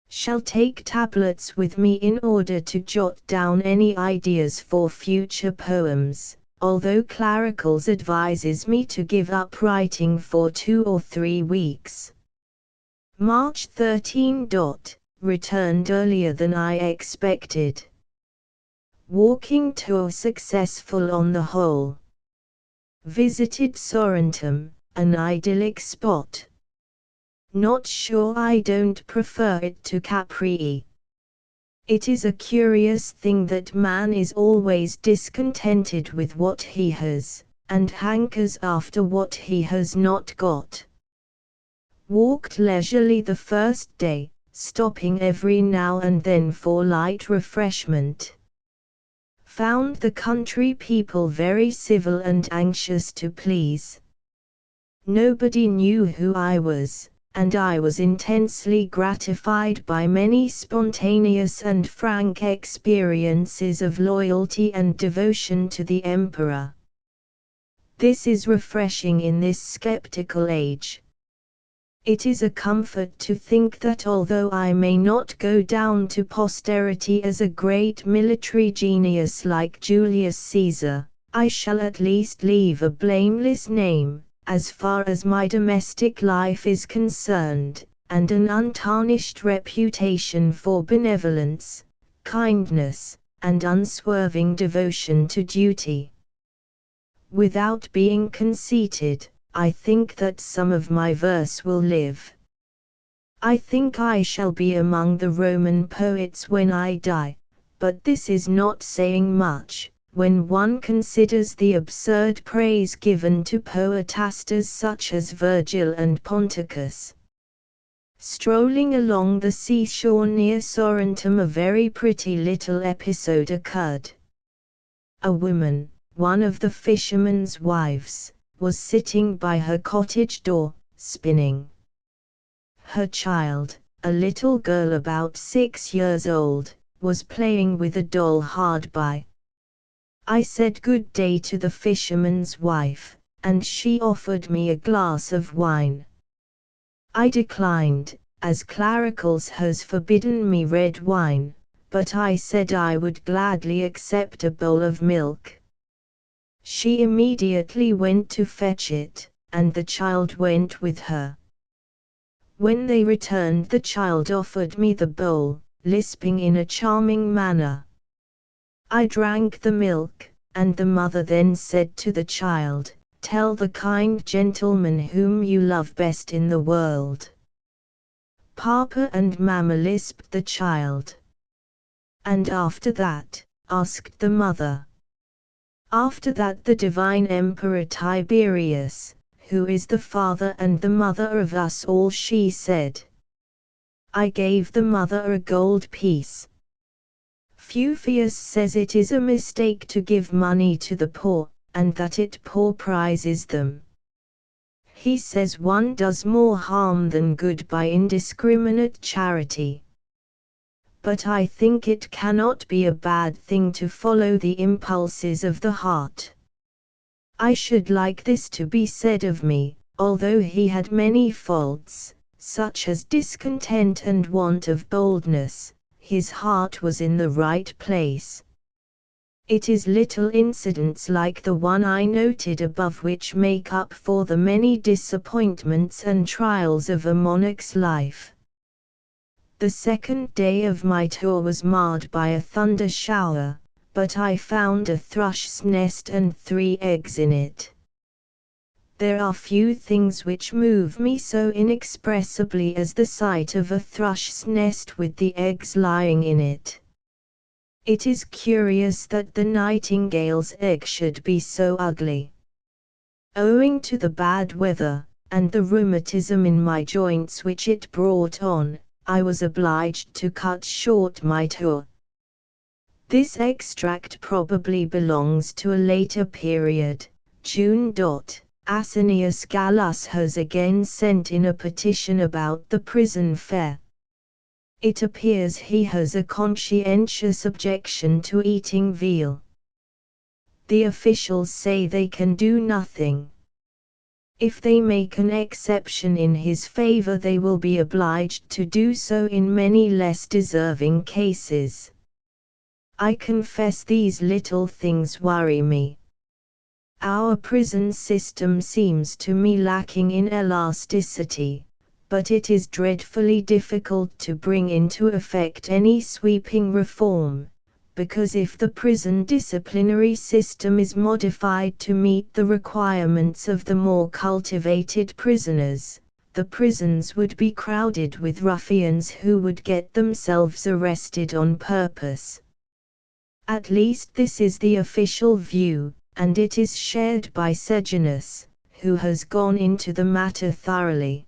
Shall take tablets with me in order to jot down any ideas for future poems, although Claricles advises me to give up writing for 2 or 3 weeks. March 13. Returned earlier than I expected. Walking tour successful on the whole. Visited Sorrentum, an idyllic spot. Not sure I don't prefer it to Capri. It is a curious thing that man is always discontented with what he has, and hankers after what he has not got. Walked leisurely the first day, stopping every now and then for light refreshment. Found the country people very civil and anxious to please. Nobody knew who I was, and I was intensely gratified by many spontaneous and frank experiences of loyalty and devotion to the emperor. This is refreshing in this skeptical age. It is a comfort to think that although I may not go down to posterity as a great military genius like Julius Caesar, I shall at least leave a blameless name, as far as my domestic life is concerned, and an untarnished reputation for benevolence, kindness, and unswerving devotion to duty. Without being conceited, I think that some of my verse will live. I think I shall be among the Roman poets when I die, but this is not saying much, when one considers the absurd praise given to poetasters such as Virgil and Ponticus. Strolling along the seashore near Sorrentum, a very pretty little episode occurred. A woman, one of the fishermen's wives, was sitting by her cottage door, spinning. Her child, a little girl about 6 years old, was playing with a doll hard by. I said good day to the fisherman's wife, and she offered me a glass of wine. I declined, as Claricles has forbidden me red wine, but I said I would gladly accept a bowl of milk. She immediately went to fetch it, and the child went with her. When they returned, the child offered me the bowl, lisping in a charming manner. I drank the milk, and the mother then said to the child, "Tell the kind gentleman whom you love best in the world." "Papa and Mamma," lisped the child. "And after that?" asked the mother. "After that the divine Emperor Tiberius, who is the father and the mother of us all," she said. I gave the mother a gold piece. Fufius says it is a mistake to give money to the poor, and that it pauperizes them. He says one does more harm than good by indiscriminate charity. But I think it cannot be a bad thing to follow the impulses of the heart. I should like this to be said of me, although he had many faults, such as discontent and want of boldness, his heart was in the right place. It is little incidents like the one I noted above which make up for the many disappointments and trials of a monarch's life. The second day of my tour was marred by a thunder shower, but I found a thrush's nest and 3 eggs in it. There are few things which move me so inexpressibly as the sight of a thrush's nest with the eggs lying in it. It is curious that the nightingale's egg should be so ugly. Owing to the bad weather, and the rheumatism in my joints which it brought on, I was obliged to cut short my tour. This extract probably belongs to a later period, June. Asinius Gallus has again sent in a petition about the prison fare. It appears he has a conscientious objection to eating veal. The officials say they can do nothing. If they make an exception in his favor, they will be obliged to do so in many less deserving cases. I confess these little things worry me. Our prison system seems to me lacking in elasticity, but it is dreadfully difficult to bring into effect any sweeping reform, because if the prison disciplinary system is modified to meet the requirements of the more cultivated prisoners, the prisons would be crowded with ruffians who would get themselves arrested on purpose. At least this is the official view, and it is shared by Sejanus, who has gone into the matter thoroughly.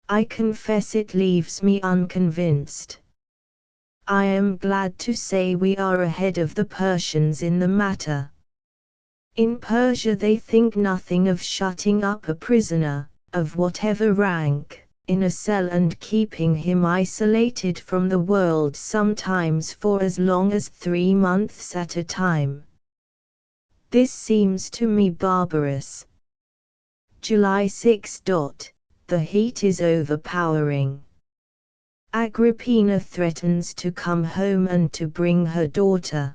I confess it leaves me unconvinced. I am glad to say we are ahead of the Persians in the matter. In Persia they think nothing of shutting up a prisoner, of whatever rank, in a cell and keeping him isolated from the world sometimes for as long as 3 months at a time. This seems to me barbarous. July 6. The heat is overpowering. Agrippina threatens to come home and to bring her daughter.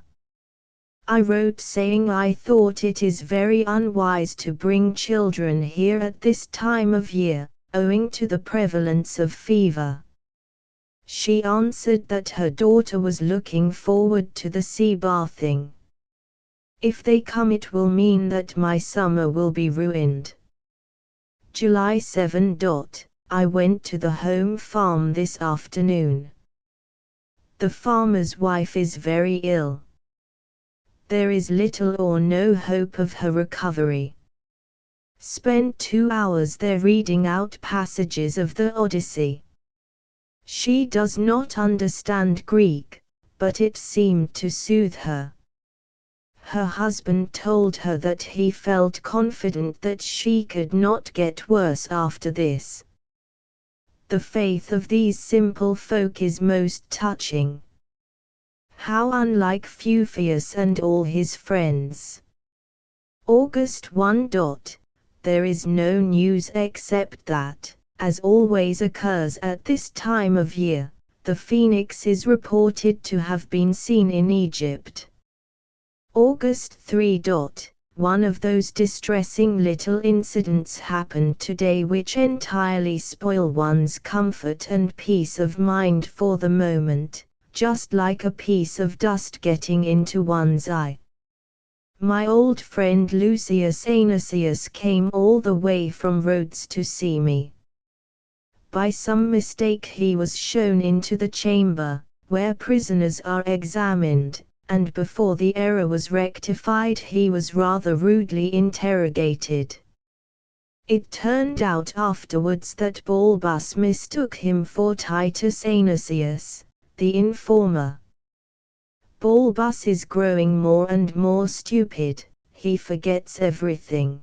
I wrote saying I thought it is very unwise to bring children here at this time of year, owing to the prevalence of fever. She answered that her daughter was looking forward to the sea bathing. If they come, it will mean that my summer will be ruined. July 7. I went to the home farm this afternoon. The farmer's wife is very ill. There is little or no hope of her recovery. Spent 2 hours there reading out passages of the Odyssey. She does not understand Greek, but it seemed to soothe her. Her husband told her that he felt confident that she could not get worse after this. The faith of these simple folk is most touching. How unlike Fufius and all his friends. August 1. There is no news except that, as always occurs at this time of year, the phoenix is reported to have been seen in Egypt. August 3. One of those distressing little incidents happened today which entirely spoil one's comfort and peace of mind for the moment, just like a piece of dust getting into one's eye. My old friend Lucius Anicius came all the way from Rhodes to see me. By some mistake he was shown into the chamber, where prisoners are examined, and before the error was rectified he was rather rudely interrogated. It turned out afterwards that Balbus mistook him for Titus Anicius, the informer. Balbus is growing more and more stupid, he forgets everything.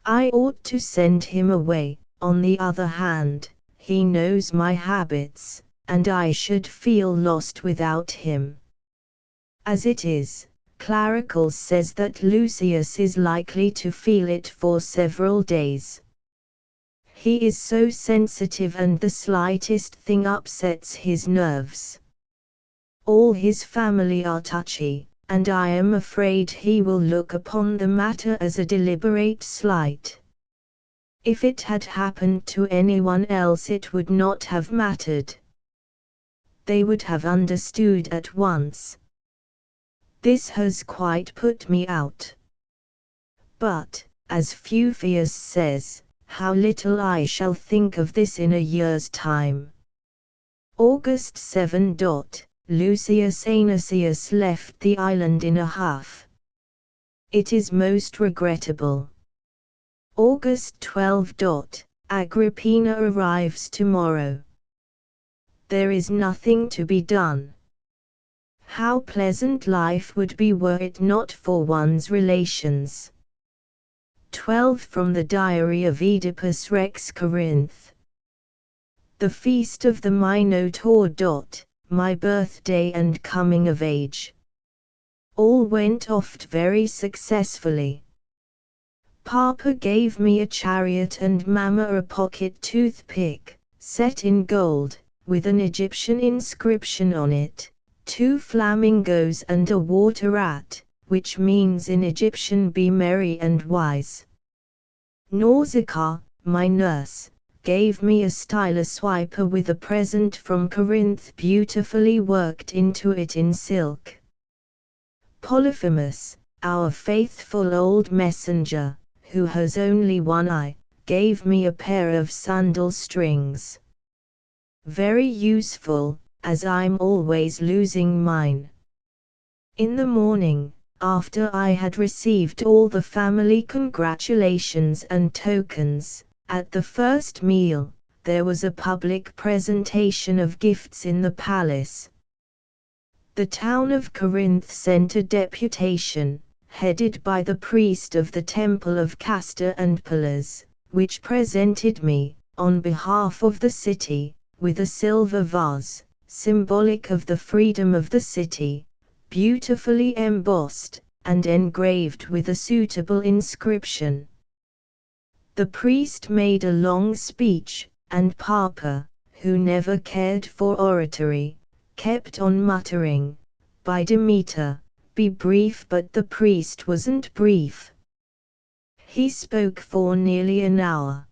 I ought to send him away. On the other hand, he knows my habits, and I should feel lost without him. As it is, Claricles says that Lucius is likely to feel it for several days. He is so sensitive and the slightest thing upsets his nerves. All his family are touchy, and I am afraid he will look upon the matter as a deliberate slight. If it had happened to anyone else it would not have mattered. They would have understood at once. This has quite put me out. But, as Fufius says, how little I shall think of this in a year's time. August 7. Lucius Anicius left the island in a huff. It is most regrettable. August 12. Agrippina arrives tomorrow. There is nothing to be done. How pleasant life would be were it not for one's relations. 12 from the Diary of Oedipus Rex Corinth. The Feast of the Minotaur. My birthday and coming of age. All went off very successfully. Papa gave me a chariot and Mama a pocket toothpick, set in gold, with an Egyptian inscription on it, 2 flamingos and a water rat, which means in Egyptian be merry and wise. Nausicaa, my nurse, gave me a stylus wiper with a present from Corinth beautifully worked into it in silk. Polyphemus, our faithful old messenger, who has only one eye, gave me a pair of sandal strings. Very useful, as I'm always losing mine. In the morning, after I had received all the family congratulations and tokens, at the first meal, there was a public presentation of gifts in the palace. The town of Corinth sent a deputation, headed by the priest of the temple of Castor and Pillars, which presented me, on behalf of the city, with a silver vase, symbolic of the freedom of the city, beautifully embossed, and engraved with a suitable inscription. The priest made a long speech, and Papa, who never cared for oratory, kept on muttering, "By Demeter, be brief," but the priest wasn't brief. He spoke for nearly an hour.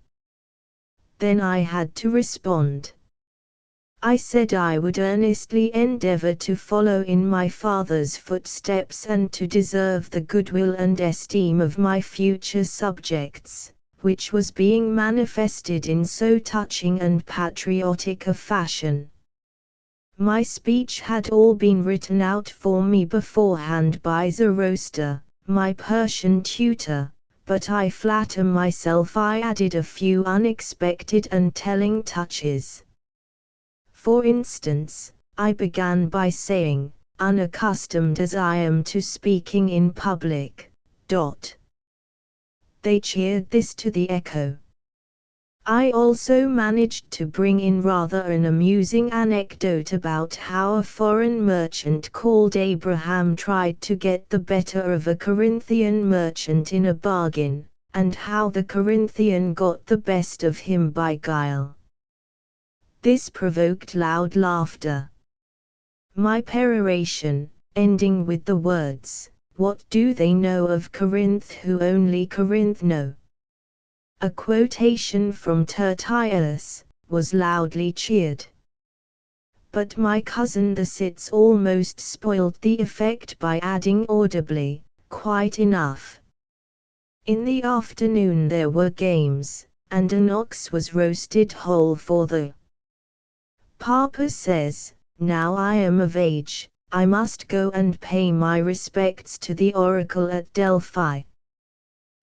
Then I had to respond. I said I would earnestly endeavor to follow in my father's footsteps and to deserve the goodwill and esteem of my future subjects, which was being manifested in so touching and patriotic a fashion. My speech had all been written out for me beforehand by Zoroaster, my Persian tutor, but I flatter myself I added a few unexpected and telling touches. For instance, I began by saying, unaccustomed as I am to speaking in public. They cheered this to the echo. I also managed to bring in rather an amusing anecdote about how a foreign merchant called Abraham tried to get the better of a Corinthian merchant in a bargain, and how the Corinthian got the best of him by guile. This provoked loud laughter. My peroration, ending with the words, "What do they know of Corinth who only Corinth know?" a quotation from Tertius, was loudly cheered. But my cousin the Sitz almost spoiled the effect by adding audibly, "Quite enough." In the afternoon there were games, and an ox was roasted whole for the Papa says, now I am of age, I must go and pay my respects to the oracle at Delphi.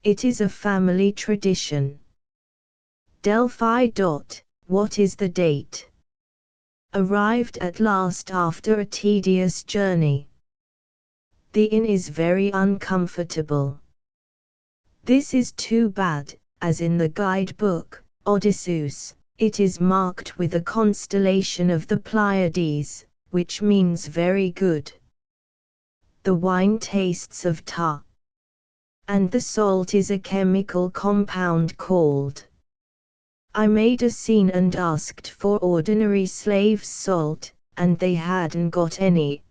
It is a family tradition. Delphi. What is the date? Arrived at last after a tedious journey. The inn is very uncomfortable. This is too bad, as in the guidebook, Odysseus, it is marked with a constellation of the Pleiades, which means very good. The wine tastes of tar. And the salt is a chemical compound called. I made a scene and asked for ordinary slave's salt, and they hadn't got any.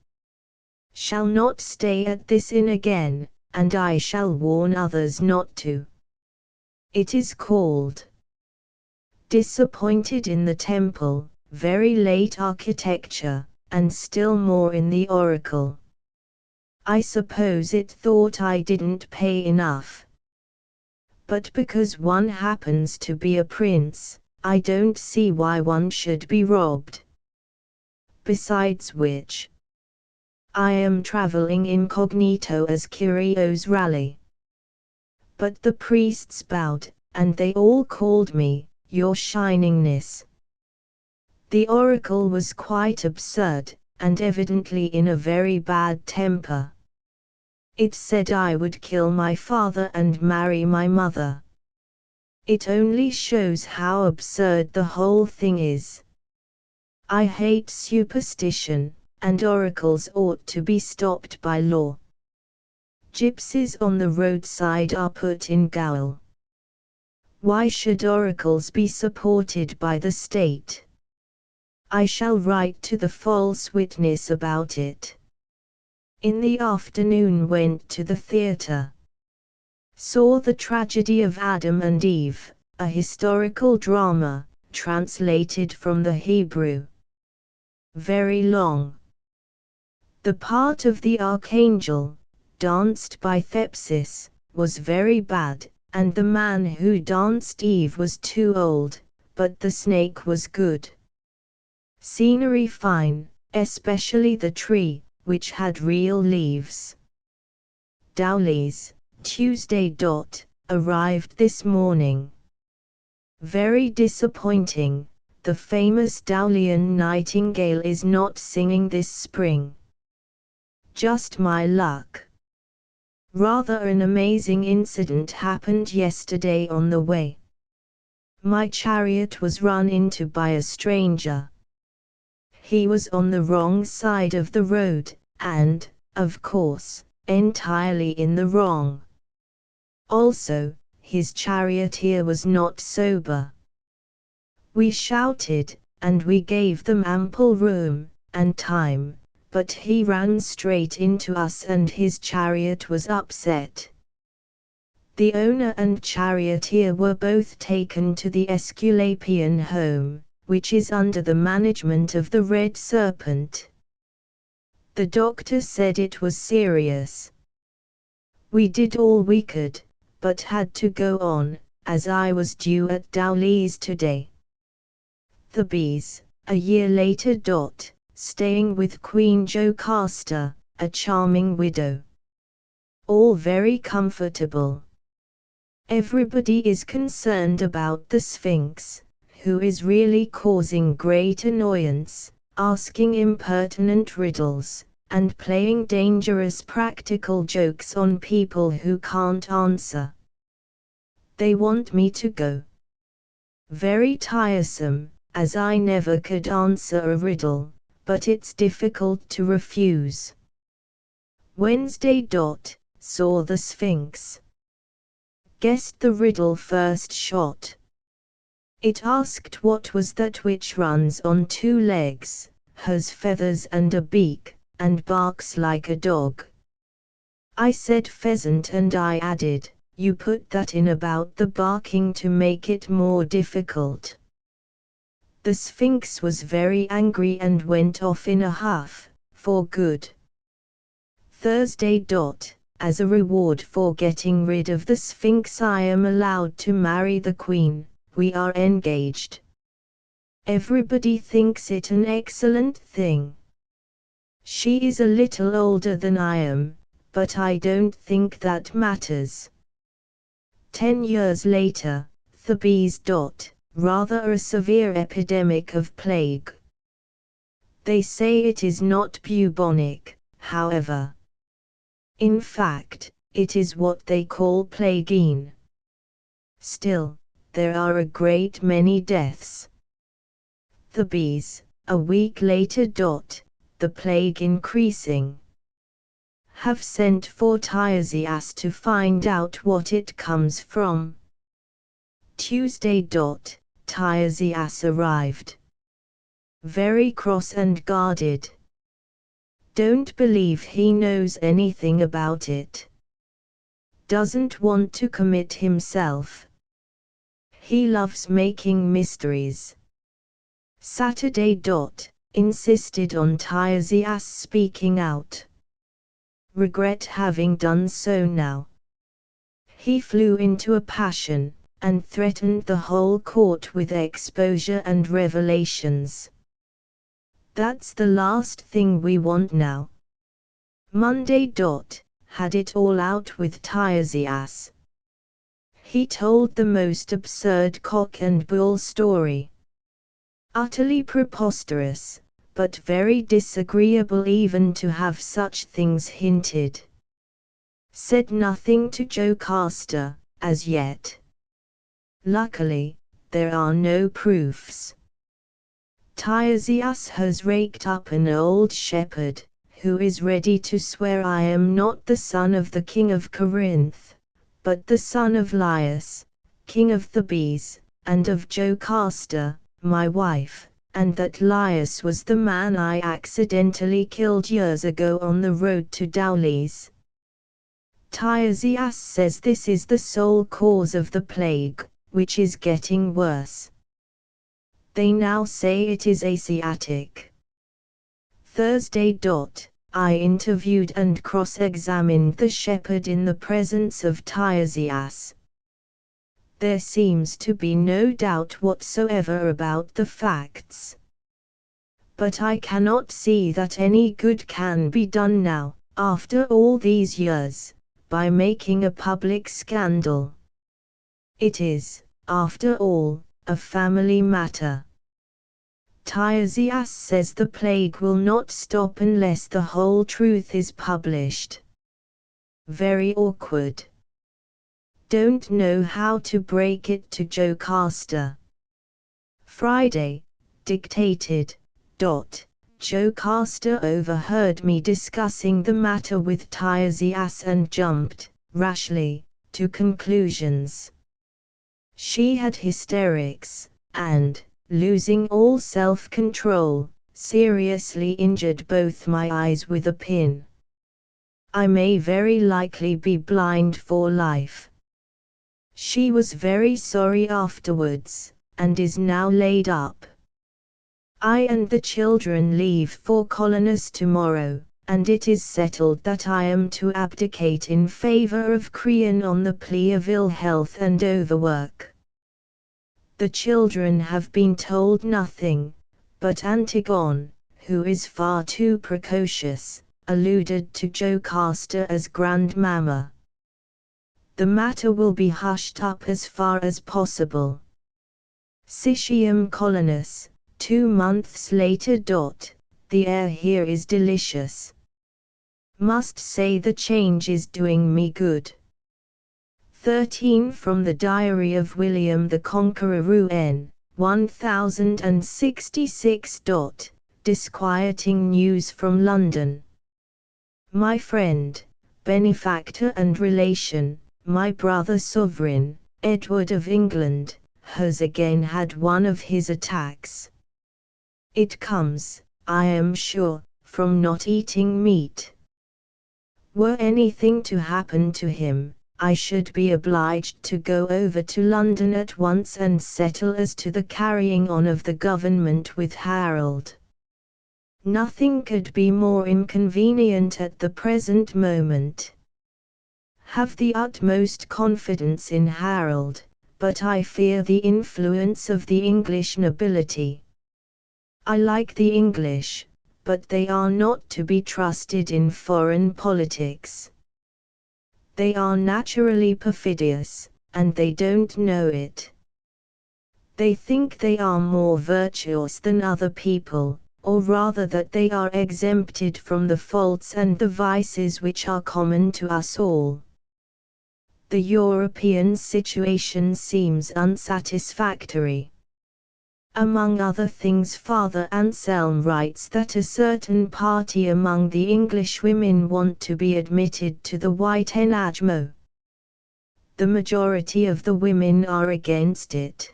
Shall not stay at this inn again, and I shall warn others not to. It is called. Disappointed in the temple, very late architecture, and still more in the oracle. I suppose it thought I didn't pay enough. but because one happens to be a prince, I don't see why one should be robbed. Besides which, I am traveling incognito as Kirio's rally. But the priests bowed, and they all called me, Your Shiningness. The oracle was quite absurd, and evidently in a very bad temper. It said I would kill my father and marry my mother. It only shows how absurd the whole thing is. I hate superstition, and oracles ought to be stopped by law. Gypsies on the roadside are put in gaol. Why should oracles be supported by the state? I shall write to the false witness about it. In the afternoon went to the theatre. Saw the tragedy of Adam and Eve, a historical drama, translated from the Hebrew. Very long. The part of the archangel, danced by Thepsis, was very bad, and the man who danced Eve was too old, but the snake was good. Scenery fine, especially the tree, which had real leaves. Dowlies, Tuesday. Arrived this morning. Very disappointing, the famous Dowlian nightingale is not singing this spring. Just my luck. Rather an amazing incident happened yesterday on the way. My chariot was run into by a stranger. He was on the wrong side of the road, and, of course, entirely in the wrong. Also, his charioteer was not sober. We shouted, and we gave them ample room and time, but he ran straight into us and his chariot was upset. The owner and charioteer were both taken to the Aesculapian home, which is under the management of the Red Serpent. The doctor said it was serious. We did all we could, but had to go on, as I was due at Dowlies today. The bees, a year later. Staying with Queen Jocasta, a charming widow. All very comfortable. Everybody is concerned about the Sphinx, who is really causing great annoyance, asking impertinent riddles, and playing dangerous practical jokes on people who can't answer. They want me to go. Very tiresome, as I never could answer a riddle, but it's difficult to refuse. Wednesday. Saw the Sphinx. Guessed the riddle first shot. It asked what was that which runs on two legs, has feathers and a beak, and barks like a dog. I said pheasant and I added, you put that in about the barking to make it more difficult. The Sphinx was very angry and went off in a huff, for good. Thursday. As a reward for getting rid of the Sphinx I am allowed to marry the Queen, we are engaged. Everybody thinks it an excellent thing. She is a little older than I am, but I don't think that matters. 10 years later, Thebes. Rather a severe epidemic of plague. They say it is not bubonic, however. In fact, it is what they call plagueine. Still, there are a great many deaths. Thebes, a week later. The plague increasing. Have sent for Tiresias to find out what it comes from. Tuesday. Tiresias arrived. Very cross and guarded. Don't believe he knows anything about it. Doesn't want to commit himself. He loves making mysteries. Saturday. Insisted on Tiresias speaking out. Regret having done so now. He flew into a passion, and threatened the whole court with exposure and revelations. That's the last thing we want now. Monday. Had it all out with Diaries. He told the most absurd cock and bull story. Utterly preposterous, but very disagreeable even to have such things hinted. Said nothing to Jocasta, as yet. Luckily, there are no proofs. Diaries has raked up an old shepherd, who is ready to swear I am not the son of the king of Corinth, but the son of Laius, king of the bees, and of Jocasta, my wife, and that Laius was the man I accidentally killed years ago on the road to Diaries. Diaries says this is the sole cause of the plague, which is getting worse. They now say it is Asiatic. Thursday. I interviewed and cross-examined the shepherd in the presence of Diaries. There seems to be no doubt whatsoever about the facts. But I cannot see that any good can be done now, after all these years, by making a public scandal. It is, after all, a family matter. Diaries says the plague will not stop unless the whole truth is published. Very awkward. Don't know how to break it to Jocasta. Friday. Dictated. Jocasta overheard me discussing the matter with Diaries and jumped, rashly, to conclusions. She had hysterics, and, losing all self-control, seriously injured both my eyes with a pin. I may very likely be blind for life. She was very sorry afterwards, and is now laid up. I and the children leave for Colonus tomorrow, and it is settled that I am to abdicate in favor of Creon on the plea of ill health and overwork. The children have been told nothing, but Antigone, who is far too precocious, alluded to Jocasta as grandmamma. The matter will be hushed up as far as possible. Sitium Colonus, 2 months later. The air here is delicious. Must say the change is doing me good. 13 From the Diary of William the Conqueror N. 1066. Disquieting news from London. My friend, benefactor and relation, my brother sovereign, Edward of England, has again had one of his attacks. It comes, I am sure, from not eating meat. Were anything to happen to him, I should be obliged to go over to London at once and settle as to the carrying on of the government with Harold. Nothing could be more inconvenient at the present moment. Have the utmost confidence in Harold, but I fear the influence of the English nobility. I like the English, but they are not to be trusted in foreign politics. They are naturally perfidious, and they don't know it. They think they are more virtuous than other people, or rather that they are exempted from the faults and the vices which are common to us all. The European situation seems unsatisfactory. Among other things, Father Anselm writes that a certain party among the English women want to be admitted to the White Enagmo. The majority of the women are against it.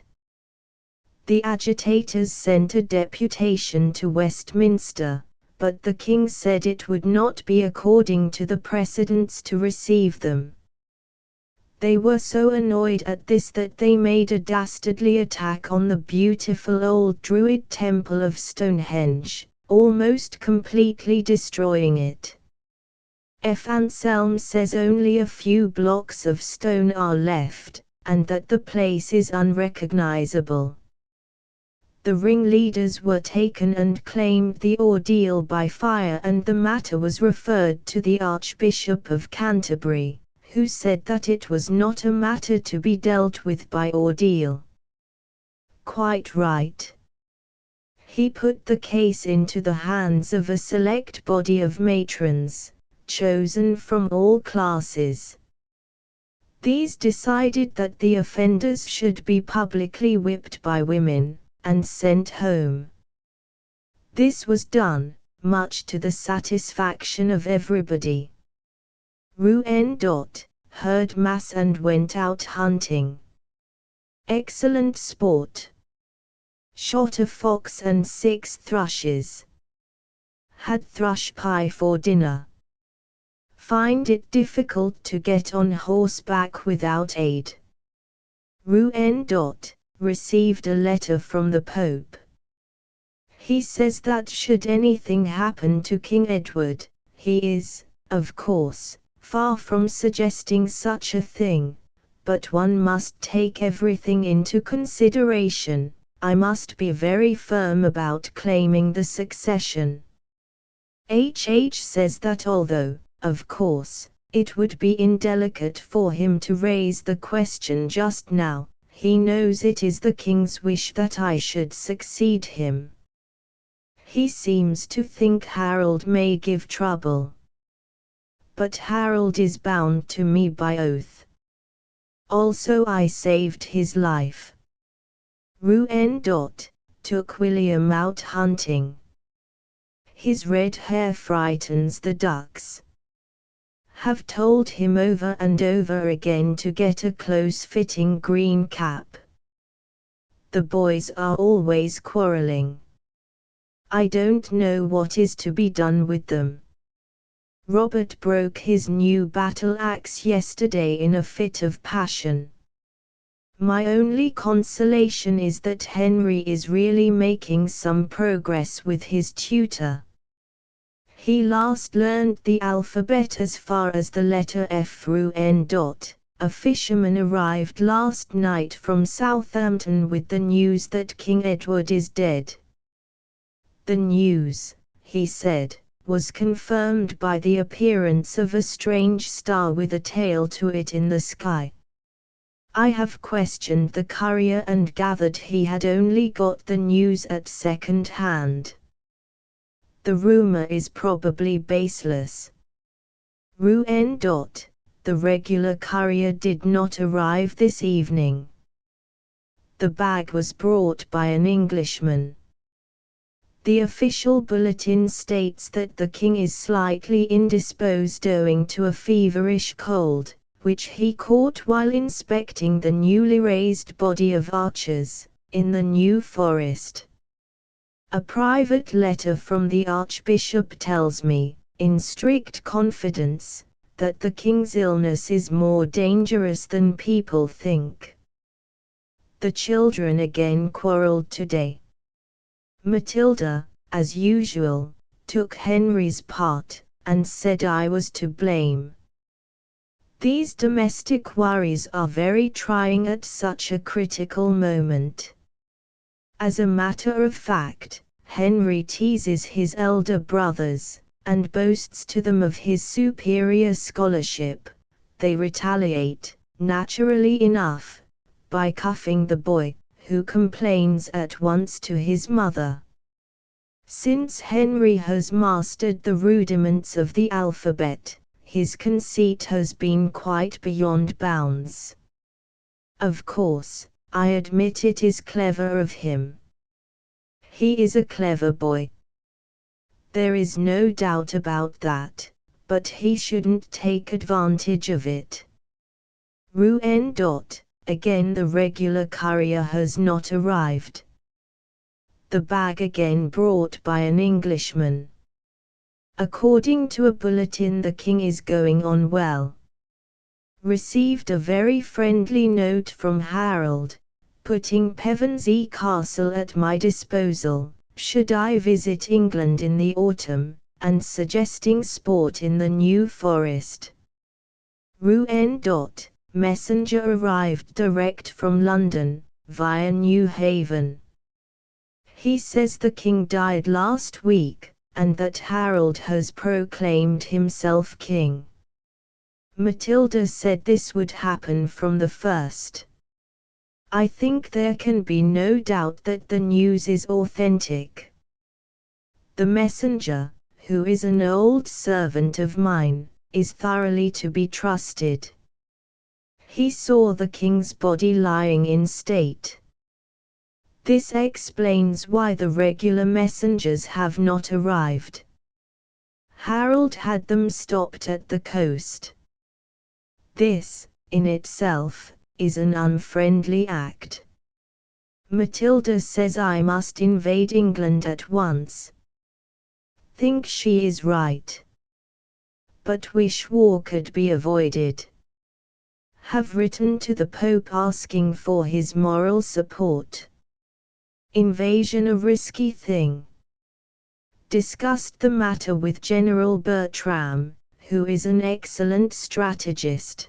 The agitators sent a deputation to Westminster, but the King said it would not be according to the precedents to receive them. They were so annoyed at this that they made a dastardly attack on the beautiful old Druid temple of Stonehenge, almost completely destroying it. F. Anselm says only a few blocks of stone are left, and that the place is unrecognizable. The ringleaders were taken and claimed the ordeal by fire, and the matter was referred to the Archbishop of Canterbury, who said that it was not a matter to be dealt with by ordeal. Quite right. He put the case into the hands of a select body of matrons, chosen from all classes. These decided that the offenders should be publicly whipped by women, and sent home. This was done, much to the satisfaction of everybody. Rouen. Heard mass and went out hunting. Excellent sport. Shot a fox and 6 thrushes. Had thrush pie for dinner. Find it difficult to get on horseback without aid. Rouen. Received a letter from the Pope. He says that should anything happen to King Edward, he is, of course, far from suggesting such a thing, but one must take everything into consideration. I must be very firm about claiming the succession. H. says that although, of course, it would be indelicate for him to raise the question just now, he knows it is the king's wish that I should succeed him. He seems to think Harold may give trouble. But Harold is bound to me by oath. Also I saved his life. Rouen. Took William out hunting. His red hair frightens the ducks. Have told him over and over again to get a close-fitting green cap. The boys are always quarrelling. I don't know what is to be done with them. Robert broke his new battle axe yesterday in a fit of passion. My only consolation is that Henry is really making some progress with his tutor. He last learned the alphabet as far as the letter F. Rouen. A fisherman arrived last night from Southampton with the news that King Edward is dead. The news, he said, was confirmed by the appearance of a strange star with a tail to it in the sky. I have questioned the courier and gathered he had only got the news at second hand. The rumor is probably baseless. Rouen. The regular courier did not arrive this evening. The bag was brought by an Englishman. The official bulletin states that the king is slightly indisposed owing to a feverish cold, which he caught while inspecting the newly raised body of archers, in the New Forest. A private letter from the Archbishop tells me, in strict confidence, that the king's illness is more dangerous than people think. The children again quarreled today. Matilda, as usual, took Henry's part, and said I was to blame. These domestic worries are very trying at such a critical moment. As a matter of fact, Henry teases his elder brothers, and boasts to them of his superior scholarship. They retaliate, naturally enough, by cuffing the boy, who complains at once to his mother. Since Henry has mastered the rudiments of the alphabet, his conceit has been quite beyond bounds. Of course, I admit it is clever of him. He is a clever boy. There is no doubt about that, but he shouldn't take advantage of it. Rouen. Again the regular courier has not arrived. The bag again brought by an Englishman. According to a bulletin the king is going on well. Received a very friendly note from Harold, putting Pevensey Castle at my disposal, should I visit England in the autumn, and suggesting sport in the New Forest. Rouen. Messenger arrived direct from London, via New Haven. He says the king died last week, and that Harold has proclaimed himself king. Matilda said this would happen from the first. I think there can be no doubt that the news is authentic. The messenger, who is an old servant of mine, is thoroughly to be trusted. He saw the king's body lying in state. This explains why the regular messengers have not arrived. Harold had them stopped at the coast. This, in itself, is an unfriendly act. Matilda says I must invade England at once. Think she is right. But wish war could be avoided. Have written to the Pope asking for his moral support. Invasion a risky thing. Discussed the matter with General Bertram, who is an excellent strategist.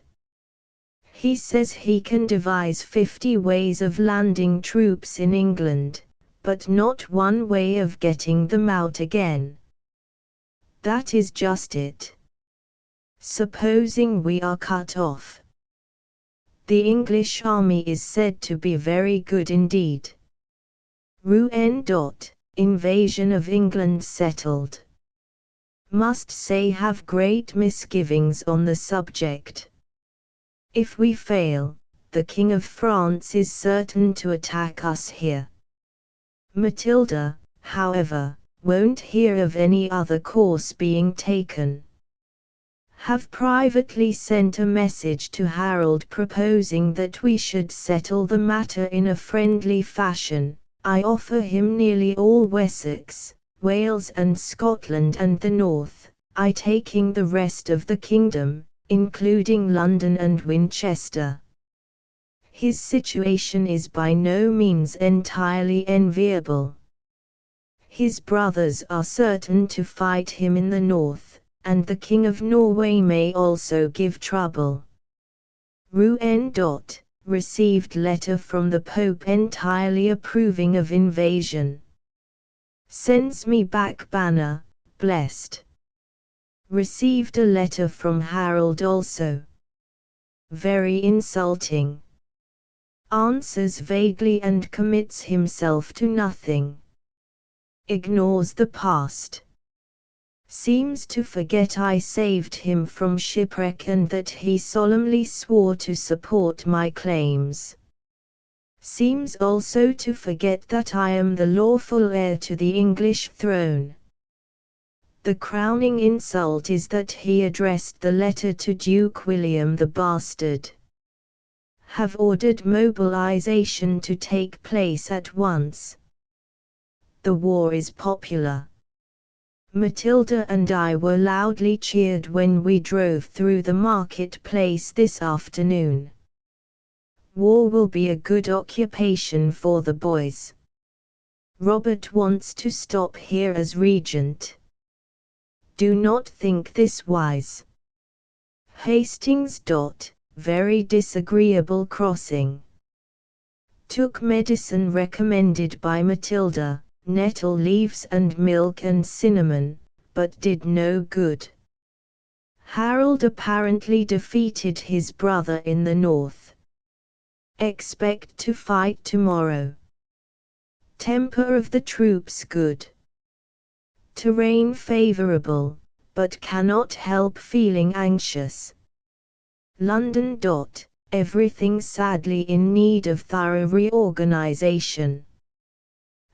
He says he can devise 50 ways of landing troops in England, but not one way of getting them out again. That is just it. Supposing we are cut off. The English army is said to be very good indeed. Rouen. Invasion of England settled. Must say have great misgivings on the subject. If we fail, the King of France is certain to attack us here. Matilda, however, won't hear of any other course being taken. Have privately sent a message to Harold proposing that we should settle the matter in a friendly fashion. I offer him nearly all Wessex, Wales and Scotland and the north, I taking the rest of the kingdom, including London and Winchester. His situation is by no means entirely enviable. His brothers are certain to fight him in the north, and the King of Norway may also give trouble. Rouen. Received letter from the Pope entirely approving of invasion. Sends me back banner, blessed. Received a letter from Harold also. Very insulting. Answers vaguely and commits himself to nothing. Ignores the past. Seems to forget I saved him from shipwreck and that he solemnly swore to support my claims. Seems also to forget that I am the lawful heir to the English throne. The crowning insult is that he addressed the letter to Duke William the Bastard. Have ordered mobilization to take place at once. The war is popular. Matilda and I were loudly cheered when we drove through the marketplace this afternoon. War will be a good occupation for the boys. Robert wants to stop here as regent. Do not think this wise. Hastings. Very disagreeable crossing. Took medicine recommended by Matilda, nettle leaves and milk and cinnamon, but did no good. Harold apparently defeated his brother in the north. Expect to fight tomorrow. Temper of the troops good. Terrain favorable, but cannot help feeling anxious. London. Everything sadly in need of thorough reorganization.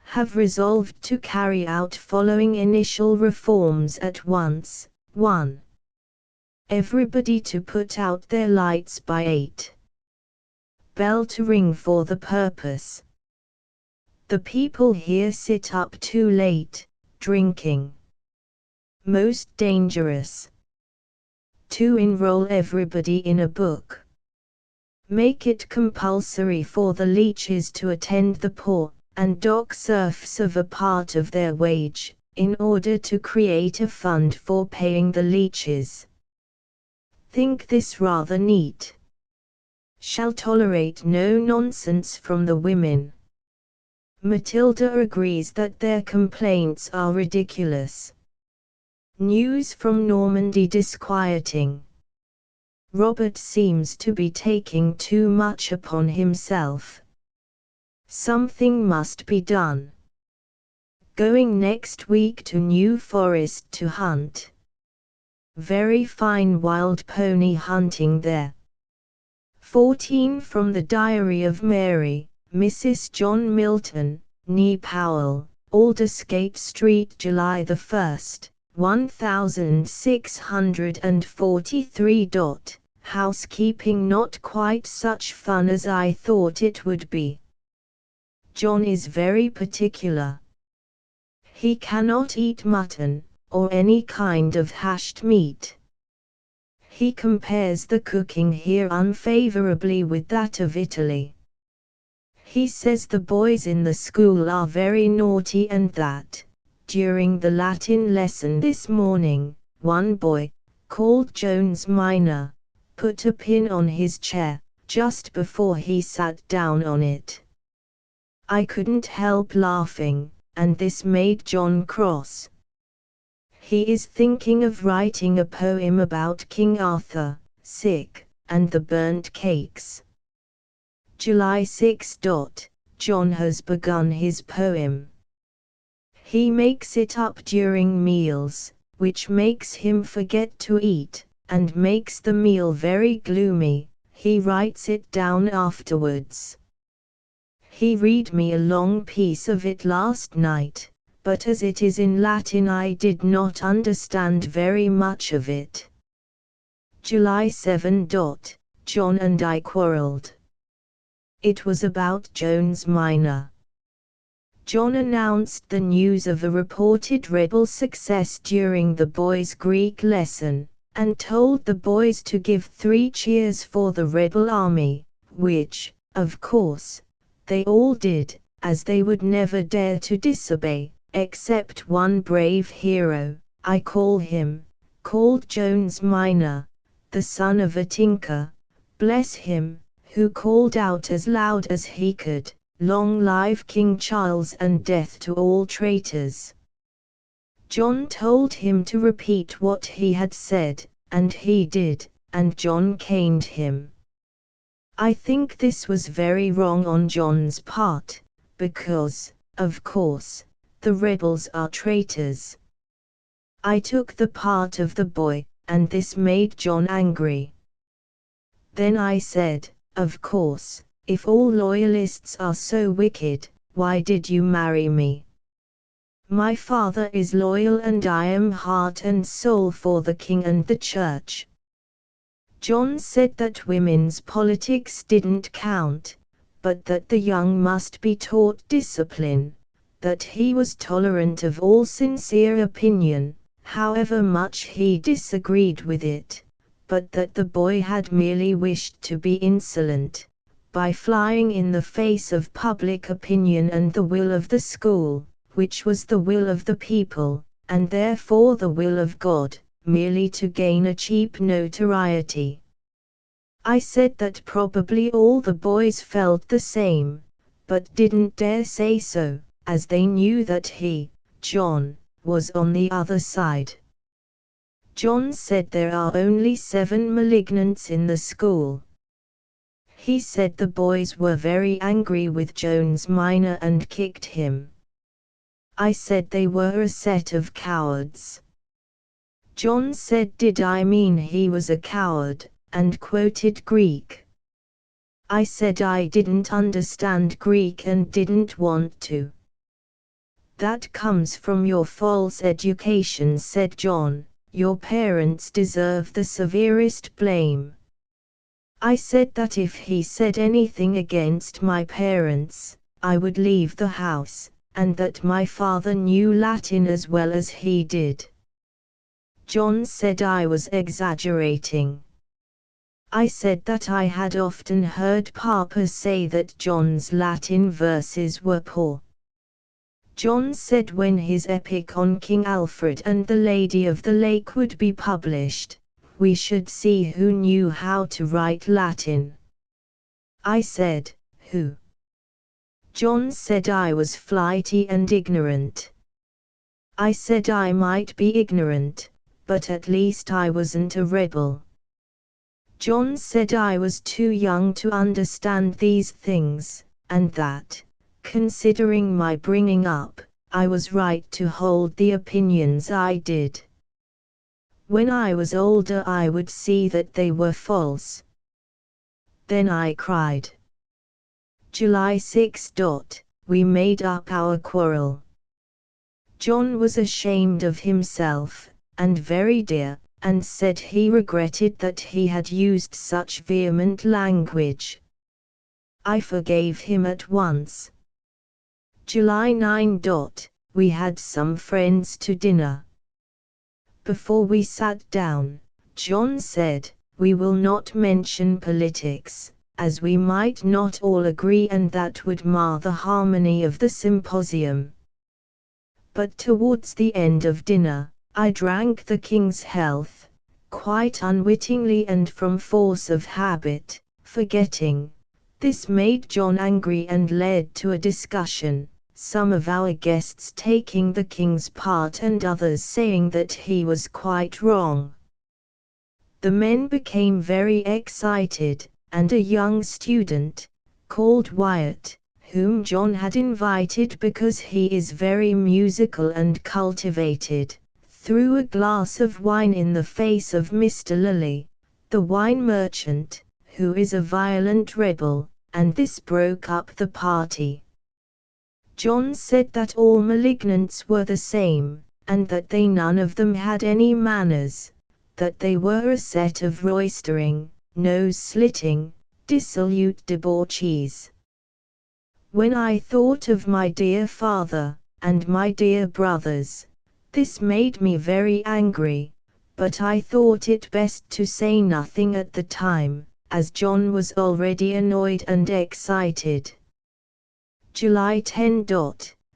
Have resolved to carry out following initial reforms at once. 1. Everybody to put out their lights by 8. Bell to ring for the purpose. The people here sit up too late, drinking. Most dangerous. To enroll everybody in a book. Make it compulsory for the leeches to attend the poor, and dock serfs of a part of their wage, in order to create a fund for paying the leeches. Think this rather neat. Shall tolerate no nonsense from the women. Matilda agrees that their complaints are ridiculous. News from Normandy disquieting. Robert seems to be taking too much upon himself. Something must be done. Going next week to New Forest to hunt. Very fine wild pony hunting there. 14 from the Diary of Mary, Mrs. John Milton, née Powell, Aldersgate Street, July 1st, 1643. Housekeeping not quite such fun as I thought it would be. John is very particular. He cannot eat mutton, or any kind of hashed meat. He compares the cooking here unfavorably with that of Italy. He says the boys in the school are very naughty and that, during the Latin lesson this morning, one boy, called Jones Minor, put a pin on his chair, just before he sat down on it. I couldn't help laughing, and this made John cross. He is thinking of writing a poem about King Arthur, and the burnt cakes. July 6. John has begun his poem. He makes it up during meals, which makes him forget to eat, and makes the meal very gloomy. He writes it down afterwards. He read me a long piece of it last night, but as it is in Latin I did not understand very much of it. July 7. John and I quarrelled. It was about Jones Minor. John announced the news of a reported rebel success during the boys' Greek lesson, and told the boys to give 3 cheers for the rebel army, which, of course, they all did, as they would never dare to disobey, except one brave hero, I call him, called Jones Minor, the son of a tinker, bless him, who called out as loud as he could, "Long live King Charles and death to all traitors." John told him to repeat what he had said, and he did, and John caned him. I think this was very wrong on John's part, because, of course, the rebels are traitors. I took the part of the boy, and this made John angry. Then I said, "Of course, if all loyalists are so wicked, why did you marry me? My father is loyal and I am heart and soul for the king and the church." John said that women's politics didn't count, but that the young must be taught discipline, that he was tolerant of all sincere opinion, however much he disagreed with it, but that the boy had merely wished to be insolent, by flying in the face of public opinion and the will of the school, which was the will of the people, and therefore the will of God, merely to gain a cheap notoriety. I said that probably all the boys felt the same, but didn't dare say so, as they knew that he, John, was on the other side. John said there are only 7 malignants in the school. He said the boys were very angry with Jones Minor and kicked him. I said they were a set of cowards. John said did I mean he was a coward, and quoted Greek. I said I didn't understand Greek and didn't want to. That comes from your false education, said John. Your parents deserve the severest blame. I said that if he said anything against my parents, I would leave the house, and that my father knew Latin as well as he did. John said I was exaggerating. I said that I had often heard Papa say that John's Latin verses were poor. John said when his epic on King Alfred and the Lady of the Lake would be published, we should see who knew how to write Latin. I said, who? John said I was flighty and ignorant. I said I might be ignorant, but at least I wasn't a rebel. John said I was too young to understand these things, and that, considering my bringing up, I was right to hold the opinions I did. When I was older I would see that they were false. Then I cried. July 6. We made up our quarrel. John was ashamed of himself, and very dear, and said he regretted that he had used such vehement language. I forgave him at once. July 9. We had some friends to dinner. Before we sat down, John said, we will not mention politics, as we might not all agree and that would mar the harmony of the symposium. But towards the end of dinner, I drank the king's health, quite unwittingly and from force of habit, forgetting. This made John angry and led to a discussion, some of our guests taking the king's part and others saying that he was quite wrong. The men became very excited, and a young student, called Wyatt, whom John had invited because he is very musical and cultivated, threw a glass of wine in the face of Mr. Lilly, the wine merchant, who is a violent rebel, and this broke up the party. John said that all malignants were the same, and that they none of them had any manners, that they were a set of roistering, nose-slitting, dissolute debauchees. When I thought of my dear father, and my dear brothers, this made me very angry, but I thought it best to say nothing at the time, as John was already annoyed and excited. July 10.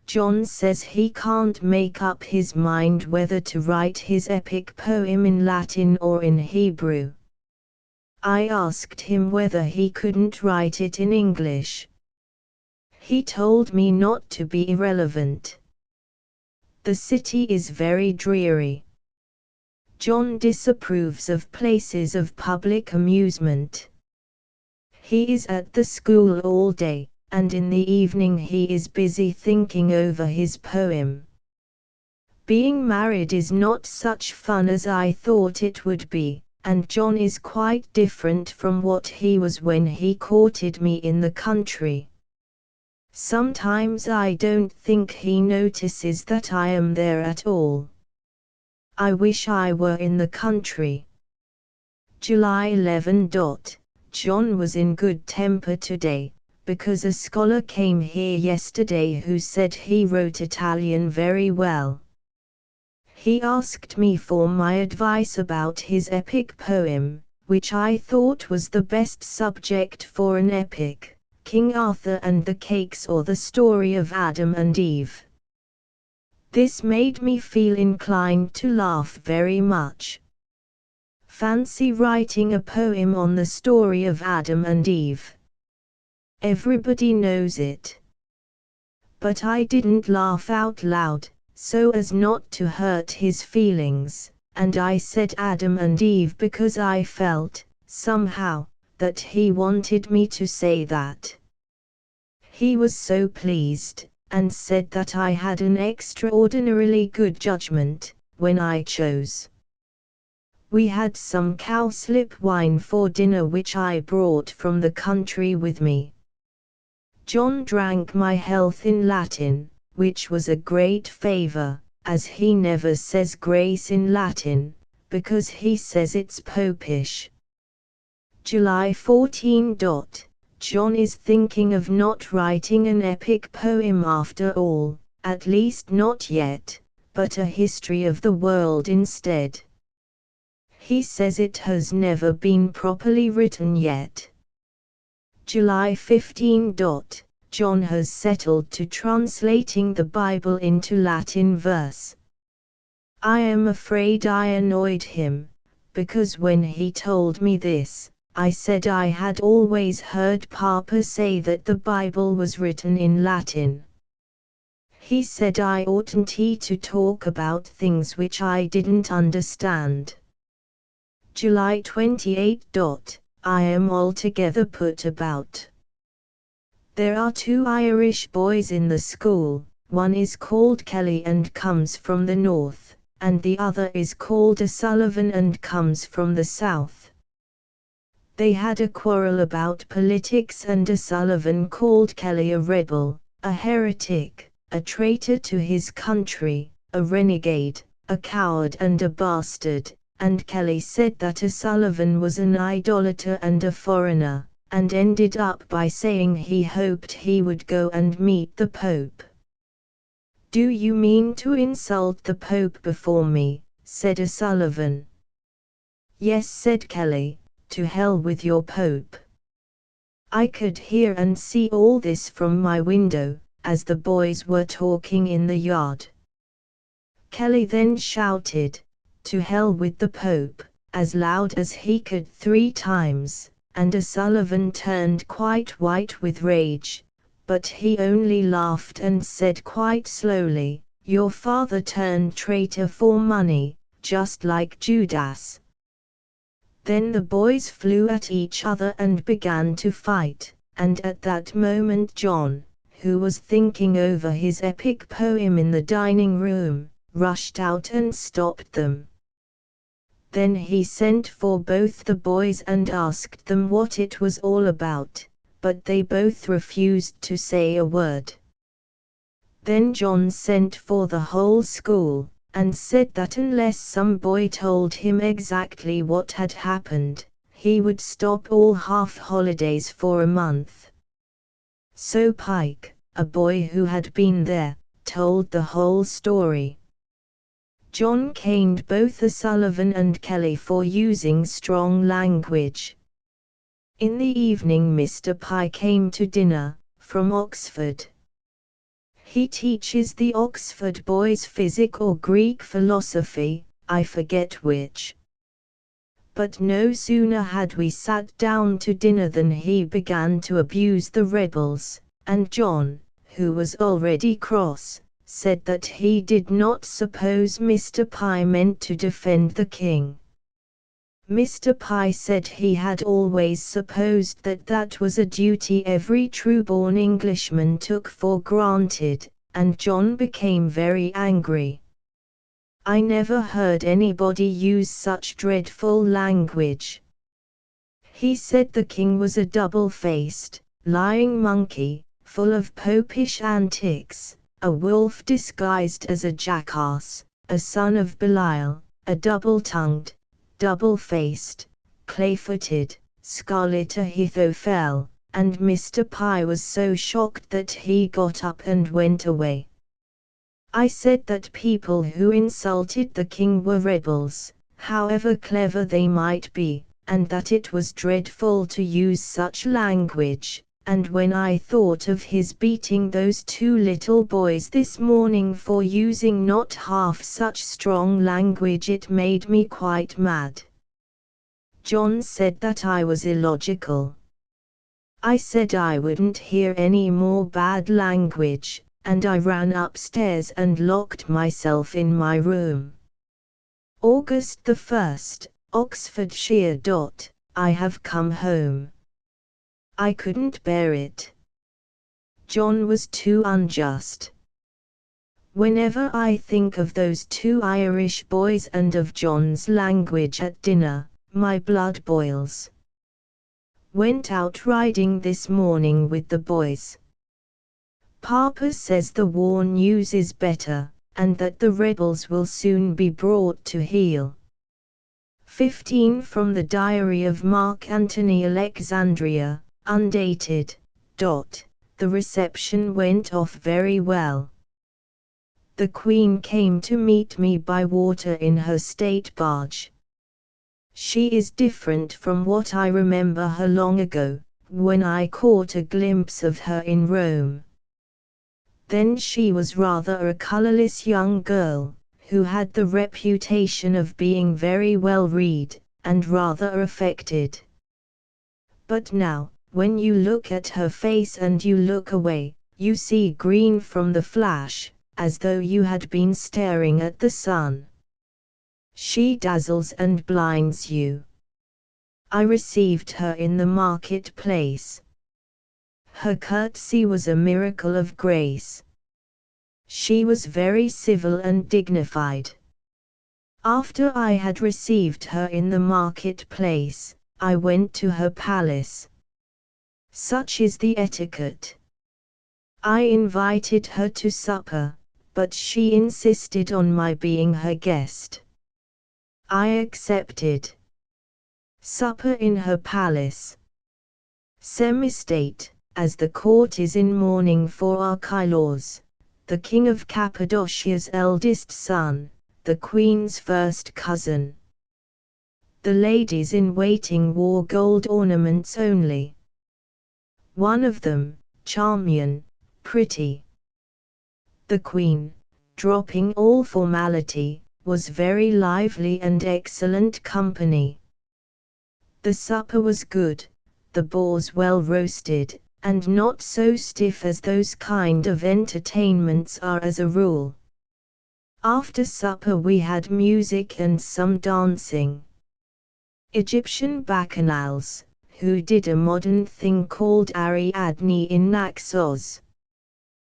John says he can't make up his mind whether to write his epic poem in Latin or in Hebrew. I asked him whether he couldn't write it in English. He told me not to be irrelevant. The city is very dreary. John disapproves of places of public amusement. He is at the school all day, and in the evening he is busy thinking over his poem. Being married is not such fun as I thought it would be, and John is quite different from what he was when he courted me in the country. Sometimes I don't think he notices that I am there at all. I wish I were in the country. July 11. John was in good temper today, because a scholar came here yesterday who said he wrote Italian very well. He asked me for my advice about his epic poem, which I thought was the best subject for an epic. King Arthur and the Cakes or the Story of Adam and Eve. This made me feel inclined to laugh very much. Fancy writing a poem on the story of Adam and Eve. Everybody knows it. But I didn't laugh out loud, so as not to hurt his feelings, and I said Adam and Eve because I felt, somehow, that he wanted me to say that. He was so pleased, and said that I had an extraordinarily good judgment, when I chose. We had some cowslip wine for dinner which I brought from the country with me. John drank my health in Latin, which was a great favor, as he never says grace in Latin, because he says it's popish. July 14. John is thinking of not writing an epic poem after all, at least not yet, but a history of the world instead. He says it has never been properly written yet. July 15. John has settled to translating the Bible into Latin verse. I am afraid I annoyed him, because when he told me this, I said I had always heard Papa say that the Bible was written in Latin. He said I oughtn't to talk about things which I didn't understand. July 28. I am altogether put about. There are 2 Irish boys in the school, one is called Kelly and comes from the north, and the other is called O'Sullivan and comes from the south. They had a quarrel about politics and O'Sullivan called Kelly a rebel, a heretic, a traitor to his country, a renegade, a coward and a bastard, and Kelly said that O'Sullivan was an idolater and a foreigner, and ended up by saying he hoped he would go and meet the Pope. Do you mean to insult the Pope before me? Said O'Sullivan. Yes, said Kelly, to hell with your Pope. I could hear and see all this from my window, as the boys were talking in the yard. Kelly then shouted, to hell with the Pope, as loud as he could 3 times, and O'Sullivan turned quite white with rage, but he only laughed and said quite slowly, your father turned traitor for money, just like Judas. Then the boys flew at each other and began to fight, and at that moment John, who was thinking over his epic poem in the dining room, rushed out and stopped them. Then he sent for both the boys and asked them what it was all about, but they both refused to say a word. Then John sent for the whole school, and said that unless some boy told him exactly what had happened, he would stop all half-holidays for a month. So Pike, a boy who had been there, told the whole story. John caned both O'Sullivan and Kelly for using strong language. In the evening Mr. Pye came to dinner, from Oxford. He teaches the Oxford boys physic or Greek philosophy, I forget which. But no sooner had we sat down to dinner than he began to abuse the rebels, and John, who was already cross, said that he did not suppose Mr. Pye meant to defend the king. Mr. Pye said he had always supposed that that was a duty every true-born Englishman took for granted, and John became very angry. I never heard anybody use such dreadful language. He said the king was a double-faced, lying monkey, full of popish antics, a wolf disguised as a jackass, a son of Belial, a double-tongued, double-faced, clay-footed, scarlet Ahithophel, and Mr. Pye was so shocked that he got up and went away. I said that people who insulted the king were rebels, however clever they might be, and that it was dreadful to use such language. And when I thought of his beating those 2 little boys this morning for using not half such strong language, it made me quite mad. John said that I was illogical. I said I wouldn't hear any more bad language, and I ran upstairs and locked myself in my room. August the 1st, Oxfordshire. I have come home. I couldn't bear it. John was too unjust. Whenever I think of those 2 Irish boys and of John's language at dinner, my blood boils. Went out riding this morning with the boys. Papa says the war news is better, and that the rebels will soon be brought to heel. 15 from the Diary of Mark Antony Alexandria, undated. The reception went off very well. The Queen came to meet me by water in her state barge. She is different from what I remember her long ago, when I caught a glimpse of her in Rome. Then she was rather a colorless young girl, who had the reputation of being very well read, and rather affected. But now, when you look at her face and you look away, you see green from the flash, as though you had been staring at the sun. She dazzles and blinds you. I received her in the marketplace. Her courtesy was a miracle of grace. She was very civil and dignified. After I had received her in the marketplace, I went to her palace. Such is the etiquette. I invited her to supper, but she insisted on my being her guest. I accepted. Supper in her palace. Semi-state, as the court is in mourning for Archelaus, the king of Cappadocia's eldest son, the queen's first cousin. The ladies in waiting wore gold ornaments only. One of them, Charmian, pretty. The queen, dropping all formality, was very lively and excellent company. The supper was good, the boars well roasted, and not so stiff as those kind of entertainments are as a rule. After supper we had music and some dancing. Egyptian bacchanals, who did a modern thing called Ariadne in Naxos.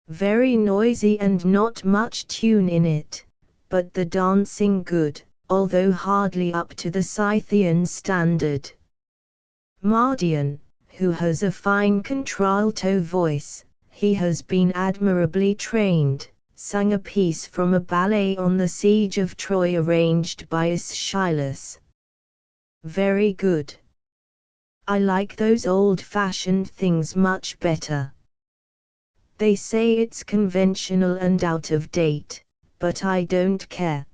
Very noisy and not much tune in it, but the dancing good, although hardly up to the Scythian standard. Mardian, who has a fine contralto voice, he has been admirably trained, sang a piece from a ballet on the siege of Troy arranged by Aeschylus. Very good. I like those old-fashioned things much better. They say it's conventional and out of date, but I don't care.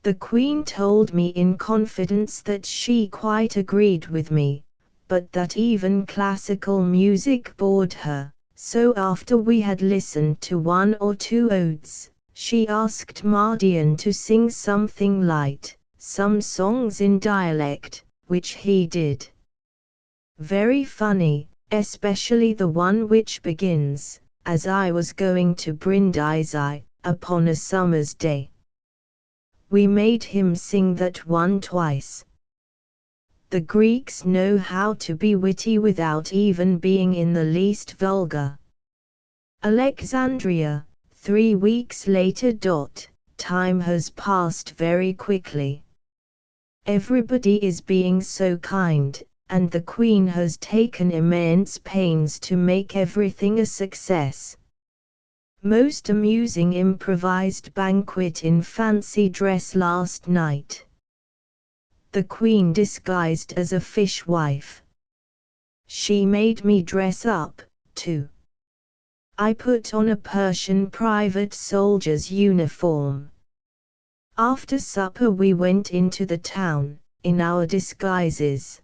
The Queen told me in confidence that she quite agreed with me, but that even classical music bored her, so after we had listened to one or two odes, she asked Mardian to sing something light, some songs in dialect, which he did. Very funny, especially the one which begins, as I was going to Brindisi, upon a summer's day. We made him sing that one twice. The Greeks know how to be witty without even being in the least vulgar. Alexandria, 3 weeks later. Time has passed very quickly. Everybody is being so kind, and the Queen has taken immense pains to make everything a success. Most amusing improvised banquet in fancy dress last night. The Queen disguised as a fishwife. She made me dress up, too. I put on a Persian private soldier's uniform. After supper we went into the town, in our disguises.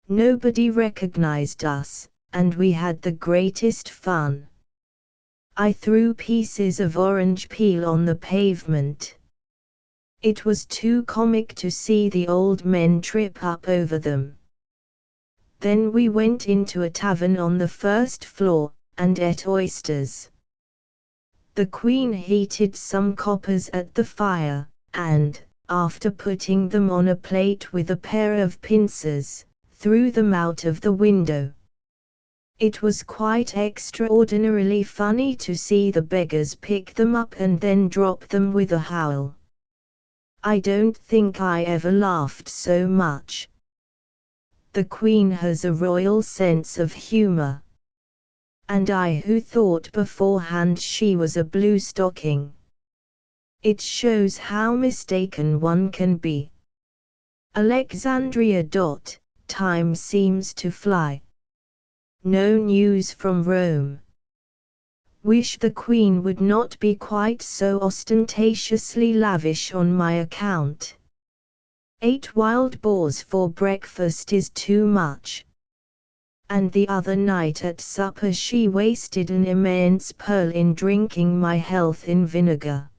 Nobody recognized us, and we had the greatest fun. I threw pieces of orange peel on the pavement. It was too comic to see the old men trip up over them. Then we went into a tavern on the first floor, and ate oysters. The Queen heated some coppers at the fire, and, after putting them on a plate with a pair of pincers, threw them out of the window. It was quite extraordinarily funny to see the beggars pick them up and then drop them with a howl. I don't think I ever laughed so much. The Queen has a royal sense of humor. And I who thought beforehand she was a blue stocking. It shows how mistaken one can be. Alexandria. Time seems to fly. No news from Rome. Wish the Queen would not be quite so ostentatiously lavish on my account. 8 wild boars for breakfast is too much. and the other night at supper she wasted an immense pearl in drinking my health in vinegar.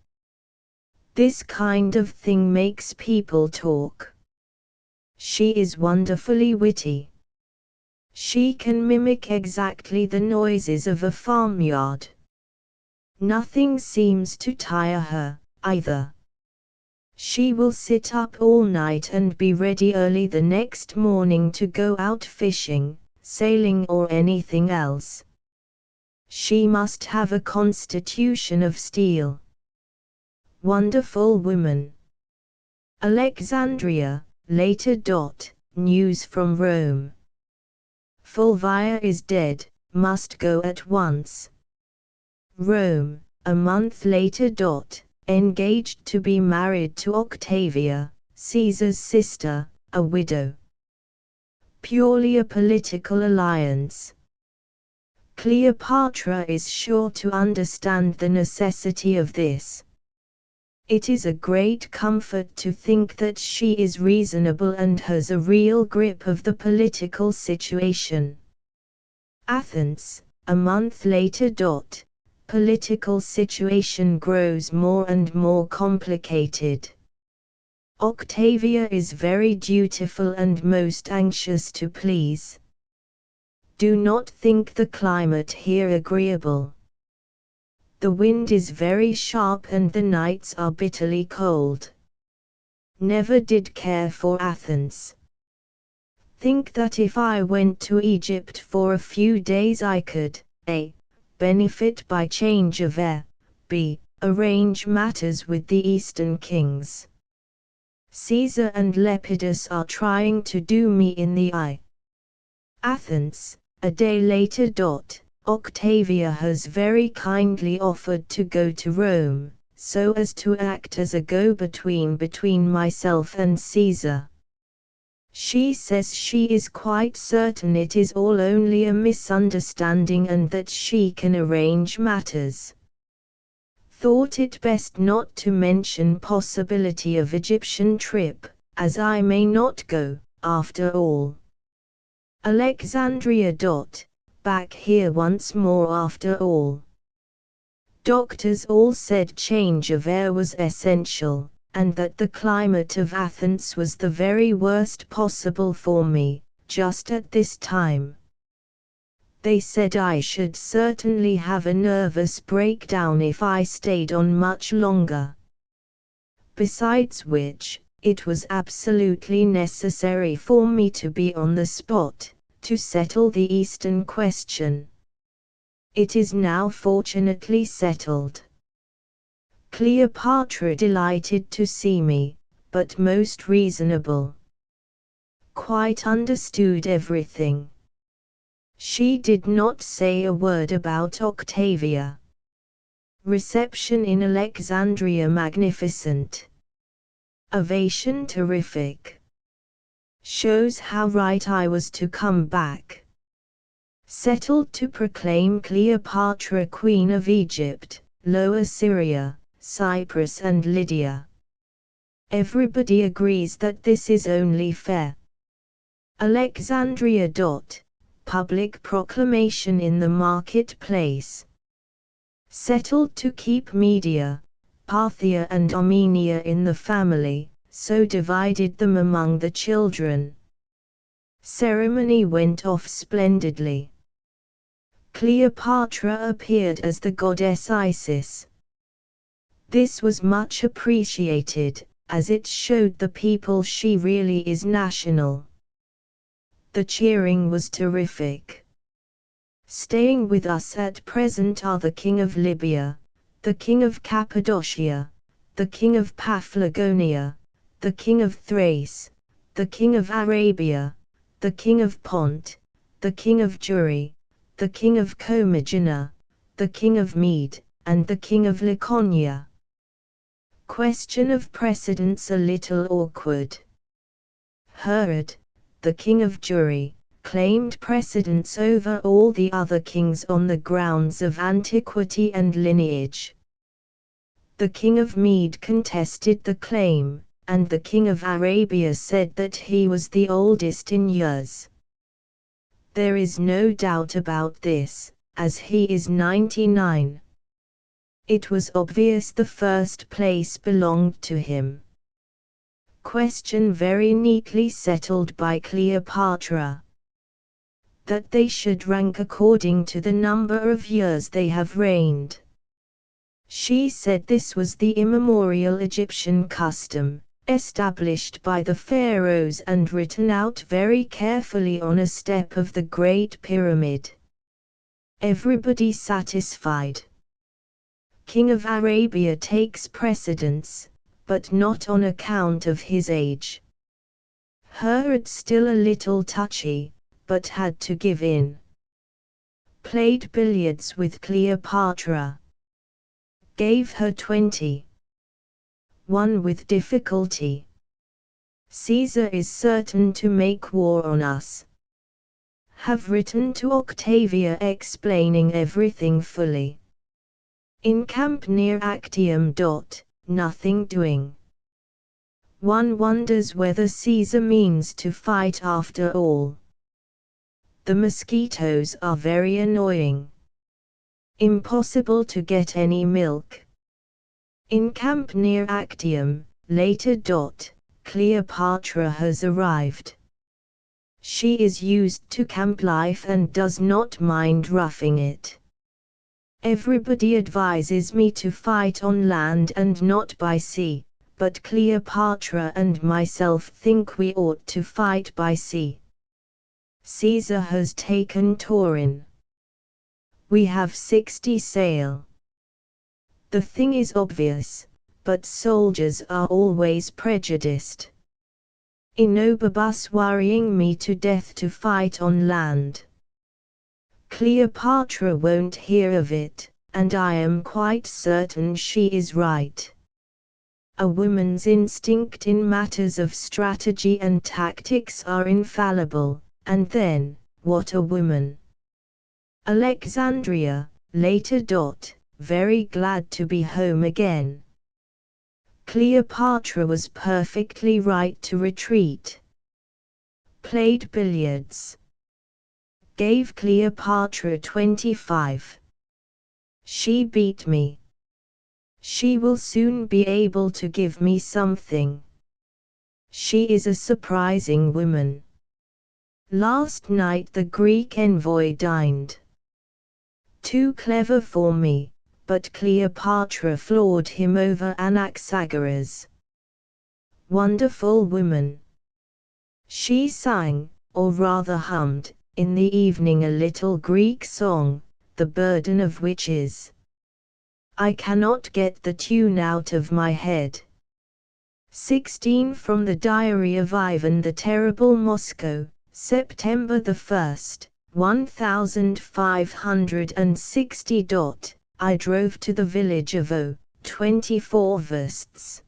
This kind of thing makes people talk. She is wonderfully witty. She can mimic exactly the noises of a farmyard. Nothing seems to tire her, either. She will sit up all night and be ready early the next morning to go out fishing, sailing or anything else. She must have a constitution of steel. Wonderful woman. Alexandria, later. News from Rome. Fulvia is dead, must go at once. Rome, a month later. Engaged to be married to Octavia, Caesar's sister, a widow. Purely a political alliance. Cleopatra is sure to understand the necessity of this. It is a great comfort to think that she is reasonable and has a real grip of the political situation. Athens, a month later. Political situation grows more and more complicated. Octavia is very dutiful and most anxious to please. Do not think the climate here agreeable. The wind is very sharp and the nights are bitterly cold. Never did care for Athens. Think that if I went to Egypt for a few days I could, a. benefit by change of air, b. arrange matters with the Eastern kings. Caesar and Lepidus are trying to do me in the eye. Athens, a day later. Octavia has very kindly offered to go to Rome, so as to act as a go-between between myself and Caesar. She says she is quite certain it is all only a misunderstanding and that she can arrange matters. Thought it best not to mention possibility of Egyptian trip, as I may not go, after all. Alexandria. Back here once more after all. Doctors all said change of air was essential, and that the climate of Athens was the very worst possible for me, just at this time. They said I should certainly have a nervous breakdown if I stayed on much longer. Besides which, it was absolutely necessary for me to be on the spot, to settle the Eastern question. It is now fortunately settled. Cleopatra delighted to see me, but most reasonable. Quite understood everything. She did not say a word about Octavia. Reception in Alexandria magnificent. Ovation terrific. Shows how right I was to come back. Settled to proclaim Cleopatra Queen of Egypt, Lower Syria, Cyprus and Lydia. Everybody agrees that this is only fair. Alexandria. Public proclamation in the marketplace. Settled to keep Media, Parthia and Armenia in the family, so divided them among the children. Ceremony went off splendidly. Cleopatra appeared as the goddess Isis. This was much appreciated, as it showed the people she really is national. The cheering was terrific. Staying with us at present are the King of Libya, the King of Cappadocia, the King of Paphlagonia, the King of Thrace, the King of Arabia, the King of Pont, the King of Juri, the King of Commagena, the King of Mede, and the King of Laconia. Question of precedence a little awkward. Herod, the King of Juri, claimed precedence over all the other kings on the grounds of antiquity and lineage. The King of Mede contested the claim, and the King of Arabia said that he was the oldest in years. There is no doubt about this, as he is 99. It was obvious the first place belonged to him. Question very neatly settled by Cleopatra. That they should rank according to the number of years they have reigned. She said this was the immemorial Egyptian custom, established by the pharaohs and written out very carefully on a step of the Great Pyramid. Everybody satisfied. King of Arabia takes precedence, but not on account of his age. Herod still a little touchy, but had to give in. Played billiards with Cleopatra. Gave her 20. Won with difficulty. Caesar is certain to make war on us. Have written to Octavia explaining everything fully. In camp near Actium. Nothing doing. One wonders whether Caesar means to fight after all. The mosquitoes are very annoying. Impossible to get any milk. In camp near Actium, later. Cleopatra has arrived. She is used to camp life and does not mind roughing it. Everybody advises me to fight on land and not by sea, but Cleopatra and myself think we ought to fight by sea. Caesar has taken Turin. We have 60 sail. The thing is obvious, but soldiers are always prejudiced. Inobabus worrying me to death to fight on land. Cleopatra won't hear of it, and I am quite certain she is right. A woman's instinct in matters of strategy and tactics are infallible, and then, what a woman! Alexandria, later. Very glad to be home again. Cleopatra was perfectly right to retreat. Played billiards. Gave Cleopatra 25. She beat me. She will soon be able to give me something. She is a surprising woman. Last night the Greek envoy dined. Too clever for me, but Cleopatra floored him over Anaxagoras. Wonderful woman. She sang, or rather hummed, in the evening a little Greek song, the burden of which is. I cannot get the tune out of my head. 16 From the Diary of Ivan the Terrible, Moscow, September 1st, 1560. I drove to the village of 24 versts.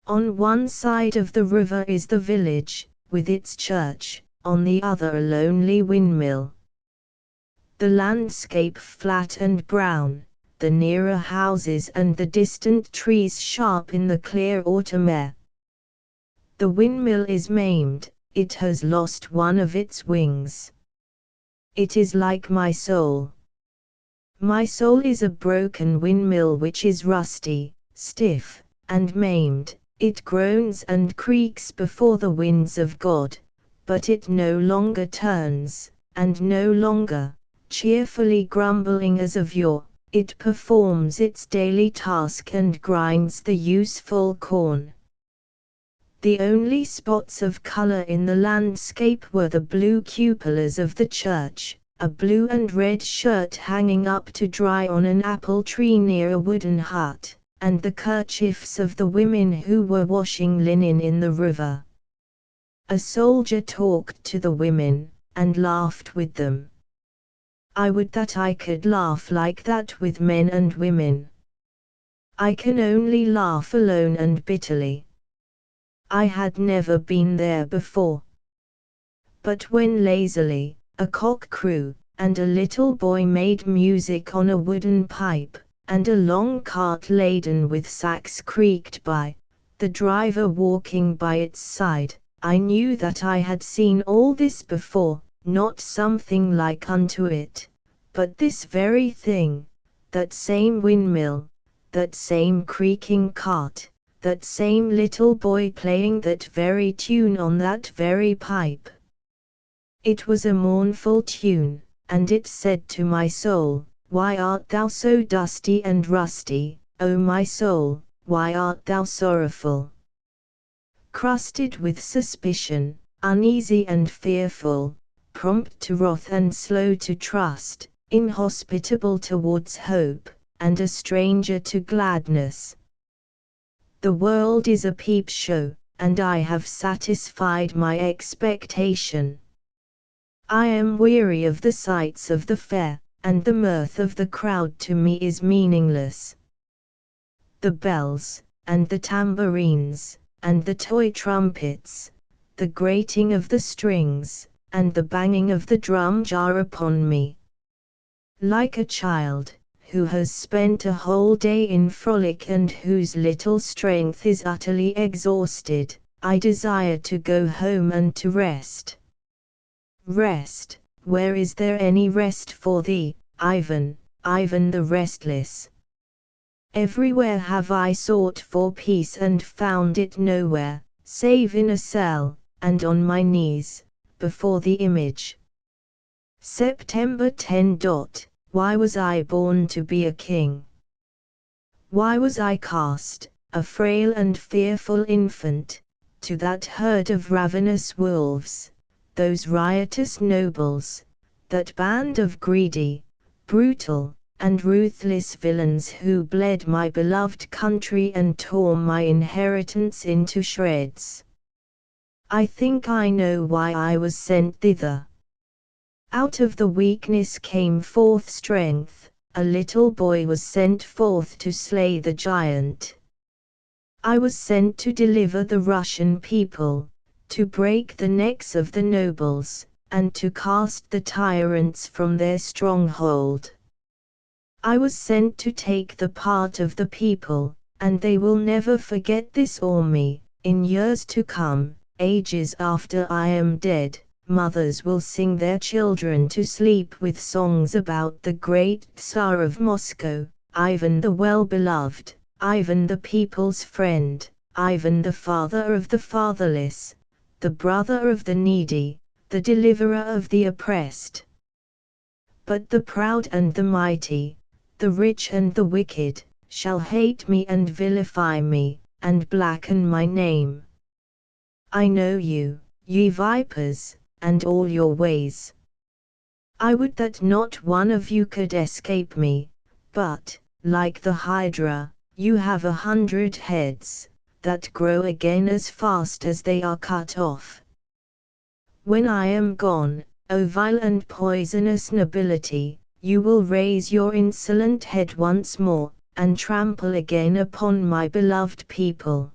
On one side of the river is the village, with its church, on the other a lonely windmill. The landscape flat and brown, the nearer houses and the distant trees sharp in the clear autumn air. The windmill is maimed, it has lost one of its wings. It is like my soul. My soul is a broken windmill which is rusty, stiff, and maimed. It groans and creaks before the winds of God, but it no longer turns, and no longer, cheerfully grumbling as of yore, it performs its daily task and grinds the useful corn. The only spots of color in the landscape were the blue cupolas of the church, a blue and red shirt hanging up to dry on an apple tree near a wooden hut, and the kerchiefs of the women who were washing linen in the river. A soldier talked to the women, and laughed with them. I would that I could laugh like that with men and women. I can only laugh alone and bitterly. I had never been there before. But when lazily, a cock crew, and a little boy made music on a wooden pipe, and a long cart laden with sacks creaked by, the driver walking by its side, I knew that I had seen all this before, not something like unto it, but this very thing, that same windmill, that same creaking cart, that same little boy playing that very tune on that very pipe. It was a mournful tune, and it said to my soul, "Why art thou so dusty and rusty, O my soul, why art thou sorrowful? Crusted with suspicion, uneasy and fearful, prompt to wrath and slow to trust, inhospitable towards hope, and a stranger to gladness. The world is a peep show, and I have satisfied my expectation. I am weary of the sights of the fair, and the mirth of the crowd to me is meaningless. The bells, and the tambourines, and the toy trumpets, the grating of the strings, and the banging of the drum jar upon me. Like a child, who has spent a whole day in frolic and whose little strength is utterly exhausted, I desire to go home and to rest. Rest, where is there any rest for thee, Ivan, Ivan the restless? Everywhere have I sought for peace and found it nowhere, save in a cell, and on my knees, before the image. September 10. Why was I born to be a king? Why was I cast, a frail and fearful infant, to that herd of ravenous wolves, those riotous nobles, that band of greedy, brutal, and ruthless villains who bled my beloved country and tore my inheritance into shreds? I think I know why I was sent thither. Out of the weakness came forth strength, a little boy was sent forth to slay the giant. I was sent to deliver the Russian people, to break the necks of the nobles, and to cast the tyrants from their stronghold. I was sent to take the part of the people, and they will never forget this or me. In years to come, ages after I am dead, mothers will sing their children to sleep with songs about the great Tsar of Moscow, Ivan the well-beloved, Ivan the people's friend, Ivan the father of the fatherless, the brother of the needy, the deliverer of the oppressed. But the proud and the mighty, the rich and the wicked, shall hate me and vilify me, and blacken my name. I know you, ye vipers, and all your ways. I would that not one of you could escape me, but, like the Hydra, you have 100 heads, that grow again as fast as they are cut off. When I am gone, O vile and poisonous nobility, you will raise your insolent head once more, and trample again upon my beloved people.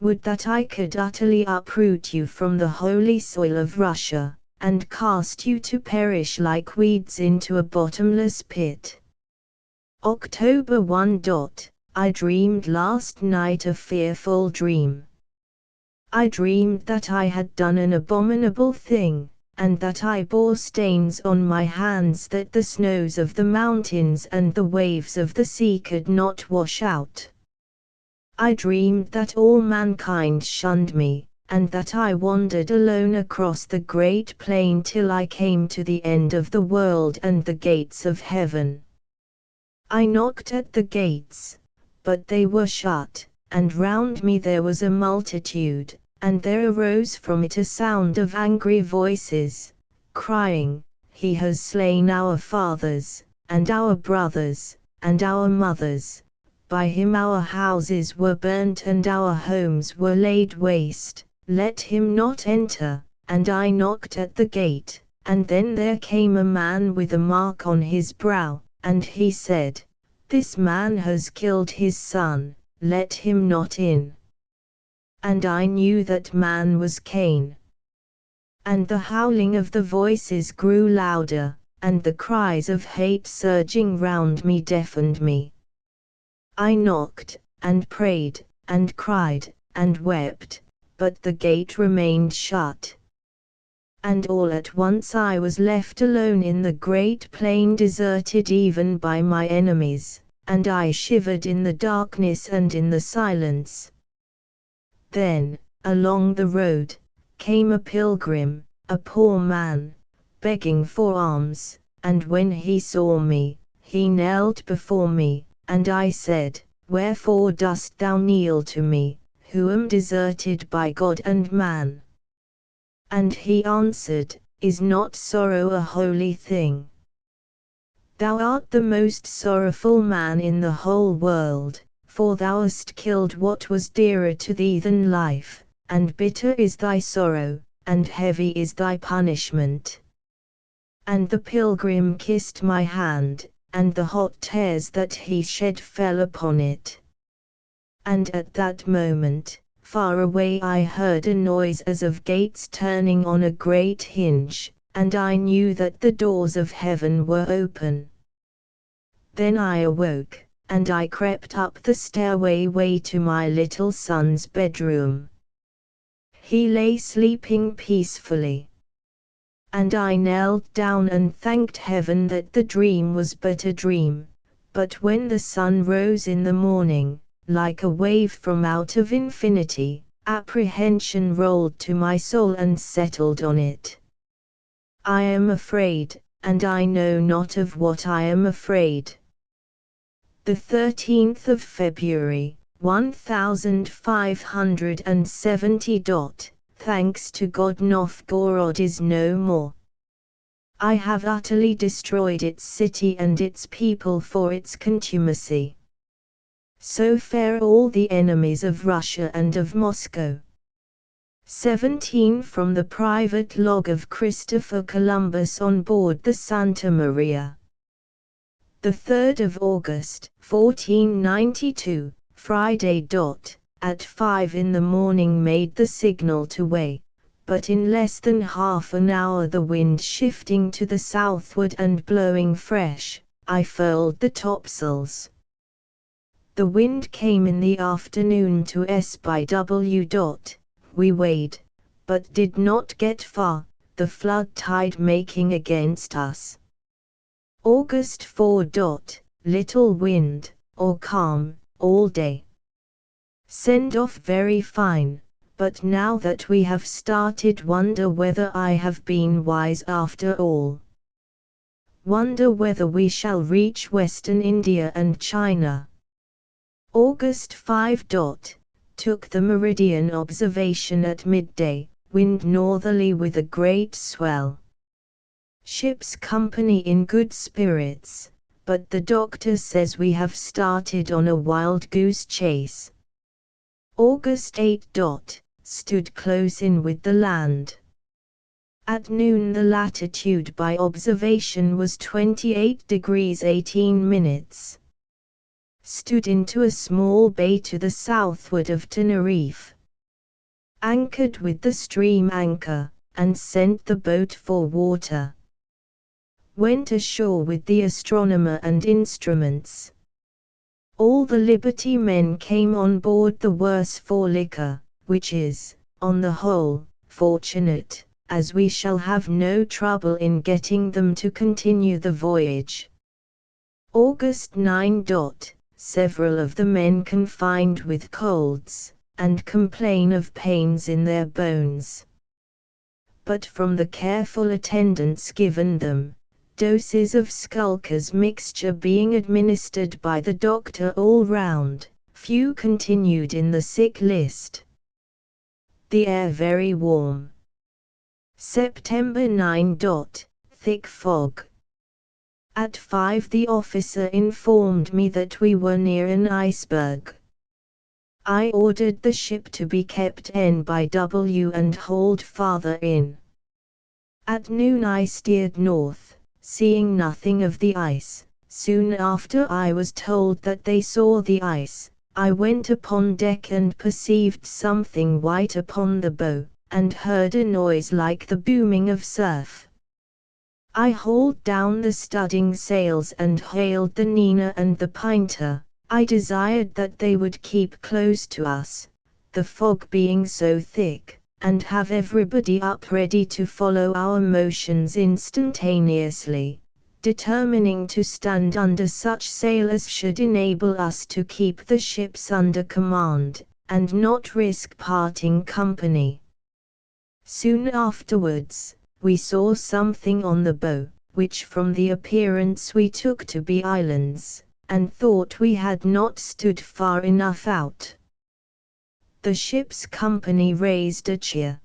Would that I could utterly uproot you from the holy soil of Russia, and cast you to perish like weeds into a bottomless pit. October 1. I dreamed last night a fearful dream. I dreamed that I had done an abominable thing, and that I bore stains on my hands that the snows of the mountains and the waves of the sea could not wash out. I dreamed that all mankind shunned me, and that I wandered alone across the great plain till I came to the end of the world and the gates of heaven. I knocked at the gates, but they were shut, and round me there was a multitude, and there arose from it a sound of angry voices, crying, "He has slain our fathers, and our brothers, and our mothers. By him our houses were burnt and our homes were laid waste, let him not enter." And I knocked at the gate, and then there came a man with a mark on his brow, and he said, "This man has killed his son, let him not in." And I knew that man was Cain. And the howling of the voices grew louder, and the cries of hate surging round me deafened me. I knocked, and prayed, and cried, and wept, but the gate remained shut. and all at once I was left alone in the great plain, deserted even by my enemies, and I shivered in the darkness and in the silence. Then, along the road, came a pilgrim, a poor man, begging for alms, and when he saw me, he knelt before me, and I said, "Wherefore dost thou kneel to me, who am deserted by God and man?" And he answered, "Is not sorrow a holy thing? Thou art the most sorrowful man in the whole world, for thou hast killed what was dearer to thee than life, and bitter is thy sorrow, and heavy is thy punishment." And the pilgrim kissed my hand, and the hot tears that he shed fell upon it. And at that moment, far away I heard a noise as of gates turning on a great hinge, and I knew that the doors of heaven were open. Then I awoke, and I crept up the stairway to my little son's bedroom. He lay sleeping peacefully. And I knelt down and thanked heaven that the dream was but a dream. But when the sun rose in the morning, like a wave from out of infinity, apprehension rolled to my soul and settled on it. I am afraid, and I know not of what I am afraid. The 13th of February, 1570. Thanks to God, Novgorod is no more. I have utterly destroyed its city and its people for its contumacy. So fare all the enemies of Russia and of Moscow. 17 From the private log of Christopher Columbus on board the Santa Maria. The 3rd of August, 1492, Friday. At 5 in the morning made the signal to weigh, but in less than half an hour the wind shifting to the southward and blowing fresh, I furled the topsails. The wind came in the afternoon to S by W. We weighed, but did not get far, the flood tide making against us. August 4. Little wind, or calm, all day. Send off very fine, but now that we have started, wonder whether I have been wise after all. Wonder whether we shall reach Western India and China. August 5. Took the meridian observation at midday, wind northerly with a great swell. Ship's company in good spirits, but the doctor says we have started on a wild goose chase. August 8. Stood close in with the land. At noon the latitude by observation was 28 degrees 18 minutes. Stood into a small bay to the southward of Tenerife. Anchored with the stream anchor, and sent the boat for water. Went ashore with the astronomer and instruments. All the Liberty men came on board the worse for liquor, which is, on the whole, fortunate, as we shall have no trouble in getting them to continue the voyage. August 9. Several of the men confined with colds, and complain of pains in their bones. But from the careful attendance given them, doses of Skulker's mixture being administered by the doctor all round, few continued in the sick list. The air very warm. September 9. Thick fog. At 5 the officer informed me that we were near an iceberg. I ordered the ship to be kept N by W and hauled farther in. At noon I steered north, seeing nothing of the ice. Soon after I was told that they saw the ice. I went upon deck and perceived something white upon the bow, and heard a noise like the booming of surf. I hauled down the studding sails and hailed the Nina and the Pinter. I desired that they would keep close to us, the fog being so thick, and have everybody up ready to follow our motions instantaneously, determining to stand under such sail as should enable us to keep the ships under command, and not risk parting company. Soon afterwards, we saw something on the bow, which from the appearance we took to be islands, and thought we had not stood far enough out. The ship's company raised a cheer.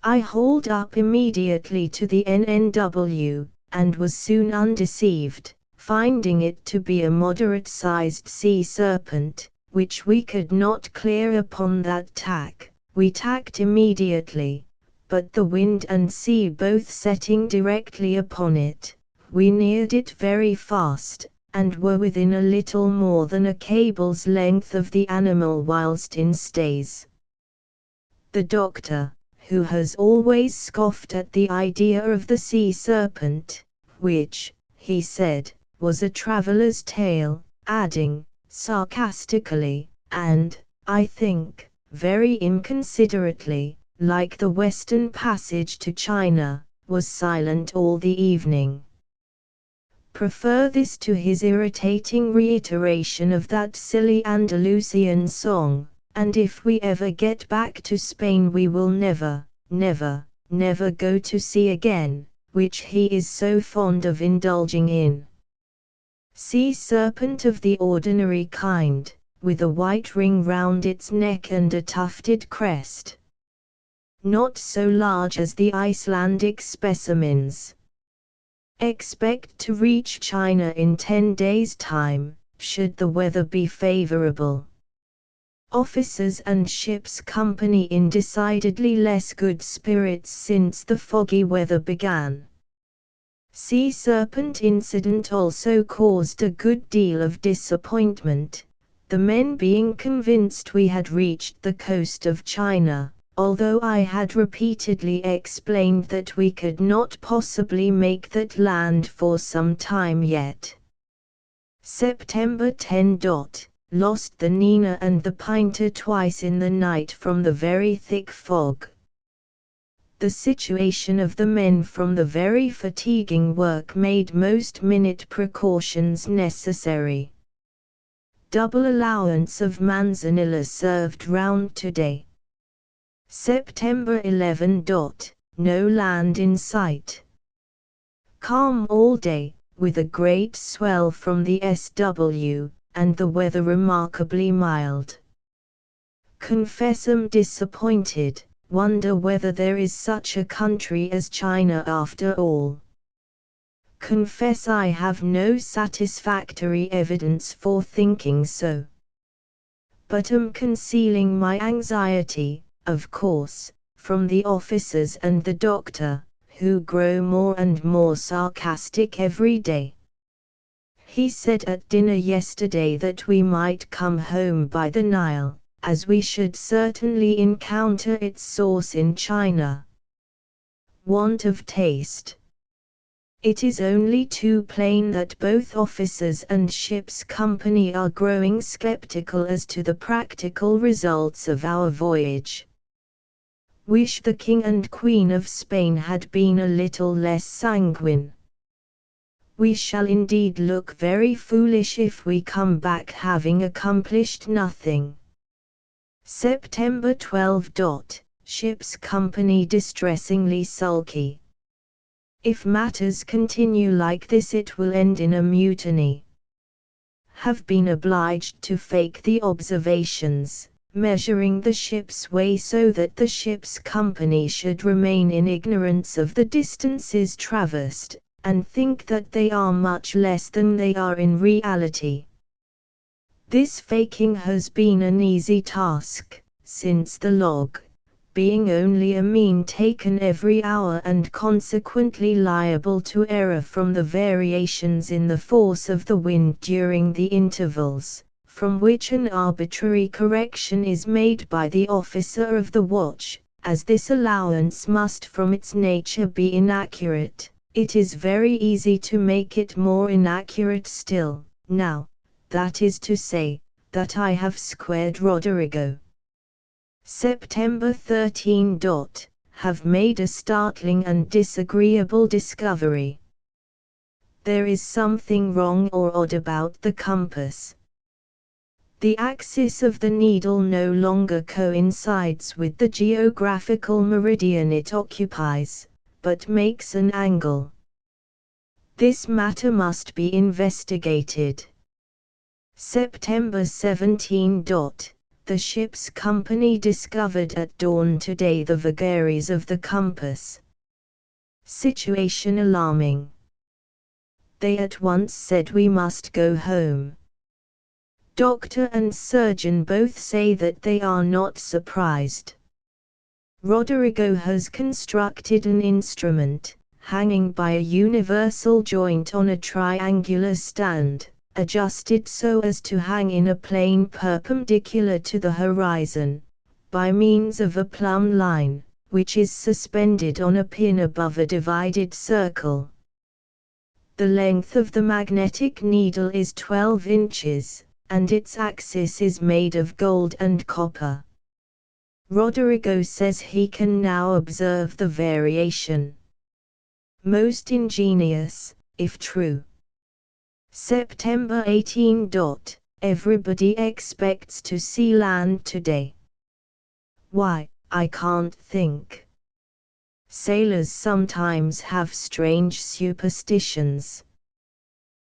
I hauled up immediately to the NNW, and was soon undeceived, finding it to be a moderate-sized sea serpent, which we could not clear upon that tack. We tacked immediately, but the wind and sea both setting directly upon it, we neared it very fast, and were within a little more than a cable's length of the animal whilst in stays. The doctor, who has always scoffed at the idea of the sea serpent, which, he said, was a traveller's tale, adding, sarcastically, and, I think, very inconsiderately, like the Western Passage to China, was silent all the evening. Prefer this to his irritating reiteration of that silly Andalusian song, and if we ever get back to Spain we will never, never, never go to sea again, which he is so fond of indulging in. Sea serpent of the ordinary kind, with a white ring round its neck and a tufted crest. Not so large as the Icelandic specimens. Expect to reach China in 10 days' time, should the weather be favorable. Officers and ship's company in decidedly less good spirits since the foggy weather began. Sea serpent incident also caused a good deal of disappointment, the men being convinced we had reached the coast of China, although I had repeatedly explained that we could not possibly make that land for some time yet. September 10. Lost the Nina and the Pinter twice in the night from the very thick fog. The situation of the men from the very fatiguing work made most minute precautions necessary. Double allowance of manzanilla served round today. September 11. No land in sight. Calm all day, with a great swell from the SW, and the weather remarkably mild. Confess I'm disappointed, wonder whether there is such a country as China after all. Confess I have no satisfactory evidence for thinking so. But am concealing my anxiety, of course, from the officers and the doctor, who grow more and more sarcastic every day. He said at dinner yesterday that we might come home by the Nile, as we should certainly encounter its source in China. Want of taste. It is only too plain that both officers and ship's company are growing skeptical as to the practical results of our voyage. Wish the King and Queen of Spain had been a little less sanguine. We shall indeed look very foolish if we come back having accomplished nothing. September 12. Ship's company distressingly sulky. If matters continue like this it will end in a mutiny. Have been obliged to fake the observations, measuring the ship's way so that the ship's company should remain in ignorance of the distances traversed, and think that they are much less than they are in reality. This faking has been an easy task, since the log, being only a mean taken every hour and consequently liable to error from the variations in the force of the wind during the intervals, from which an arbitrary correction is made by the officer of the watch, as this allowance must from its nature be inaccurate, it is very easy to make it more inaccurate still, now, that is to say, that I have squared Roderigo. September 13. Have made a startling and disagreeable discovery. There is something wrong or odd about the compass. The axis of the needle no longer coincides with the geographical meridian it occupies, but makes an angle. This matter must be investigated. September 17. The ship's company discovered at dawn today the vagaries of the compass. Situation alarming. They at once said we must go home. Doctor and surgeon both say that they are not surprised. Rodrigo has constructed an instrument, hanging by a universal joint on a triangular stand, adjusted so as to hang in a plane perpendicular to the horizon, by means of a plumb line, which is suspended on a pin above a divided circle. The length of the magnetic needle is 12 inches, and its axis is made of gold and copper. Rodrigo says he can now observe the variation. Most ingenious, if true. September 18. Everybody expects to see land today. Why, I can't think. Sailors sometimes have strange superstitions.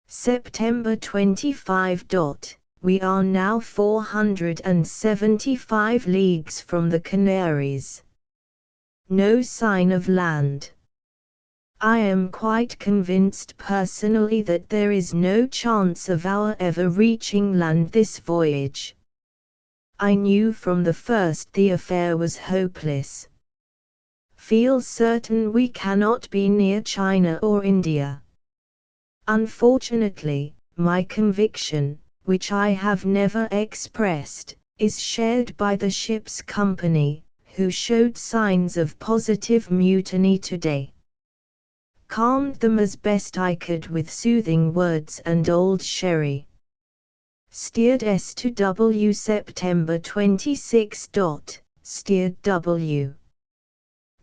September 25. We are now 475 leagues from the Canaries. No sign of land. I am quite convinced personally that there is no chance of our ever reaching land this voyage. I knew from the first the affair was hopeless. Feel certain we cannot be near China or India. Unfortunately, my conviction, which I have never expressed, is shared by the ship's company, who showed signs of positive mutiny today. Calmed them as best I could with soothing words and old sherry. Steered S to W. September 26. Steered W.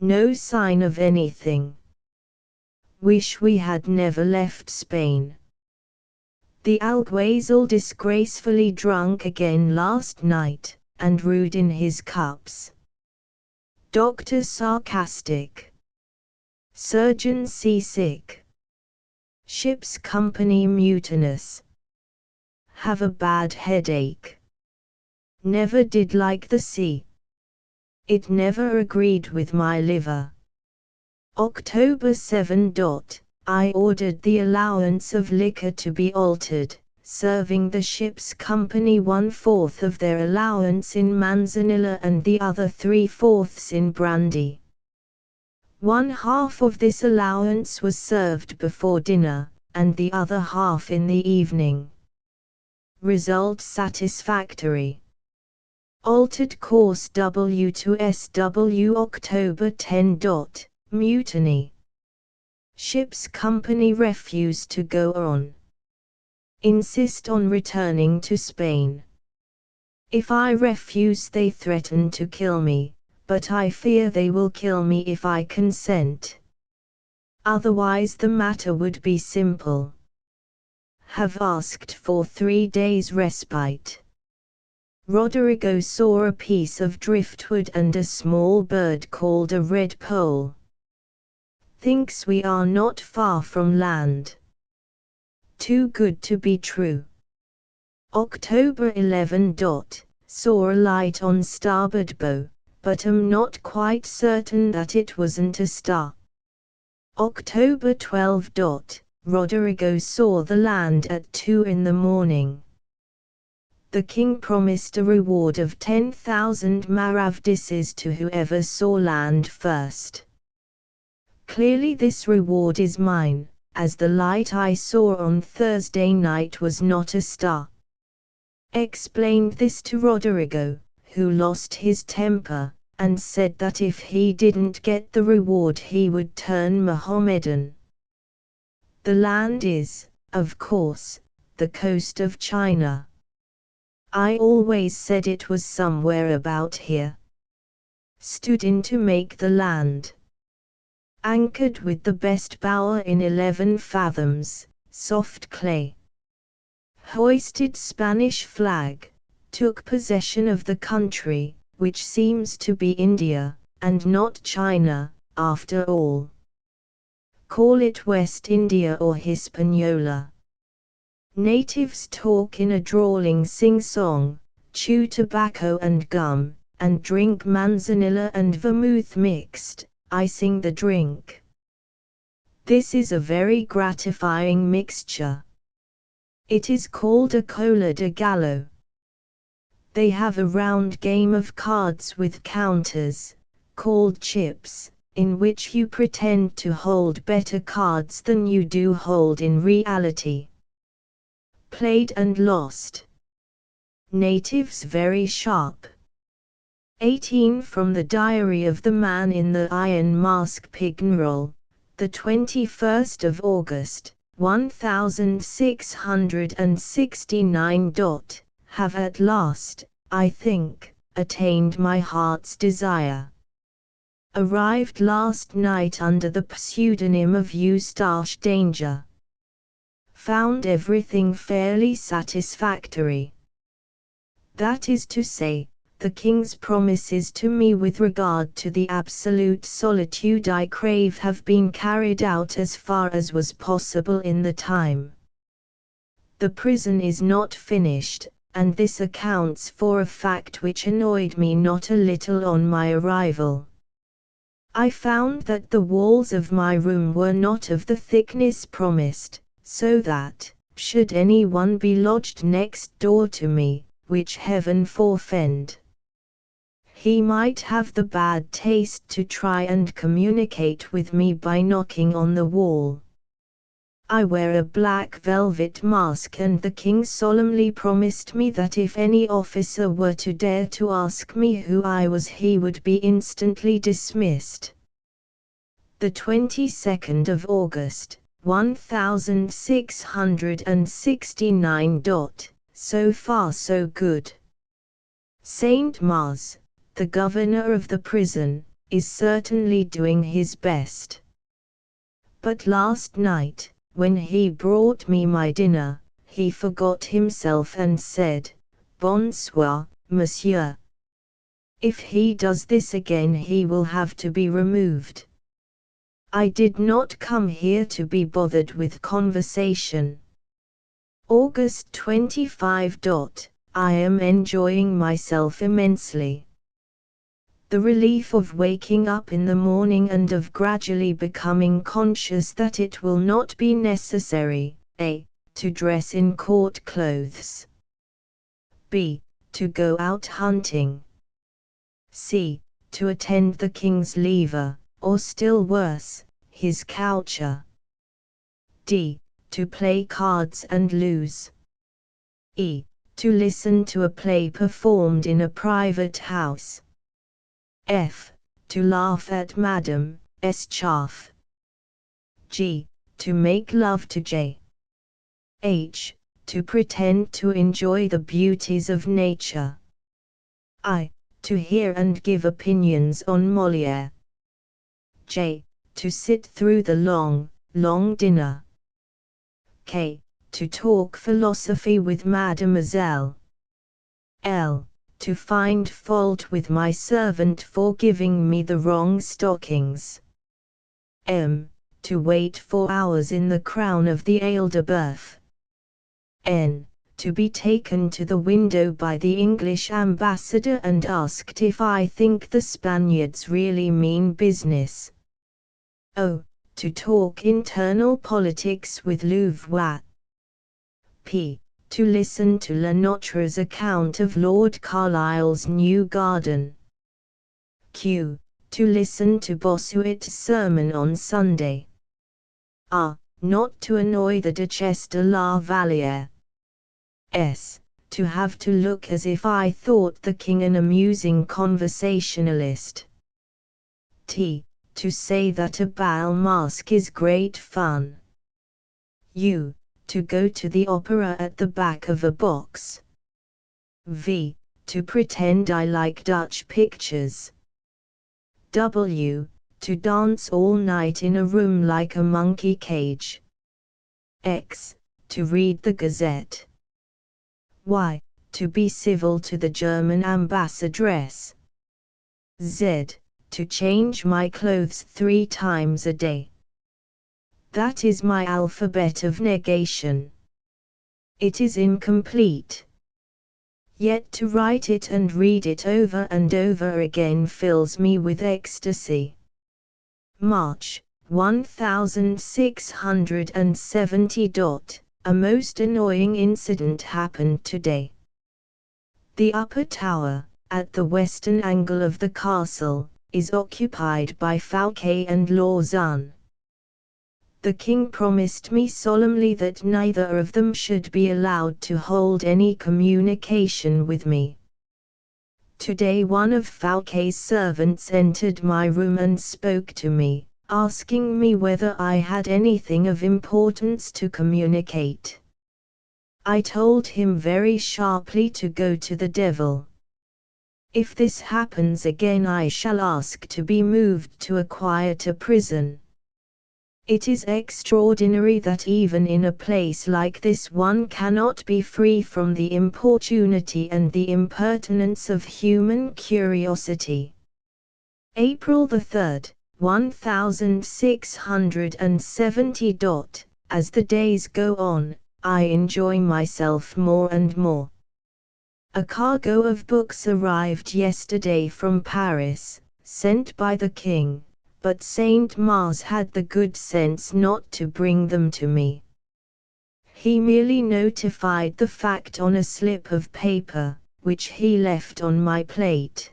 No sign of anything. Wish we had never left Spain. The alguazil disgracefully drunk again last night, and rude in his cups. Doctor sarcastic. Surgeon seasick. Ship's company mutinous. Have a bad headache. Never did like the sea. It never agreed with my liver. October 7. I ordered the allowance of liquor to be altered, serving the ship's company 1/4 of their allowance in manzanilla and the other 3/4 in brandy. 1/2 of this allowance was served before dinner, and the other half in the evening. Result satisfactory. Altered course W to SW. October 10. Mutiny. Ship's company refuse to go on. Insist on returning to Spain. If I refuse they threaten to kill me, but I fear they will kill me if I consent. Otherwise the matter would be simple. Have asked for 3 days respite. Rodrigo saw a piece of driftwood and a small bird called a redpoll. Thinks we are not far from land. Too good to be true. October 11. Saw a light on starboard bow, but am not quite certain that it wasn't a star. October 12. Rodrigo saw the land at 2 in the morning. The king promised a reward of 10,000 maravedis to whoever saw land first. Clearly this reward is mine, as the light I saw on Thursday night was not a star. Explained this to Rodrigo, who lost his temper, and said that if he didn't get the reward he would turn Mohammedan. The land is, of course, the coast of China. I always said it was somewhere about here. stood in to make the land. Anchored with the best bower in 11 fathoms, soft clay. Hoisted Spanish flag, took possession of the country, which seems to be India, and not China, after all. Call it West India or Hispaniola. Natives talk in a drawling sing-song, chew tobacco and gum, and drink manzanilla and vermouth mixed, icing the drink. This is a very gratifying mixture. It is called a cola de gallo. They have a round game of cards with counters, called chips, in which you pretend to hold better cards than you do hold in reality. Played and lost. Natives very sharp. 18 from the Diary of the Man in the Iron Mask Pignroll, the 21st of August, 1669. Have at last, I think, attained my heart's desire. Arrived last night under the pseudonym of Eustache Danger. Found everything fairly satisfactory. That is to say, the King's promises to me with regard to the absolute solitude I crave have been carried out as far as was possible in the time. The prison is not finished, and this accounts for a fact which annoyed me not a little on my arrival. I found that the walls of my room were not of the thickness promised, so that, should any one be lodged next door to me, which heaven forfend, he might have the bad taste to try and communicate with me by knocking on the wall. I wear a black velvet mask, and the King solemnly promised me that if any officer were to dare to ask me who I was, he would be instantly dismissed. The 22nd of August, 1669. So far so good. Saint Mars, the governor of the prison, is certainly doing his best. But last night, when he brought me my dinner, he forgot himself and said, "Bonsoir, monsieur. If he does this again he will have to be removed." I did not come here to be bothered with conversation. August 25. I am enjoying myself immensely. The relief of waking up in the morning and of gradually becoming conscious that it will not be necessary, a. to dress in court clothes, b. to go out hunting, c. to attend the King's lever, or still worse, his coucher, d. to play cards and lose, e. to listen to a play performed in a private house, f. to laugh at Madame S. chaff, g. to make love to J. H. to pretend to enjoy the beauties of nature, I. to hear and give opinions on Molière, j. to sit through the long, long dinner, k. to talk philosophy with Mademoiselle L. to find fault with my servant for giving me the wrong stockings, m. to wait for hours in the crown of the Aile de Boeuf, n. to be taken to the window by the English ambassador and asked if I think the Spaniards really mean business, o. to talk internal politics with Louvois, p. to listen to Le Notre's account of Lord Carlisle's new garden, q. to listen to Bossuet's sermon on Sunday, r. not to annoy the Duchesse de la Vallière, s. to have to look as if I thought the King an amusing conversationalist, t. to say that a bal masque is great fun, u. to go to the opera at the back of a box, v. to pretend I like Dutch pictures, W. To dance all night in a room like a monkey cage. X. To read the Gazette. Y. To be civil to the German ambassadress. Z. To change my clothes 3 times a day. That is my alphabet of negation. It is incomplete. Yet to write it and read it over and over again fills me with ecstasy. March 1670. A most annoying incident happened today. The upper tower, at the western angle of the castle, is occupied by Fouquet and Lausanne. The king promised me solemnly that neither of them should be allowed to hold any communication with me. Today one of Fouquet's servants entered my room and spoke to me, asking me whether I had anything of importance to communicate. I told him very sharply to go to the devil. If this happens again I shall ask to be moved to a quieter prison. It is extraordinary that even in a place like this one cannot be free from the importunity and the impertinence of human curiosity. April 3rd, 1670. As the days go on, I enjoy myself more and more. A cargo of books arrived yesterday from Paris, sent by the king. But Saint Mars had the good sense not to bring them to me. He merely notified the fact on a slip of paper, which he left on my plate.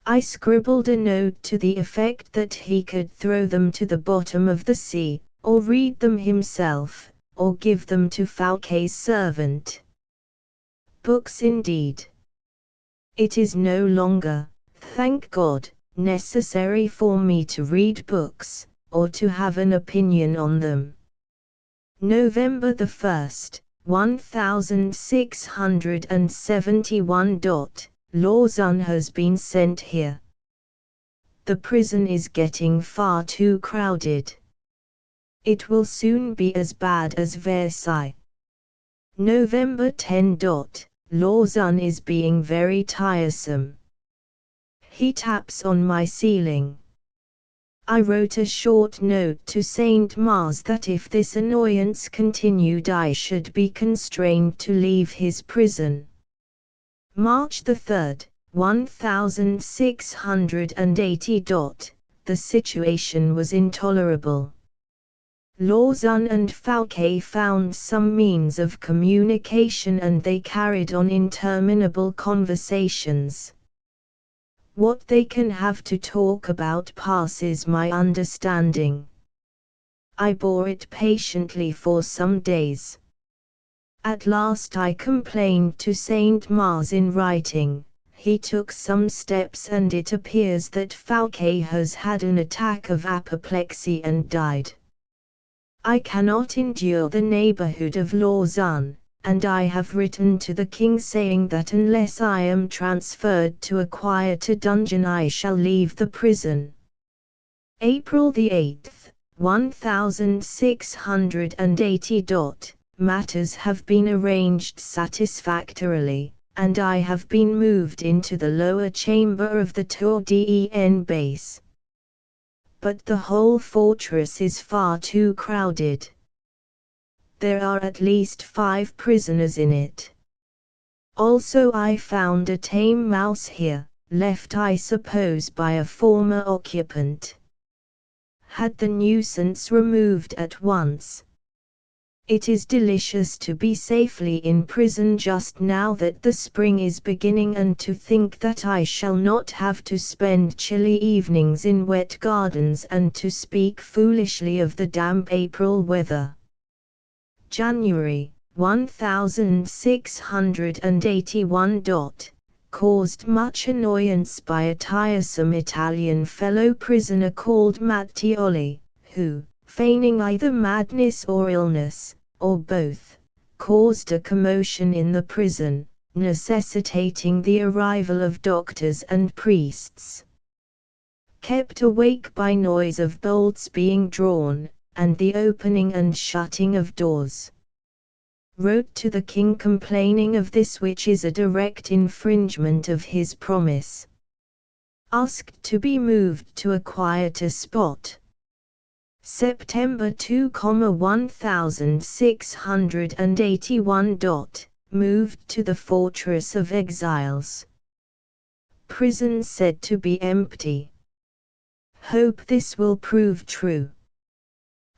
I scribbled a note to the effect that he could throw them to the bottom of the sea, or read them himself, or give them to Fouquet's servant. Books indeed. It is no longer, thank God, necessary for me to read books, or to have an opinion on them. November 1st, 1671. Lausanne has been sent here. The prison is getting far too crowded. It will soon be as bad as Versailles. November 10. Lausanne is being very tiresome. He taps on my ceiling. I wrote a short note to Saint Mars that if this annoyance continued I should be constrained to leave his prison. March 3rd, 1680. The situation was intolerable. Lausanne and Fouquet found some means of communication and they carried on interminable conversations. What they can have to talk about passes my understanding. I bore it patiently for some days. At last I complained to Saint Mars in writing. He took some steps and it appears that Fouquet has had an attack of apoplexy and died. I cannot endure the neighborhood of Lausanne, and I have written to the king saying that unless I am transferred to a quieter dungeon I shall leave the prison. April 8th, 1680. Matters have been arranged satisfactorily, and I have been moved into the lower chamber of the Tour d'en base. But the whole fortress is far too crowded. There are at least 5 prisoners in it. Also I found a tame mouse here, left I suppose by a former occupant. Had the nuisance removed at once. It is delicious to be safely in prison just now that the spring is beginning and to think that I shall not have to spend chilly evenings in wet gardens and to speak foolishly of the damp April weather. January, 1681. Caused much annoyance by a tiresome Italian fellow prisoner called Mattioli, who, feigning either madness or illness, or both, caused a commotion in the prison, necessitating the arrival of doctors and priests. kept awake by noise of bolts being drawn, and the opening and shutting of doors. Wrote to the king complaining of this, which is a direct infringement of his promise. Asked to be moved to a quieter spot. September 2, 1681. Moved to the fortress of exiles. Prison said to be empty. Hope this will prove true.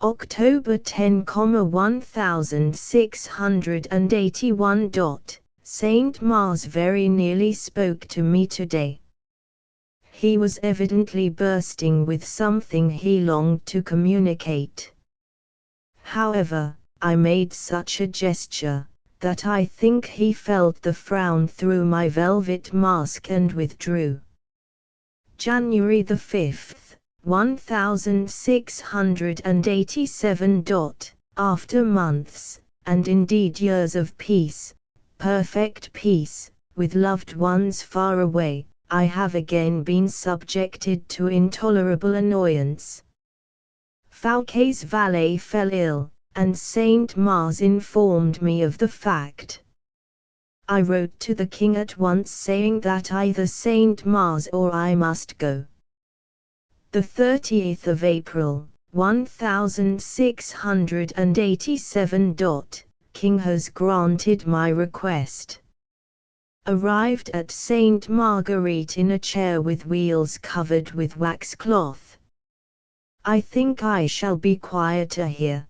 October 10, 1681. Saint Mars very nearly spoke to me today. He was evidently bursting with something he longed to communicate. However, I made such a gesture that I think he felt the frown through my velvet mask and withdrew. January 5, 1687. After months, and indeed years of peace, perfect peace, with loved ones far away, I have again been subjected to intolerable annoyance. Fouquet's valet fell ill, and Saint Mars informed me of the fact. I wrote to the king at once saying that either Saint Mars or I must go. The 30th of April, 1687. King has granted my request. Arrived at Saint Marguerite in a chair with wheels covered with waxcloth. I think I shall be quieter here.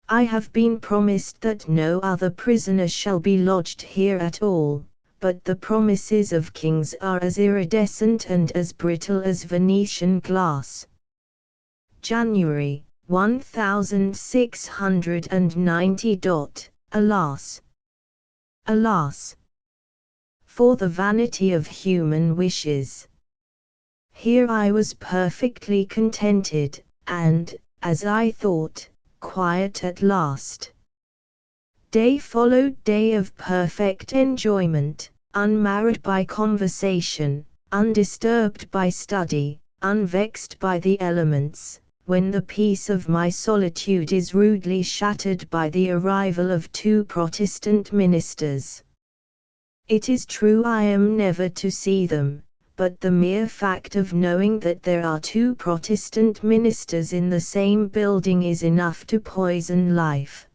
I have been promised that no other prisoner shall be lodged here at all, but the promises of kings are as iridescent and as brittle as Venetian glass. January, 1690. Alas! Alas! For the vanity of human wishes. Here I was perfectly contented, and, as I thought, quiet at last. Day followed day of perfect enjoyment, unmarred by conversation, undisturbed by study, unvexed by the elements, when the peace of my solitude is rudely shattered by the arrival of 2 Protestant ministers. It is true I am never to see them, but the mere fact of knowing that there are 2 Protestant ministers in the same building is enough to poison life.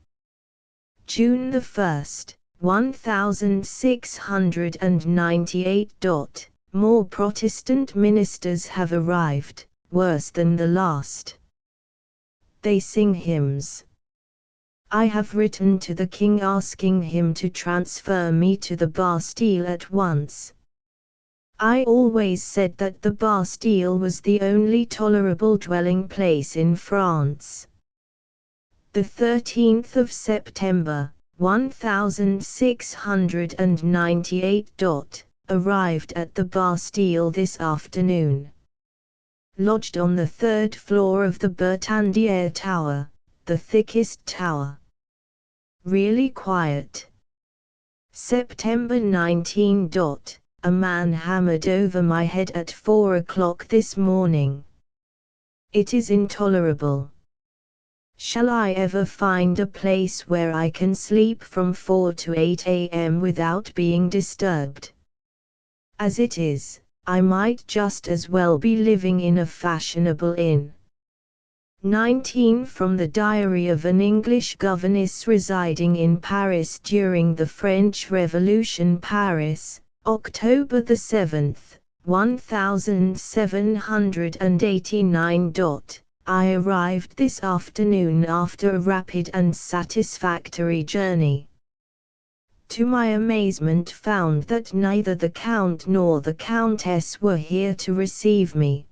June 1, 1698. More Protestant ministers have arrived, worse than the last. They sing hymns. I have written to the king asking him to transfer me to the Bastille at once. I always said that the Bastille was the only tolerable dwelling place in France. The 13th of September, 1698. Arrived at the Bastille this afternoon. Lodged on the 3rd floor of the Bertandière Tower, the thickest tower. Really quiet. September 19. A man hammered over my head at 4 o'clock this morning. It is intolerable. Shall I ever find a place where I can sleep from 4 to 8 a.m. without being disturbed? As it is, I might just as well be living in a fashionable inn. 19 From the Diary of an English governess residing in Paris during the French Revolution. Paris, October 7th, 1789. I arrived this afternoon after a rapid and satisfactory journey. To my amazement found that neither the Count nor the Countess were here to receive me.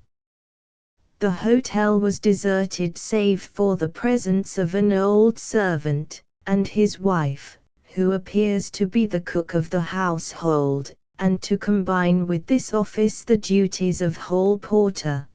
The hotel was deserted save for the presence of an old servant, and his wife, who appears to be the cook of the household, and to combine with this office the duties of hall porter.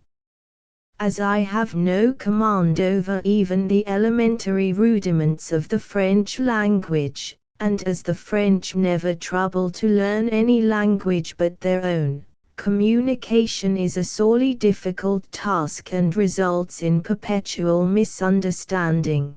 As I have no command over even the elementary rudiments of the French language, and as the French never trouble to learn any language but their own, Communication is a sorely difficult task and results in perpetual misunderstanding.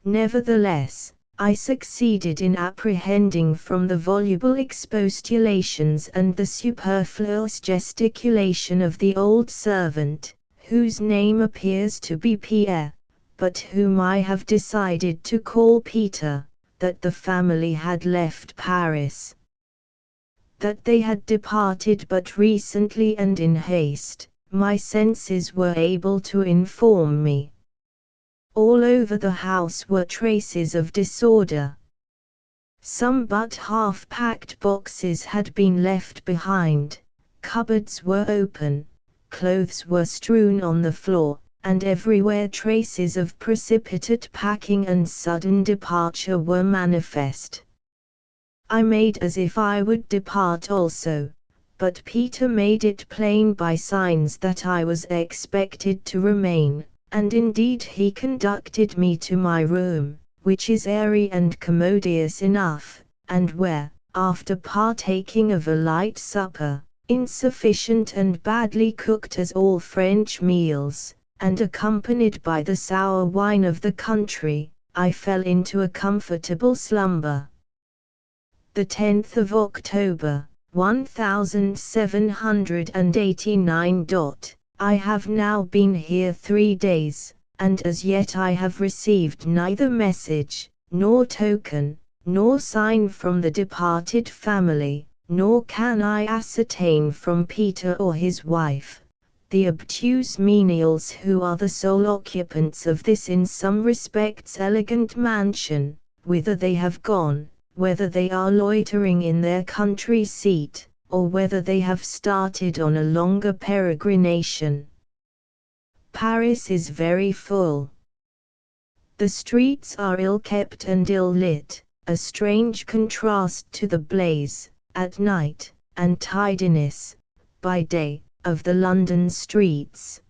Nevertheless, I succeeded in apprehending from the voluble expostulations and the superfluous gesticulation of the old servant, whose name appears to be Pierre, but whom I have decided to call Peter, that the family had left Paris. That they had departed but recently and in haste, my senses were able to inform me. All over the house were traces of disorder. Some but half-packed boxes had been left behind, cupboards were open, clothes were strewn on the floor, and everywhere traces of precipitate packing and sudden departure were manifest. I made as if I would depart also, but Peter made it plain by signs that I was expected to remain, and indeed he conducted me to my room, which is airy and commodious enough, and where, after partaking of a light supper, insufficient and badly cooked as all French meals, and accompanied by the sour wine of the country, I fell into a comfortable slumber. The 10th of October, 1789. I have now been here 3 days, and as yet I have received neither message, nor token, nor sign from the departed family, nor can I ascertain from Peter or his wife, the obtuse menials who are the sole occupants of this in some respects elegant mansion, whither they have gone, whether they are loitering in their country seat, or whether they have started on a longer peregrination. Paris is very full. The streets are ill-kept and ill-lit, a strange contrast to the blaze, at night, and tidiness, by day, of the London streets.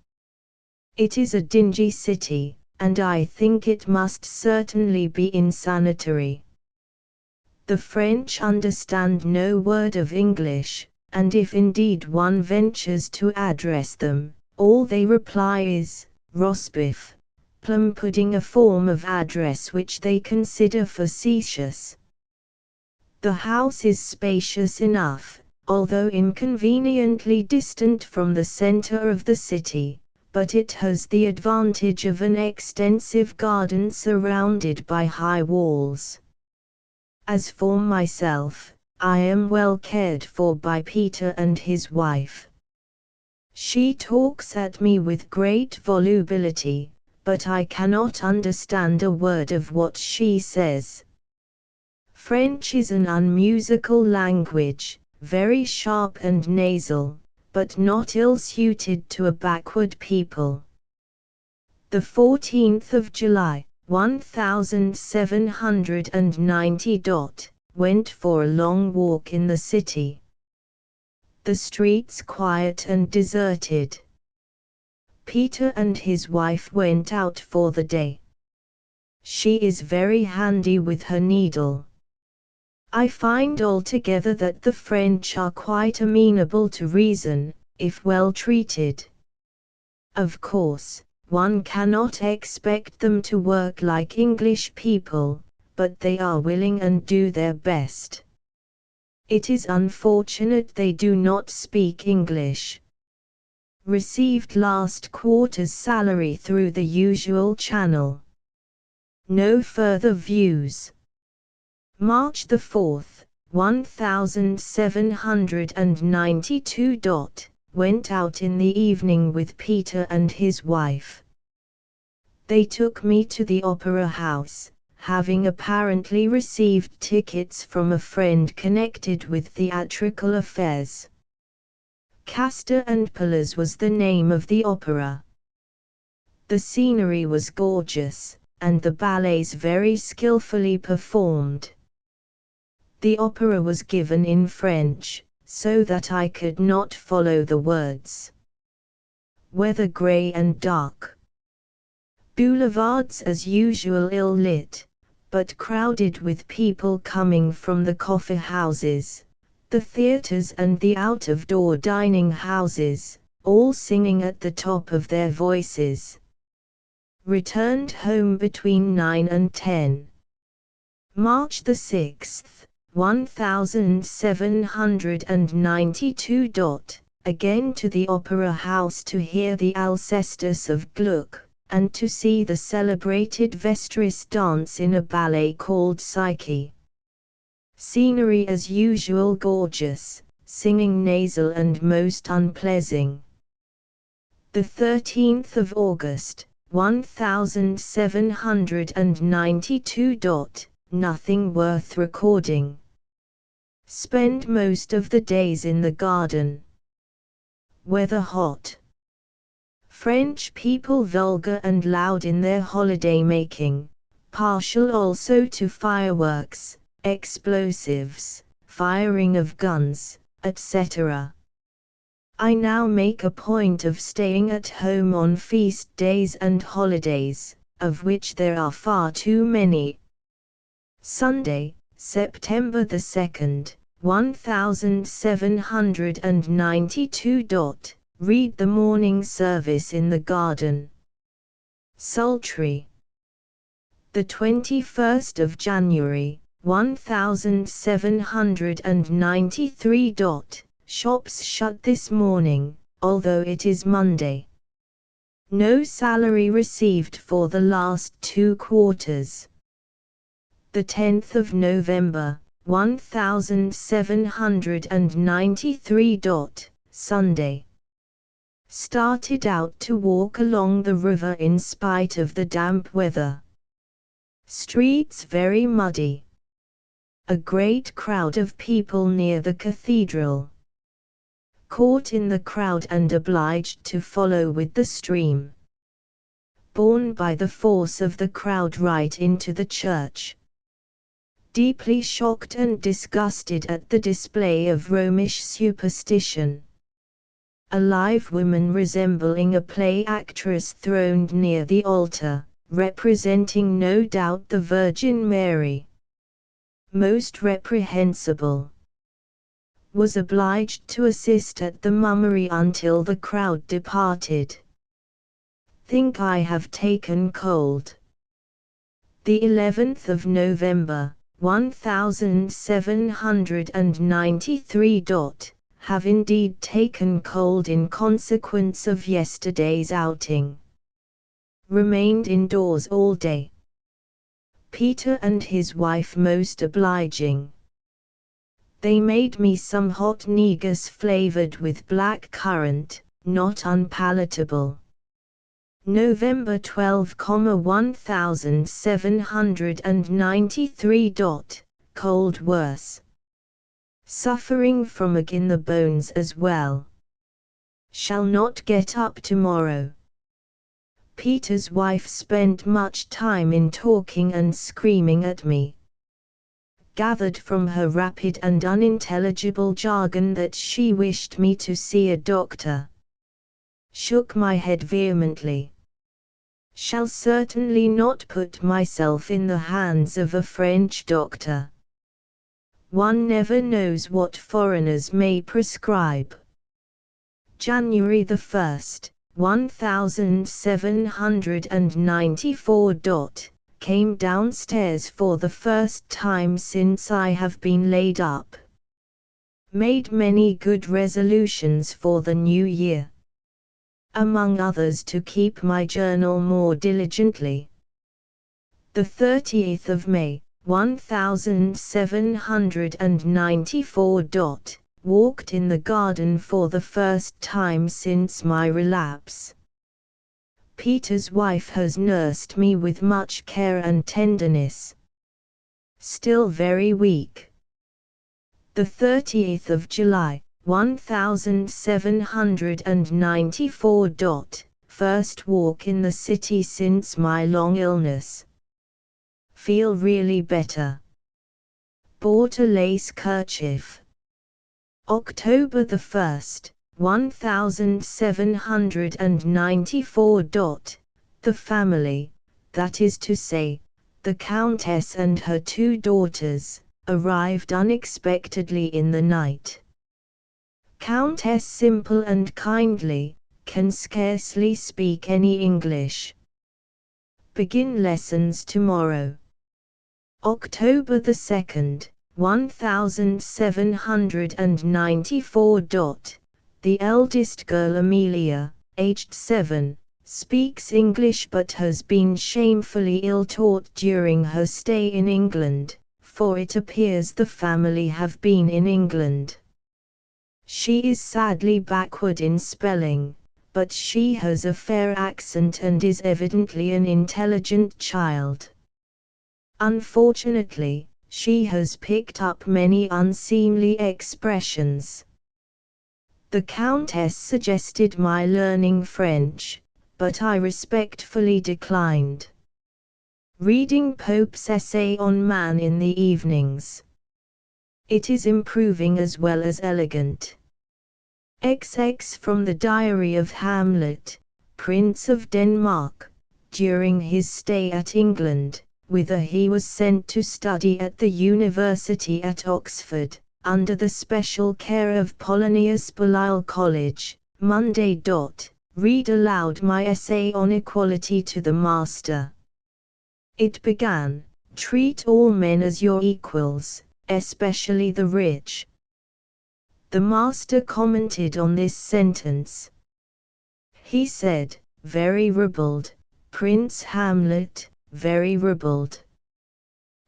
It is a dingy city, and I think it must certainly be insanitary. The French understand no word of English, and if indeed one ventures to address them, all they reply is, rosbif, plum pudding, a form of address which they consider facetious. The house is spacious enough, although inconveniently distant from the center of the city, but it has the advantage of an extensive garden surrounded by high walls. As for myself, I am well cared for by Peter and his wife. She talks at me with great volubility, but I cannot understand a word of what she says. French is an unmusical language, very sharp and nasal, but not ill-suited to a backward people. The 14th of July, 1790. Went for a long walk in the city. The streets quiet and deserted. Peter and his wife went out for the day. She is very handy with her needle. I find altogether that the French are quite amenable to reason, if well treated. Of course, one cannot expect them to work like English people, but they are willing and do their best. It is unfortunate they do not speak English. Received last quarter's salary through the usual channel. No further views. March the 4th, 1792. Went out in the evening with Peter and his wife. They took me to the opera house, having apparently received tickets from a friend connected with theatrical affairs. Castor and Pillars was the name of the opera. The scenery was gorgeous, and the ballets very skillfully performed. The opera was given in French, so that I could not follow the words. Weather grey and dark. Boulevards as usual ill-lit, but crowded with people coming from the coffee houses, the theatres and the out-of-door dining houses, all singing at the top of their voices. Returned home between 9 and 10. March the 6th, 1792. Again to the Opera House to hear the Alcestis of Gluck, and to see the celebrated Vestris dance in a ballet called Psyche. Scenery as usual gorgeous, singing nasal and most unpleasing. The 13th of August, 1792. Nothing worth recording. Spend most of the days in the garden. Weather hot. French people vulgar and loud in their holiday making, partial also to fireworks, explosives, firing of guns, etc. I now make a point of staying at home on feast days and holidays, of which there are far too many. Sunday, September the 2nd, 1792. Read the morning service in the garden. Sultry. The 21st of January, 1793. Shops shut this morning, although it is Monday. No salary received for the last 2 quarters. The 10th of November, 1793. Sunday. Started out to walk along the river in spite of the damp weather. Streets very muddy. A great crowd of people near the cathedral. Caught in the crowd and obliged to follow with the stream. Borne by the force of the crowd right into the church. Deeply shocked and disgusted at the display of Romish superstition. A live woman resembling a play actress throned near the altar, representing no doubt the Virgin Mary. Most reprehensible. Was obliged to assist at the mummery until the crowd departed. Think I have taken cold. The 11th of November, 1793. Have indeed taken cold in consequence of yesterday's outing. Remained indoors all day. Peter and his wife most obliging. They made me some hot negus flavored with black currant, not unpalatable. November 12, 1793. Cold worse. Suffering from ache in the bones as well. Shall not get up tomorrow. Peter's wife spent much time in talking and screaming at me. Gathered from her rapid and unintelligible jargon that she wished me to see a doctor. Shook my head vehemently. Shall certainly not put myself in the hands of a French doctor. One never knows what foreigners may prescribe. January the 1st, 1794. Came downstairs for the first time since I have been laid up. Made many good resolutions for the new year. Among others to keep my journal more diligently. The 30th of May, 1794. Walked in the garden for the first time since my relapse. Peter's wife has nursed me with much care and tenderness. Still very weak. The 30th of July, 1794. First walk in the city since my long illness. Feel really better. Bought a lace kerchief. October the 1st, 1794. The family, that is to say, the Countess and her 2 daughters, arrived unexpectedly in the night. Countess simple and kindly, can scarcely speak any English. Begin lessons tomorrow. October the 2nd, 1794. The eldest girl Amelia, aged 7, speaks English but has been shamefully ill-taught during her stay in England, for it appears the family have been in England. She is sadly backward in spelling, but she has a fair accent and is evidently an intelligent child. Unfortunately, she has picked up many unseemly expressions. The Countess suggested my learning French, but I respectfully declined. Reading Pope's essay on man in the evenings. It is improving as well as elegant. XX from the Diary of Hamlet, Prince of Denmark, during his stay at England, whither he was sent to study at the University at Oxford, under the special care of Polonius Balliol College, Monday. Read aloud my essay on equality to the master. It began, treat all men as your equals, especially the rich. The master commented on this sentence. He said, very ribald, Prince Hamlet, very ribald.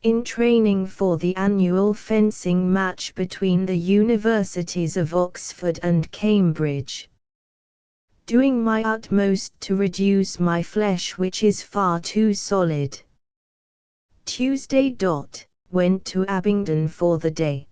In training for the annual fencing match between the universities of Oxford and Cambridge. Doing my utmost to reduce my flesh which is far too solid. Tuesday. Went to Abingdon for the day.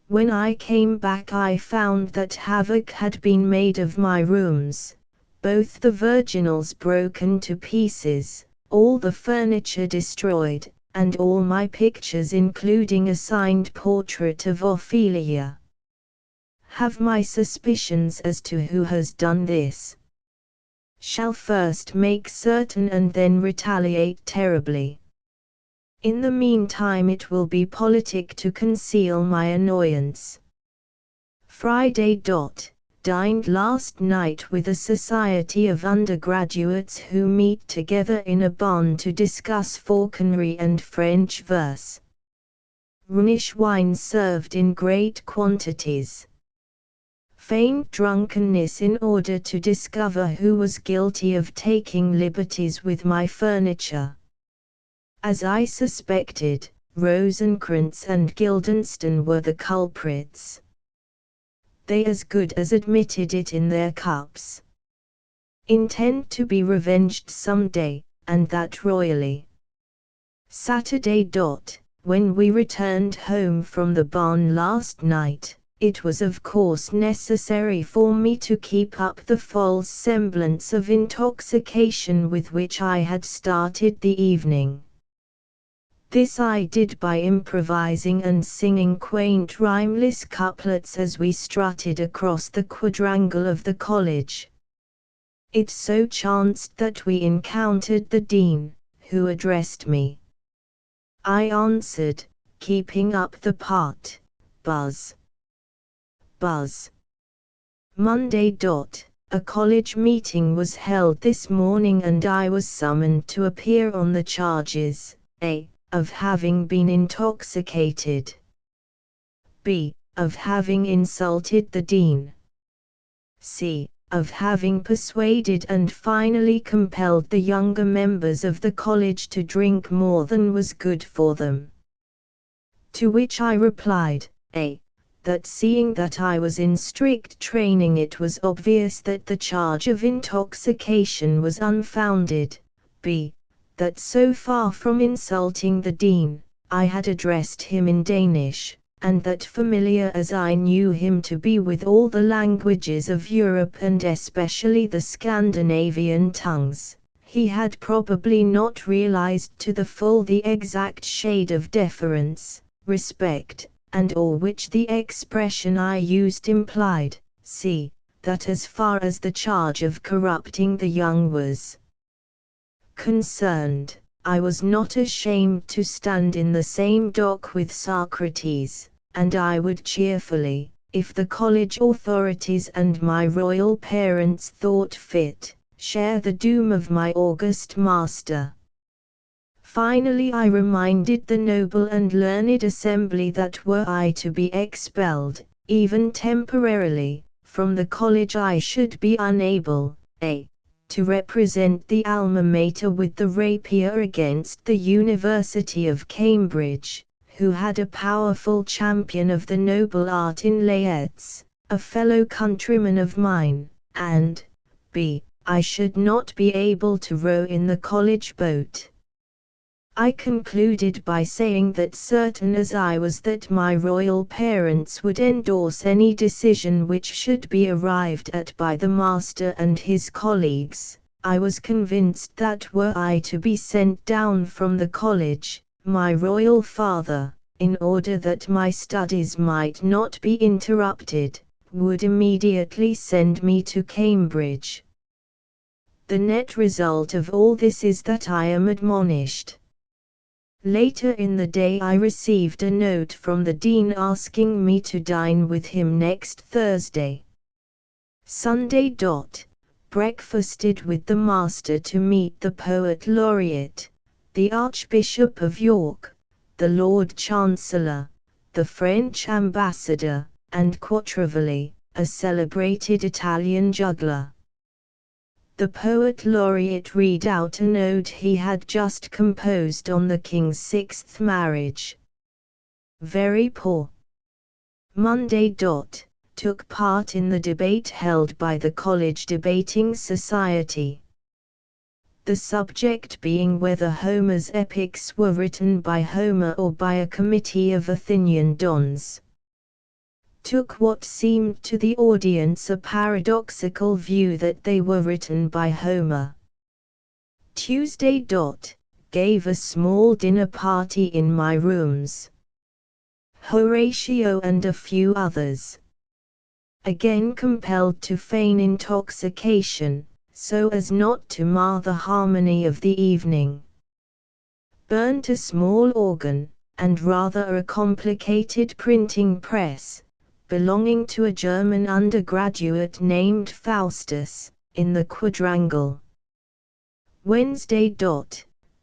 When I came back I found that havoc had been made of my rooms, both the virginals broken to pieces, all the furniture destroyed, and all my pictures including a signed portrait of Ophelia. Have my suspicions as to who has done this. Shall first make certain and then retaliate terribly. In the meantime it will be politic to conceal my annoyance. Friday. Dined last night with a society of undergraduates who meet together in a barn to discuss falconry and French verse. Rhenish wine served in great quantities. Feigned drunkenness in order to discover who was guilty of taking liberties with my furniture. As I suspected, Rosencrantz and Guildenstern were the culprits. They as good as admitted it in their cups. Intend to be revenged some day, and that royally. Saturday. When we returned home from the barn last night, it was of course necessary for me to keep up the false semblance of intoxication with which I had started the evening. This I did by improvising and singing quaint rhymeless couplets as we strutted across the quadrangle of the college. It so chanced that we encountered the dean, who addressed me. I answered, keeping up the part, buzz. Buzz. Monday. A college meeting was held this morning and I was summoned to appear on the charges, a. of having been intoxicated, b. of having insulted the dean, c. of having persuaded and finally compelled the younger members of the college to drink more than was good for them. To which I replied, a. that seeing that I was in strict training it was obvious that the charge of intoxication was unfounded, b. that so far from insulting the dean, I had addressed him in Danish, and that familiar as I knew him to be with all the languages of Europe and especially the Scandinavian tongues, he had probably not realized to the full the exact shade of deference, respect, and awe which the expression I used implied, c. that as far as the charge of corrupting the young was concerned, I was not ashamed to stand in the same dock with Socrates, and I would cheerfully, if the college authorities and my royal parents thought fit, share the doom of my august master. Finally I reminded the noble and learned assembly that were I to be expelled, even temporarily, from the college I should be unable, to represent the alma mater with the rapier against the University of Cambridge, who had a powerful champion of the noble art in Laertes, a fellow countryman of mine, and b. I should not be able to row in the college boat. I concluded by saying that certain as I was that my royal parents would endorse any decision which should be arrived at by the master and his colleagues, I was convinced that were I to be sent down from the college, my royal father, in order that my studies might not be interrupted, would immediately send me to Cambridge. The net result of all this is that I am admonished. Later in the day I received a note from the dean asking me to dine with him next Thursday. Sunday. Breakfasted with the master to meet the poet laureate, the Archbishop of York, the Lord Chancellor, the French ambassador, and Quattrovalli, a celebrated Italian juggler. The poet laureate read out an ode he had just composed on the king's 6th marriage. Very poor. Monday. Took part in the debate held by the College Debating Society. The subject being whether Homer's epics were written by Homer or by a committee of Athenian dons. Took what seemed to the audience a paradoxical view that they were written by Homer. Tuesday. Gave a small dinner party in my rooms. Horatio and a few others. Again compelled to feign intoxication, so as not to mar the harmony of the evening. Burnt a small organ, and rather a complicated printing press, belonging to a German undergraduate named Faustus, in the quadrangle. Wednesday.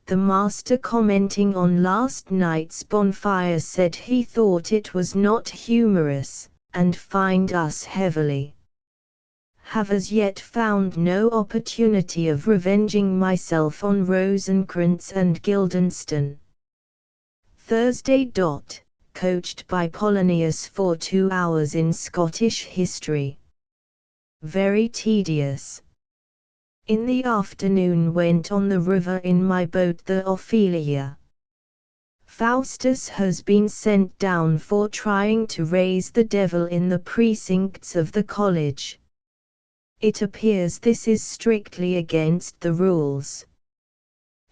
The master commenting on last night's bonfire said he thought it was not humorous, and fined us heavily. Have as yet found no opportunity of revenging myself on Rosencrantz and Guildenstern. Thursday. Coached by Polonius for 2 hours in Scottish history. Very tedious. In the afternoon went on the river in my boat the Ophelia. Faustus has been sent down for trying to raise the devil in the precincts of the college. It appears this is strictly against the rules.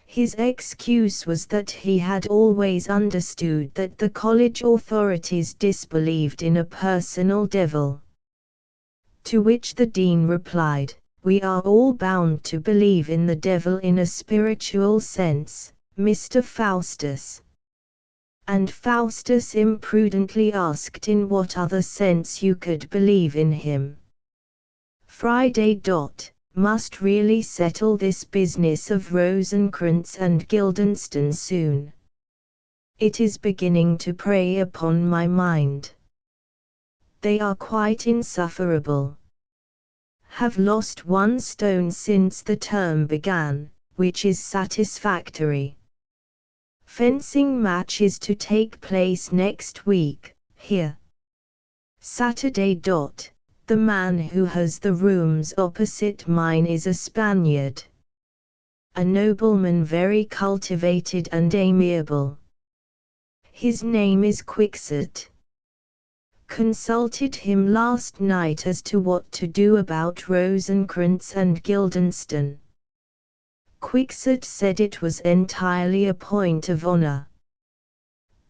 His excuse was that he had always understood that the college authorities disbelieved in a personal devil. To which the dean replied, "We are all bound to believe in the devil in a spiritual sense, Mr. Faustus." And Faustus imprudently asked in what other sense you could believe in him. Friday. Must really settle this business of Rosencrantz and Guildenstern soon. It is beginning to prey upon my mind. They are quite insufferable. Have lost 1 stone since the term began, which is satisfactory. Fencing match is to take place next week, here. Saturday. The man who has the rooms opposite mine is a Spaniard. A nobleman very cultivated and amiable. His name is Quixote. Consulted him last night as to what to do about Rosencrantz and Guildenstern. Quixote said it was entirely a point of honor.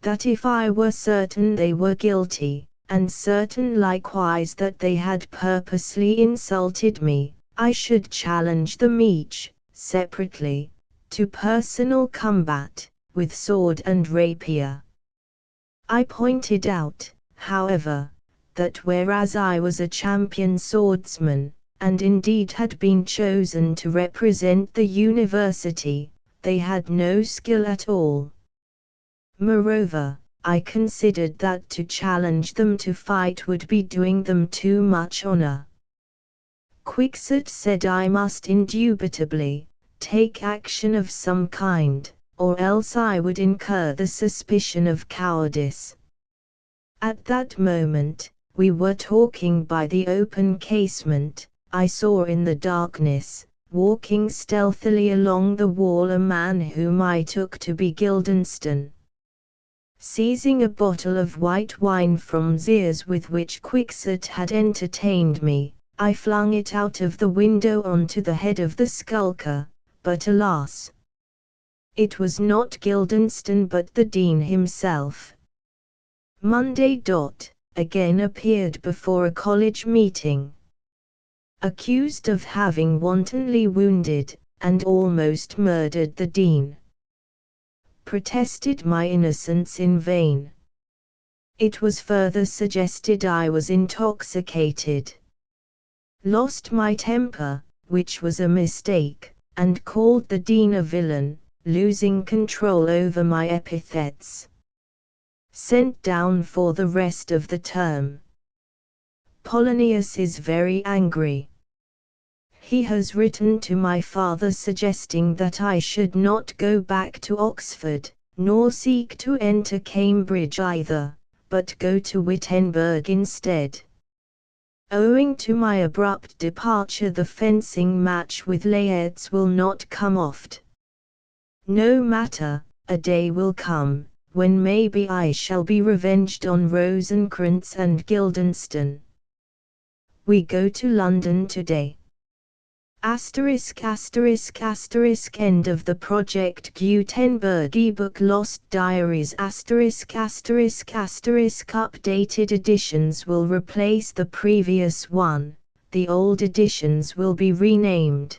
That if I were certain they were guilty, and certain likewise that they had purposely insulted me, I should challenge them each, separately, to personal combat, with sword and rapier. I pointed out, however, that whereas I was a champion swordsman, and indeed had been chosen to represent the university, they had no skill at all. Moreover, I considered that to challenge them to fight would be doing them too much honor. Quixote said I must indubitably take action of some kind, or else I would incur the suspicion of cowardice. At that moment, we were talking by the open casement. I saw in the darkness, walking stealthily along the wall, a man whom I took to be Guildenstern. Seizing a bottle of white wine from Zeus with which Quixote had entertained me, I flung it out of the window onto the head of the skulker, but alas! It was not Guildenstern but the Dean himself. Monday. Again appeared before a college meeting. Accused of having wantonly wounded, and almost murdered the Dean. Protested my innocence in vain. It was further suggested I was intoxicated. Lost my temper, which was a mistake, and called the Dean a villain, losing control over my epithets. Sent down for the rest of the term. Polonius is very angry. He has written to my father suggesting that I should not go back to Oxford, nor seek to enter Cambridge either, but go to Wittenberg instead. Owing to my abrupt departure, the fencing match with Laertes will not come oft. No matter, a day will come, when maybe I shall be revenged on Rosencrantz and Guildenstern. We go to London today. End of the Project Gutenberg ebook Lost Diaries ***** Updated editions will replace the previous one, the old editions will be renamed.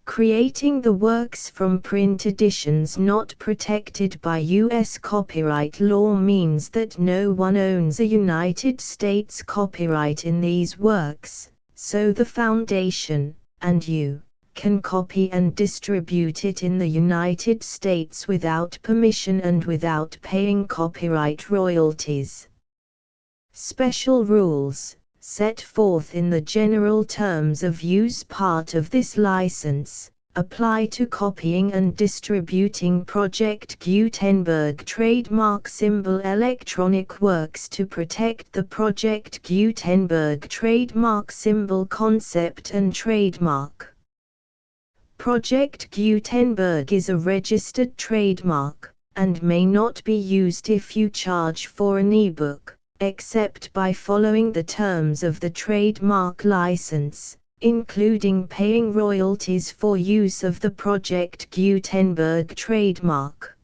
Creating the works from print editions not protected by U.S. copyright law means that no one owns a United States copyright in these works, so the Foundation, and you, can copy and distribute it in the United States without permission and without paying copyright royalties. Special rules, set forth in the general terms of use part of this license, apply to copying and distributing Project Gutenberg trademark symbol electronic works to protect the Project Gutenberg trademark symbol concept and trademark. Project Gutenberg is a registered trademark, and may not be used if you charge for an ebook, except by following the terms of the trademark license, including paying royalties for use of the Project Gutenberg trademark.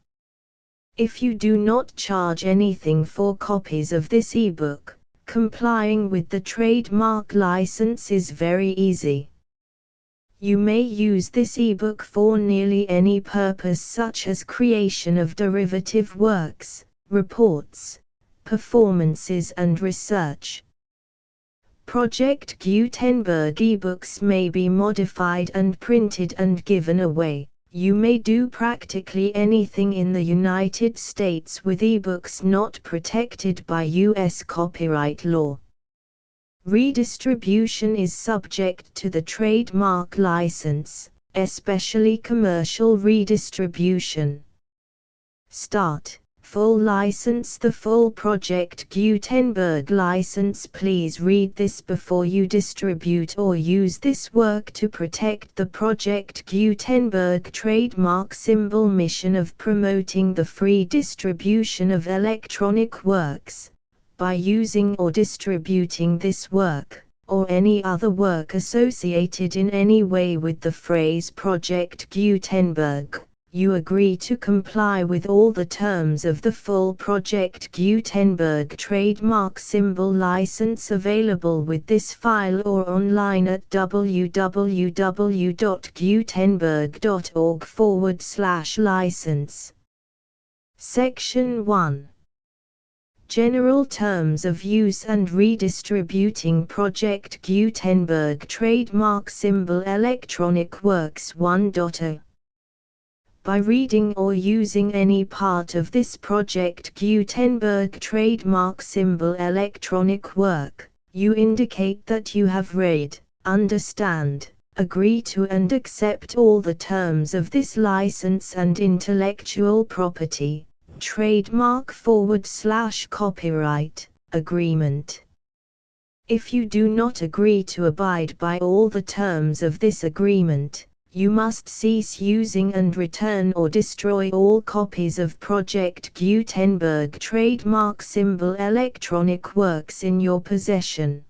If you do not charge anything for copies of this ebook, complying with the trademark license is very easy. You may use this ebook for nearly any purpose, such as creation of derivative works, reports, performances and research. Project Gutenberg ebooks may be modified and printed and given away. You may do practically anything in the United States with ebooks not protected by U.S. copyright law. Redistribution is subject to the trademark license, especially commercial redistribution. Start. Full license. The full Project Gutenberg license. Please read this before you distribute or use this work to protect the Project Gutenberg trademark symbol mission of promoting the free distribution of electronic works. By using or distributing this work, or any other work associated in any way with the phrase Project Gutenberg, you agree to comply with all the terms of the full Project Gutenberg trademark symbol license available with this file or online at www.gutenberg.org/license. Section 1. General Terms of Use and Redistributing Project Gutenberg Trademark Symbol Electronic Works 1.0. By reading or using any part of this Project Gutenberg trademark symbol electronic work, you indicate that you have read, understand, agree to and accept all the terms of this license and intellectual property, trademark/copyright, agreement. If you do not agree to abide by all the terms of this agreement, you must cease using and return or destroy all copies of Project Gutenberg trademark symbol electronic works in your possession.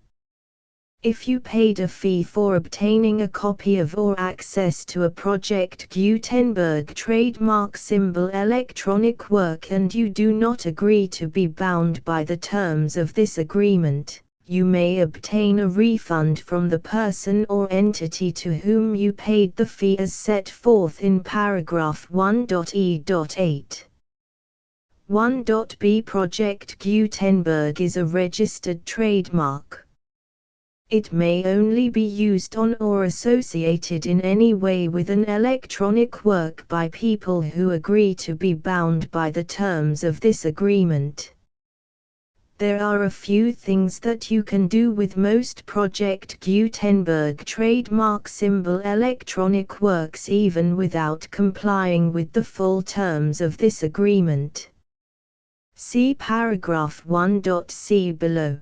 If you paid a fee for obtaining a copy of or access to a Project Gutenberg trademark symbol electronic work and you do not agree to be bound by the terms of this agreement, you may obtain a refund from the person or entity to whom you paid the fee as set forth in paragraph 1.e.8. 1.b Project Gutenberg is a registered trademark. It may only be used on or associated in any way with an electronic work by people who agree to be bound by the terms of this agreement. There are a few things that you can do with most Project Gutenberg trademark symbol electronic works even without complying with the full terms of this agreement. See paragraph 1.c below.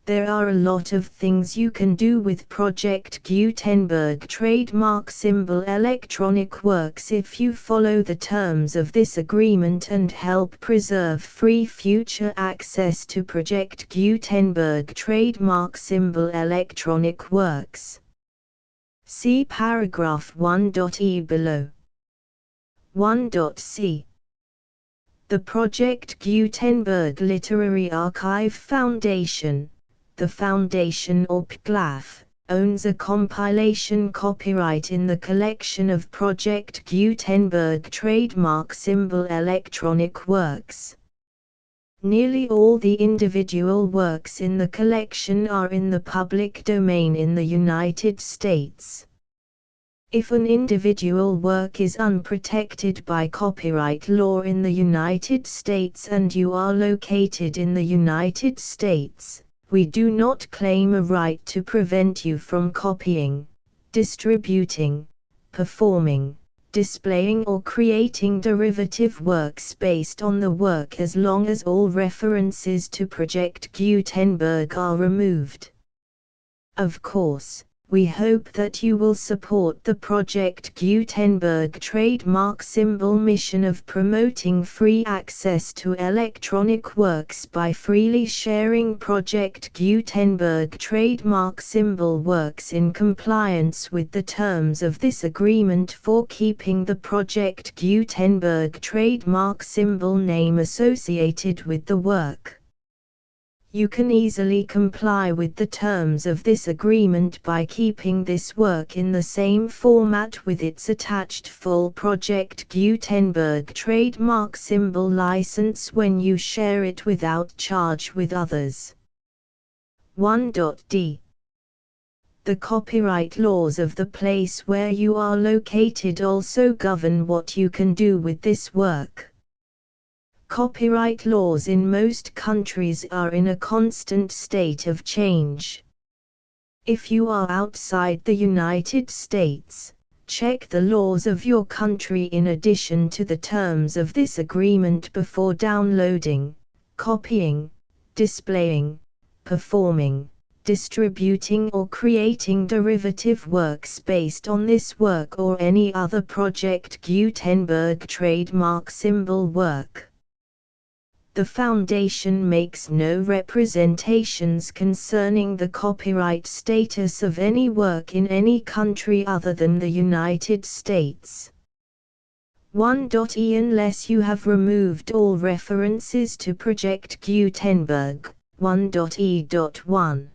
There are a lot of things you can do with Project Gutenberg trademark symbol electronic works if you follow the terms of this agreement and help preserve free future access to Project Gutenberg trademark symbol electronic works. See paragraph 1.e below. 1.c. The Project Gutenberg Literary Archive Foundation, the Foundation or PGLAF, owns a compilation copyright in the collection of Project Gutenberg trademark symbol electronic works. Nearly all the individual works in the collection are in the public domain in the United States. If an individual work is unprotected by copyright law in the United States and you are located in the United States, we do not claim a right to prevent you from copying, distributing, performing, displaying or creating derivative works based on the work as long as all references to Project Gutenberg are removed. Of course, we hope that you will support the Project Gutenberg trademark symbol mission of promoting free access to electronic works by freely sharing Project Gutenberg trademark symbol works in compliance with the terms of this agreement for keeping the Project Gutenberg trademark symbol name associated with the work. You can easily comply with the terms of this agreement by keeping this work in the same format with its attached full Project Gutenberg trademark symbol license when you share it without charge with others. 1.d. The copyright laws of the place where you are located also govern what you can do with this work. Copyright laws in most countries are in a constant state of change. If you are outside the United States, check the laws of your country in addition to the terms of this agreement before downloading, copying, displaying, performing, distributing or creating derivative works based on this work or any other Project Gutenberg trademark symbol work. The Foundation makes no representations concerning the copyright status of any work in any country other than the United States. 1.e unless you have removed all references to Project Gutenberg. 1.e.1.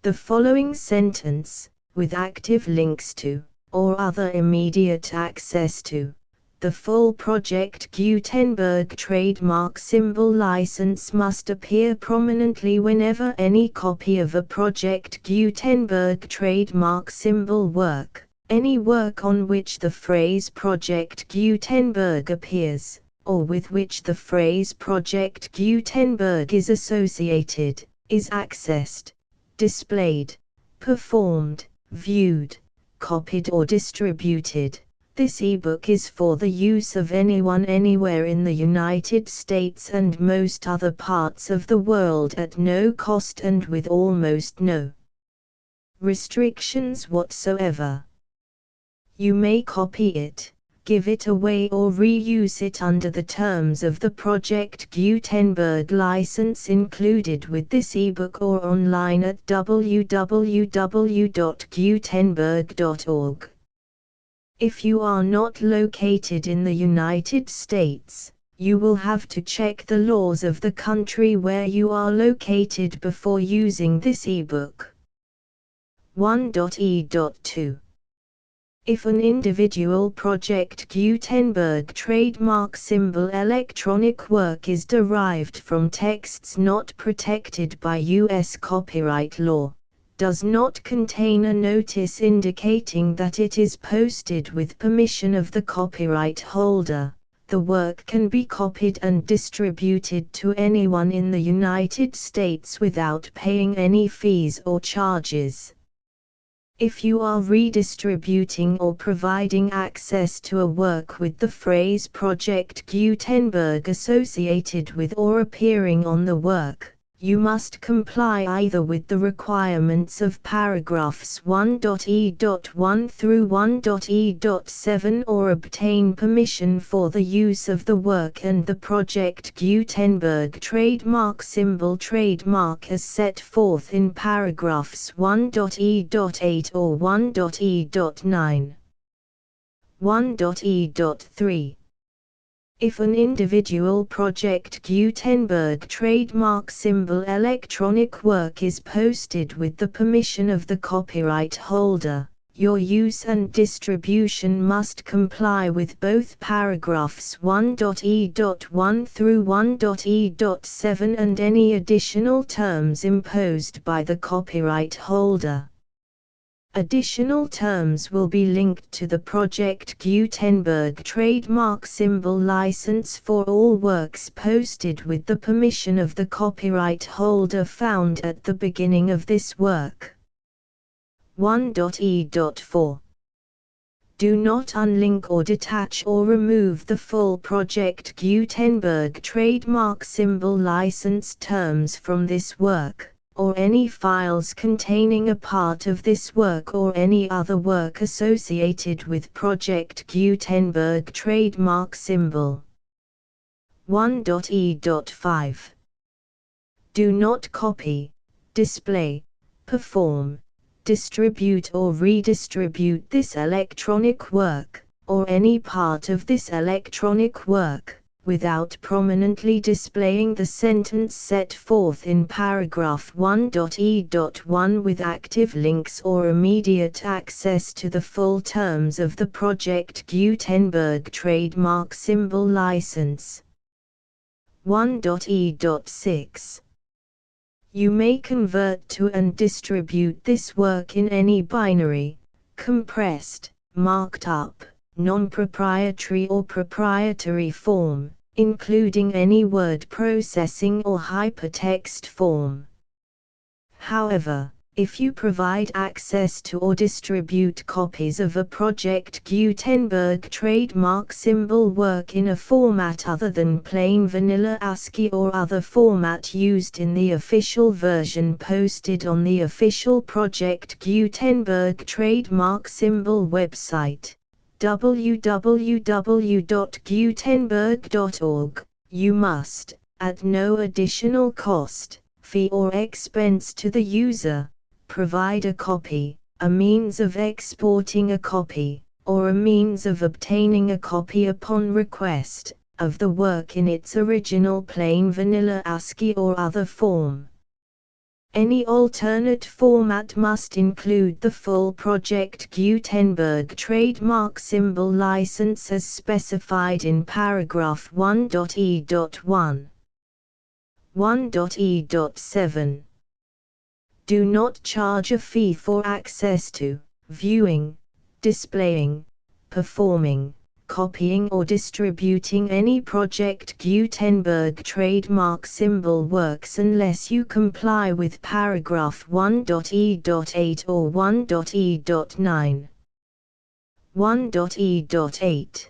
The following sentence, with active links to, or other immediate access to, the full Project Gutenberg trademark symbol license must appear prominently whenever any copy of a Project Gutenberg trademark symbol work, any work on which the phrase Project Gutenberg appears, or with which the phrase Project Gutenberg is associated, is accessed, displayed, performed, viewed, copied or distributed. This ebook is for the use of anyone anywhere in the United States and most other parts of the world at no cost and with almost no restrictions whatsoever. You may copy it, give it away or reuse it under the terms of the Project Gutenberg license included with this ebook or online at www.gutenberg.org. If you are not located in the United States, you will have to check the laws of the country where you are located before using this ebook. 1.e.2. If an individual Project Gutenberg trademark symbol electronic work is derived from texts not protected by U.S. copyright law, does not contain a notice indicating that it is posted with permission of the copyright holder, the work can be copied and distributed to anyone in the United States without paying any fees or charges. If you are redistributing or providing access to a work with the phrase Project Gutenberg associated with or appearing on the work, you must comply either with the requirements of paragraphs 1.e.1 through 1.e.7 or obtain permission for the use of the work and the Project Gutenberg trademark symbol trademark as set forth in paragraphs 1.e.8 or 1.e.9. 1.e.3. If an individual Project Gutenberg trademark symbol electronic work is posted with the permission of the copyright holder, your use and distribution must comply with both paragraphs 1.e.1 through 1.e.7 and any additional terms imposed by the copyright holder. Additional terms will be linked to the Project Gutenberg trademark symbol license for all works posted with the permission of the copyright holder found at the beginning of this work. 1.e.4. Do not unlink or detach or remove the full Project Gutenberg trademark symbol license terms from this work, or any files containing a part of this work or any other work associated with Project Gutenberg trademark symbol. 1.e.5. Do not copy, display, perform, distribute or redistribute this electronic work, or any part of this electronic work, without prominently displaying the sentence set forth in paragraph 1.e.1 with active links or immediate access to the full terms of the Project Gutenberg trademark symbol license. 1.e.6. You may convert to and distribute this work in any binary, compressed, marked up, non-proprietary or proprietary form, including any word processing or hypertext form. However, if you provide access to or distribute copies of a Project Gutenberg trademark symbol work in a format other than plain vanilla ASCII or other format used in the official version posted on the official Project Gutenberg trademark symbol website, www.gutenberg.org, you must, at no additional cost, fee or expense to the user, provide a copy, a means of exporting a copy, or a means of obtaining a copy upon request, of the work in its original plain vanilla ASCII or other form. Any alternate format must include the full Project Gutenberg trademark symbol license as specified in paragraph 1.e.1. 1.e.7. Do not charge a fee for access to, viewing, displaying, performing, copying or distributing any Project Gutenberg trademark symbol works unless you comply with paragraph 1.e.8 or 1.e.9. 1.e.8.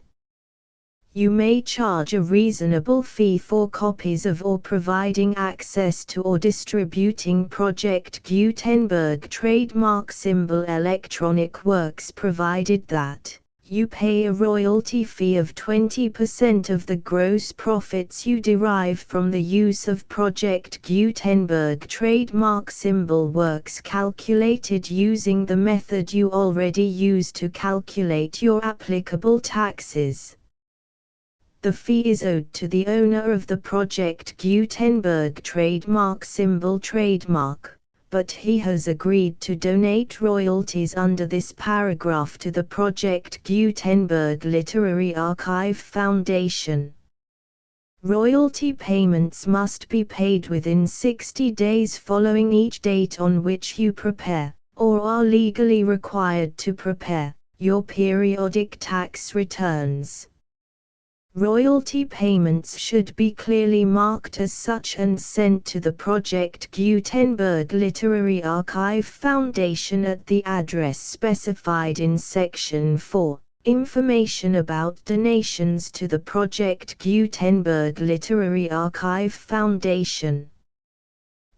You may charge a reasonable fee for copies of or providing access to or distributing Project Gutenberg trademark symbol electronic works provided that you pay a royalty fee of 20% of the gross profits you derive from the use of Project Gutenberg trademark symbol works calculated using the method you already use to calculate your applicable taxes. The fee is owed to the owner of the Project Gutenberg trademark symbol trademark, but he has agreed to donate royalties under this paragraph to the Project Gutenberg Literary Archive Foundation. Royalty payments must be paid within 60 days following each date on which you prepare, or are legally required to prepare, your periodic tax returns. Royalty payments should be clearly marked as such and sent to the Project Gutenberg Literary Archive Foundation at the address specified in Section 4, Information about donations to the Project Gutenberg Literary Archive Foundation.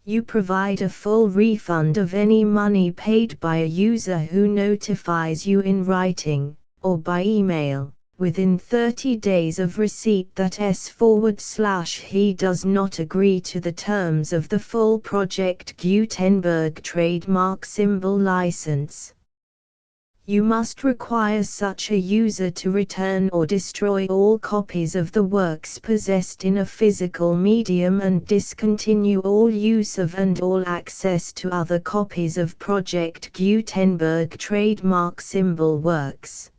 You provide a full refund of any money paid by a user who notifies you in writing, or by email, within 30 days of receipt that he does not agree to the terms of the full Project Gutenberg trademark symbol license. You must require such a user to return or destroy all copies of the works possessed in a physical medium and discontinue all use of and all access to other copies of Project Gutenberg trademark symbol works.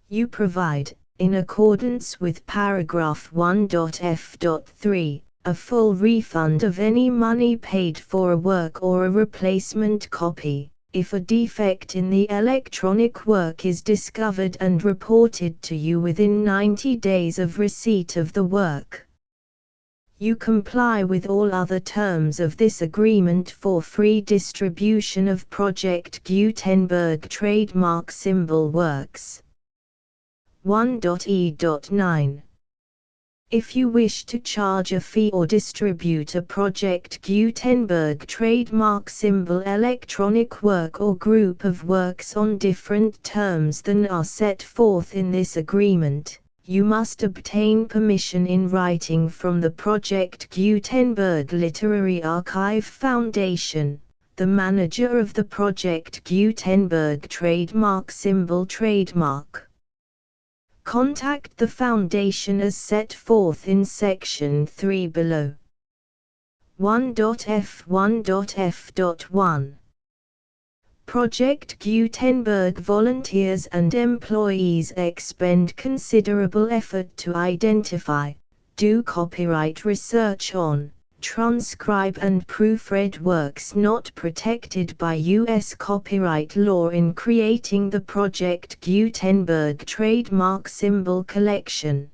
You provide, in accordance with paragraph 1.f.3, a full refund of any money paid for a work or a replacement copy, if a defect in the electronic work is discovered and reported to you within 90 days of receipt of the work. You comply with all other terms of this agreement for free distribution of Project Gutenberg trademark symbol works. 1.e.9. If you wish to charge a fee or distribute a Project Gutenberg trademark symbol electronic work or group of works on different terms than are set forth in this agreement, you must obtain permission in writing from the Project Gutenberg Literary Archive Foundation, the manager of the Project Gutenberg trademark symbol trademark. Contact the Foundation as set forth in Section 3 below. 1.f1.f.1. Project Gutenberg volunteers and employees expend considerable effort to identify, do copyright research on, transcribe and proofread works not protected by U.S. copyright law in creating the Project Gutenberg trademark symbol collection.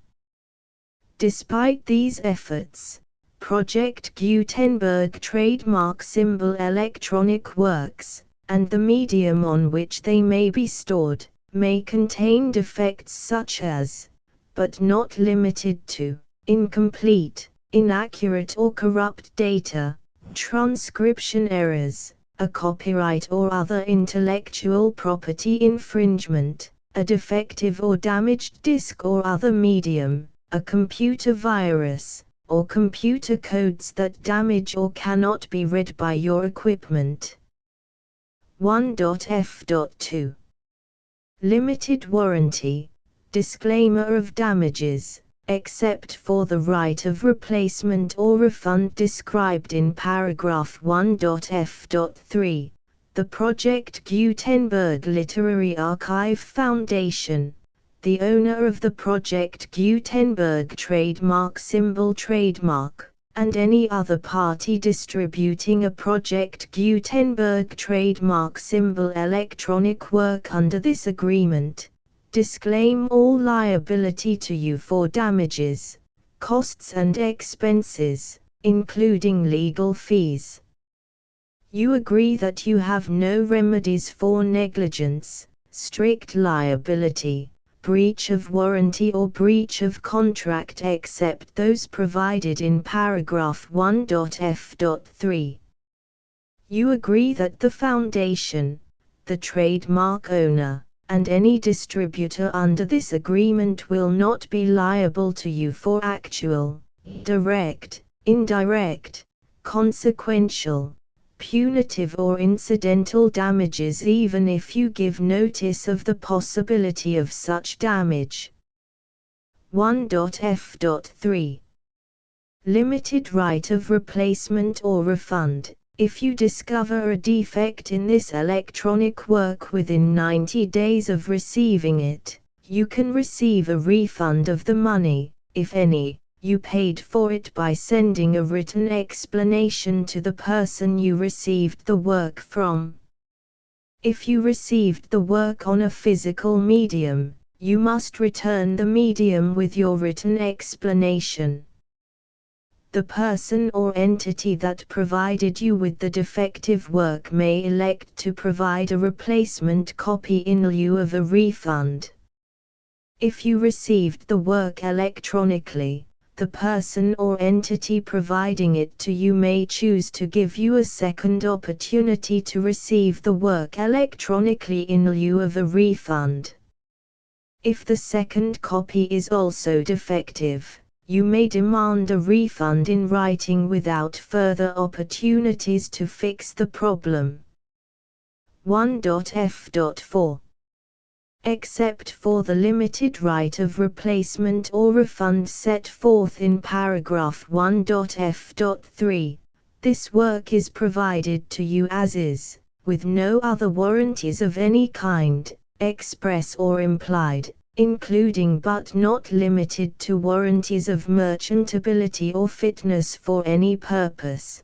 Despite these efforts, Project Gutenberg trademark symbol electronic works, and the medium on which they may be stored, may contain defects such as, but not limited to, incomplete, inaccurate or corrupt data, transcription errors, a copyright or other intellectual property infringement, a defective or damaged disk or other medium, a computer virus, or computer codes that damage or cannot be read by your equipment. 1.f.2. Limited warranty. Disclaimer of damages, except for the right of replacement or refund described in paragraph 1.f.3. The Project Gutenberg Literary Archive Foundation, the owner of the Project Gutenberg trademark symbol trademark, and any other party distributing a Project Gutenberg trademark symbol electronic work under this agreement, disclaim all liability to you for damages, costs and expenses, including legal fees. You agree that you have no remedies for negligence, strict liability, breach of warranty or breach of contract except those provided in paragraph 1.f.3. You agree that the foundation, the trademark owner, and any distributor under this agreement will not be liable to you for actual, direct, indirect, consequential, punitive or incidental damages even if you give notice of the possibility of such damage. 1.f.3. Limited right of replacement or refund. If you discover a defect in this electronic work within 90 days of receiving it, you can receive a refund of the money, if any, you paid for it by sending a written explanation to the person you received the work from. If you received the work on a physical medium, you must return the medium with your written explanation. The person or entity that provided you with the defective work may elect to provide a replacement copy in lieu of a refund. If you received the work electronically, the person or entity providing it to you may choose to give you a second opportunity to receive the work electronically in lieu of a refund. If the second copy is also defective, you may demand a refund in writing without further opportunities to fix the problem. 1.f.4. Except for the limited right of replacement or refund set forth in paragraph 1.f.3, this work is provided to you as is, with no other warranties of any kind, express or implied, including but not limited to warranties of merchantability or fitness for any purpose.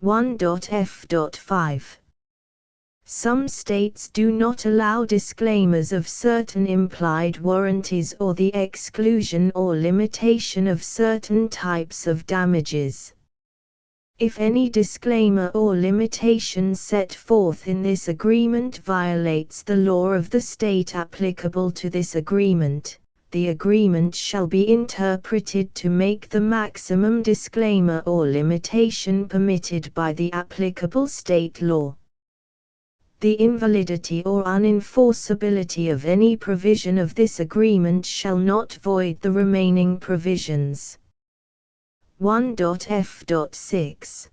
1.f.5. Some states do not allow disclaimers of certain implied warranties or the exclusion or limitation of certain types of damages. If any disclaimer or limitation set forth in this agreement violates the law of the state applicable to this agreement, the agreement shall be interpreted to make the maximum disclaimer or limitation permitted by the applicable state law. The invalidity or unenforceability of any provision of this agreement shall not void the remaining provisions. 1.f.6.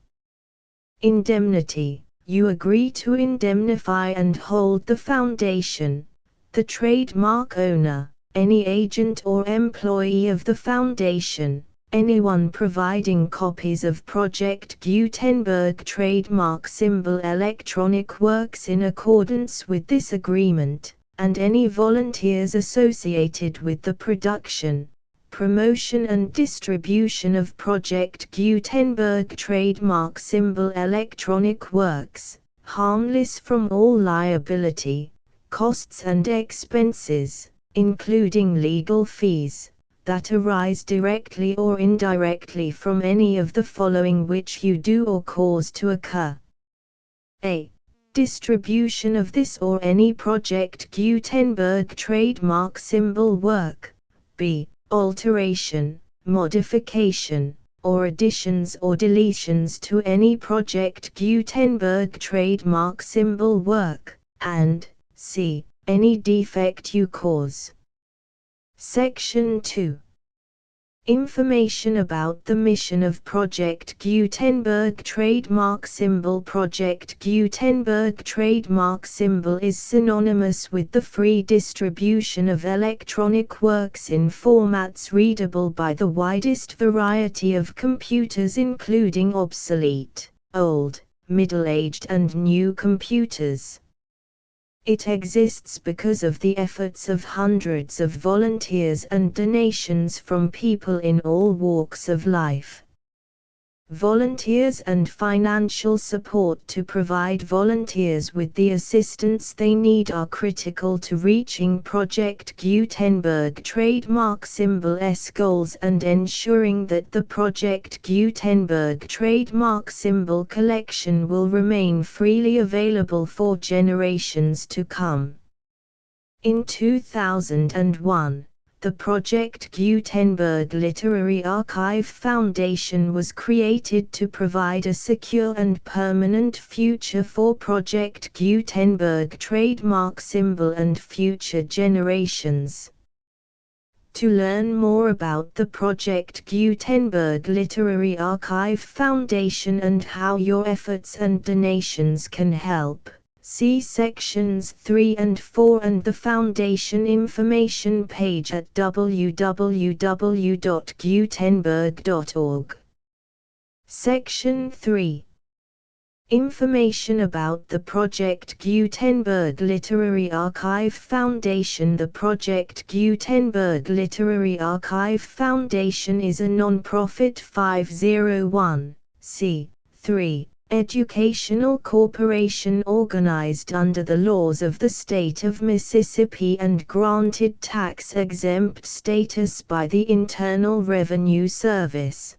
Indemnity. You agree to indemnify and hold the foundation, the trademark owner, any agent or employee of the foundation, anyone providing copies of Project Gutenberg trademark symbol electronic works in accordance with this agreement, and any volunteers associated with the production, promotion and distribution of Project Gutenberg trademark symbol electronic works, harmless from all liability, costs and expenses, including legal fees, that arise directly or indirectly from any of the following which you do or cause to occur. A. Distribution of this or any Project Gutenberg trademark symbol work. B. Alteration, modification, or additions or deletions to any Project Gutenberg trademark symbol work, and C. Any defect you cause. Section 2. Information about the mission of Project Gutenberg trademark symbol. Project Gutenberg trademark symbol is synonymous with the free distribution of electronic works in formats readable by the widest variety of computers, including obsolete, old, middle-aged and new computers. It exists because of the efforts of hundreds of volunteers and donations from people in all walks of life. Volunteers and financial support to provide volunteers with the assistance they need are critical to reaching Project Gutenberg trademark symbol's goals and ensuring that the Project Gutenberg trademark symbol collection will remain freely available for generations to come. In 2001, the Project Gutenberg Literary Archive Foundation was created to provide a secure and permanent future for Project Gutenberg trademark symbol and future generations. To learn more about the Project Gutenberg Literary Archive Foundation and how your efforts and donations can help, see sections 3 and 4 and the Foundation information page at www.gutenberg.org. Section 3. Information about the Project Gutenberg Literary Archive Foundation. The Project Gutenberg Literary Archive Foundation is a non-profit 501(c)(3) educational corporation organized under the laws of the state of Mississippi and granted tax-exempt status by the Internal Revenue Service.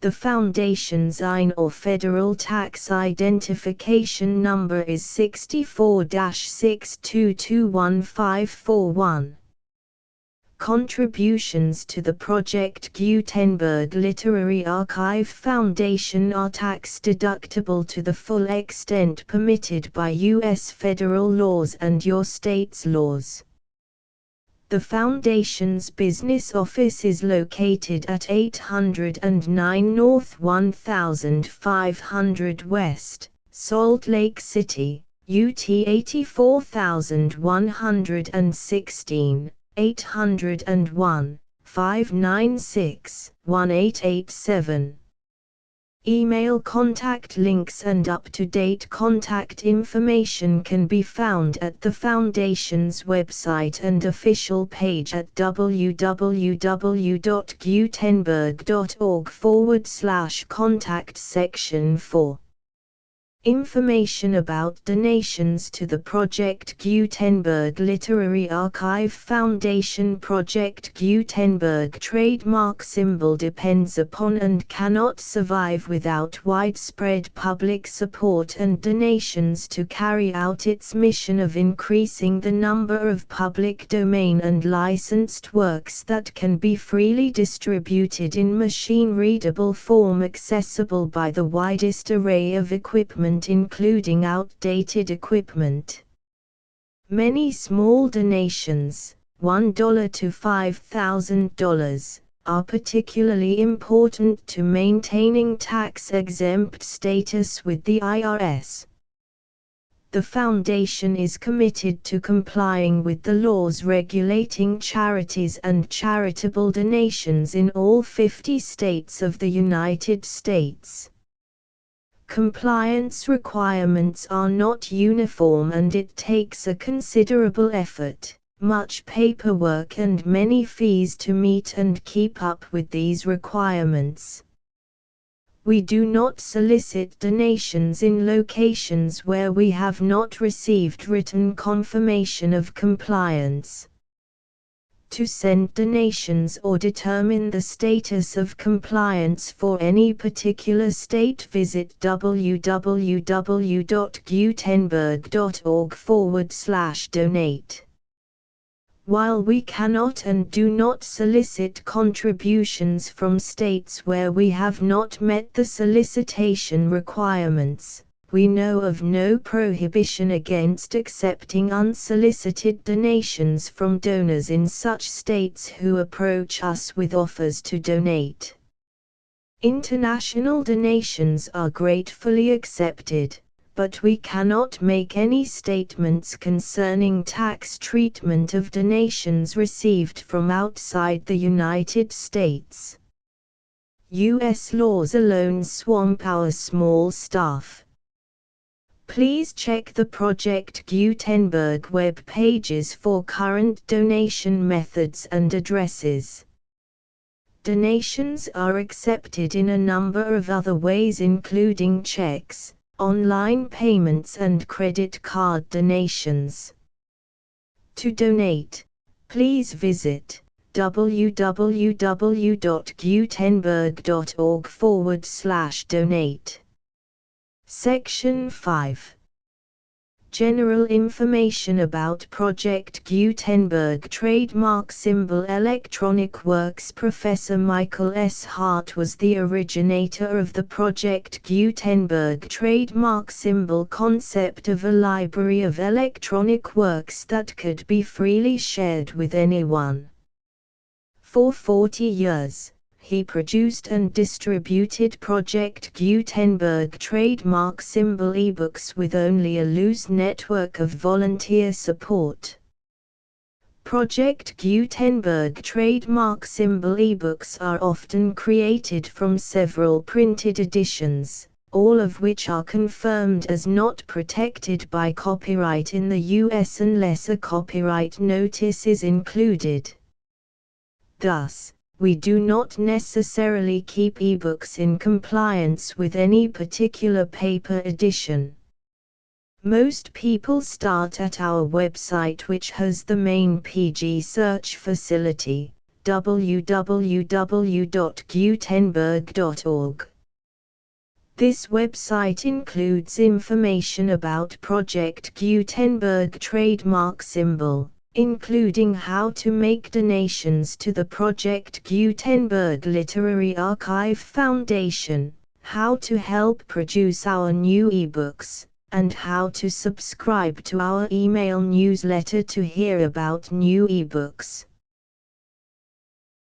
The Foundation's IN or Federal Tax Identification Number is 64-6221541. Contributions to the Project Gutenberg Literary Archive Foundation are tax-deductible to the full extent permitted by U.S. federal laws and your state's laws. The Foundation's business office is located at 809 North 1500 West, Salt Lake City, UT 84116, 801-596-1887. Email contact links and up-to-date contact information can be found at the Foundation's website and official page at www.gutenberg.org/contact section 4. Information about donations to the Project Gutenberg Literary Archive Foundation. Project Gutenberg trademark symbol depends upon and cannot survive without widespread public support and donations to carry out its mission of increasing the number of public domain and licensed works that can be freely distributed in machine-readable form accessible by the widest array of equipment, including outdated equipment. Many small donations, $1 to $5,000, are particularly important to maintaining tax-exempt status with the IRS. The Foundation is committed to complying with the laws regulating charities and charitable donations in all 50 states of the United States. Compliance requirements are not uniform and it takes a considerable effort, much paperwork and many fees to meet and keep up with these requirements. We do not solicit donations in locations where we have not received written confirmation of compliance. To send donations or determine the status of compliance for any particular state, visit www.gutenberg.org/donate. While we cannot and do not solicit contributions from states where we have not met the solicitation requirements, we know of no prohibition against accepting unsolicited donations from donors in such states who approach us with offers to donate. International donations are gratefully accepted, but we cannot make any statements concerning tax treatment of donations received from outside the United States. U.S. laws alone swamp our small staff. Please check the Project Gutenberg web pages for current donation methods and addresses. Donations are accepted in a number of other ways, including checks, online payments and credit card donations. To donate, please visit www.gutenberg.org/donate. Section 5. General information about Project Gutenberg Trademark Symbol Electronic Works. Professor Michael S. Hart was the originator of the Project Gutenberg trademark symbol concept of a library of electronic works that could be freely shared with anyone. For 40 years, he produced and distributed Project Gutenberg trademark symbol ebooks with only a loose network of volunteer support. Project Gutenberg trademark symbol ebooks are often created from several printed editions, all of which are confirmed as not protected by copyright in the US unless a copyright notice is included. Thus, we do not necessarily keep ebooks in compliance with any particular paper edition. Most people start at our website, which has the main PG search facility, www.gutenberg.org. This website includes information about Project Gutenberg trademark symbol, including how to make donations to the Project Gutenberg Literary Archive Foundation, how to help produce our new ebooks, and how to subscribe to our email newsletter to hear about new ebooks.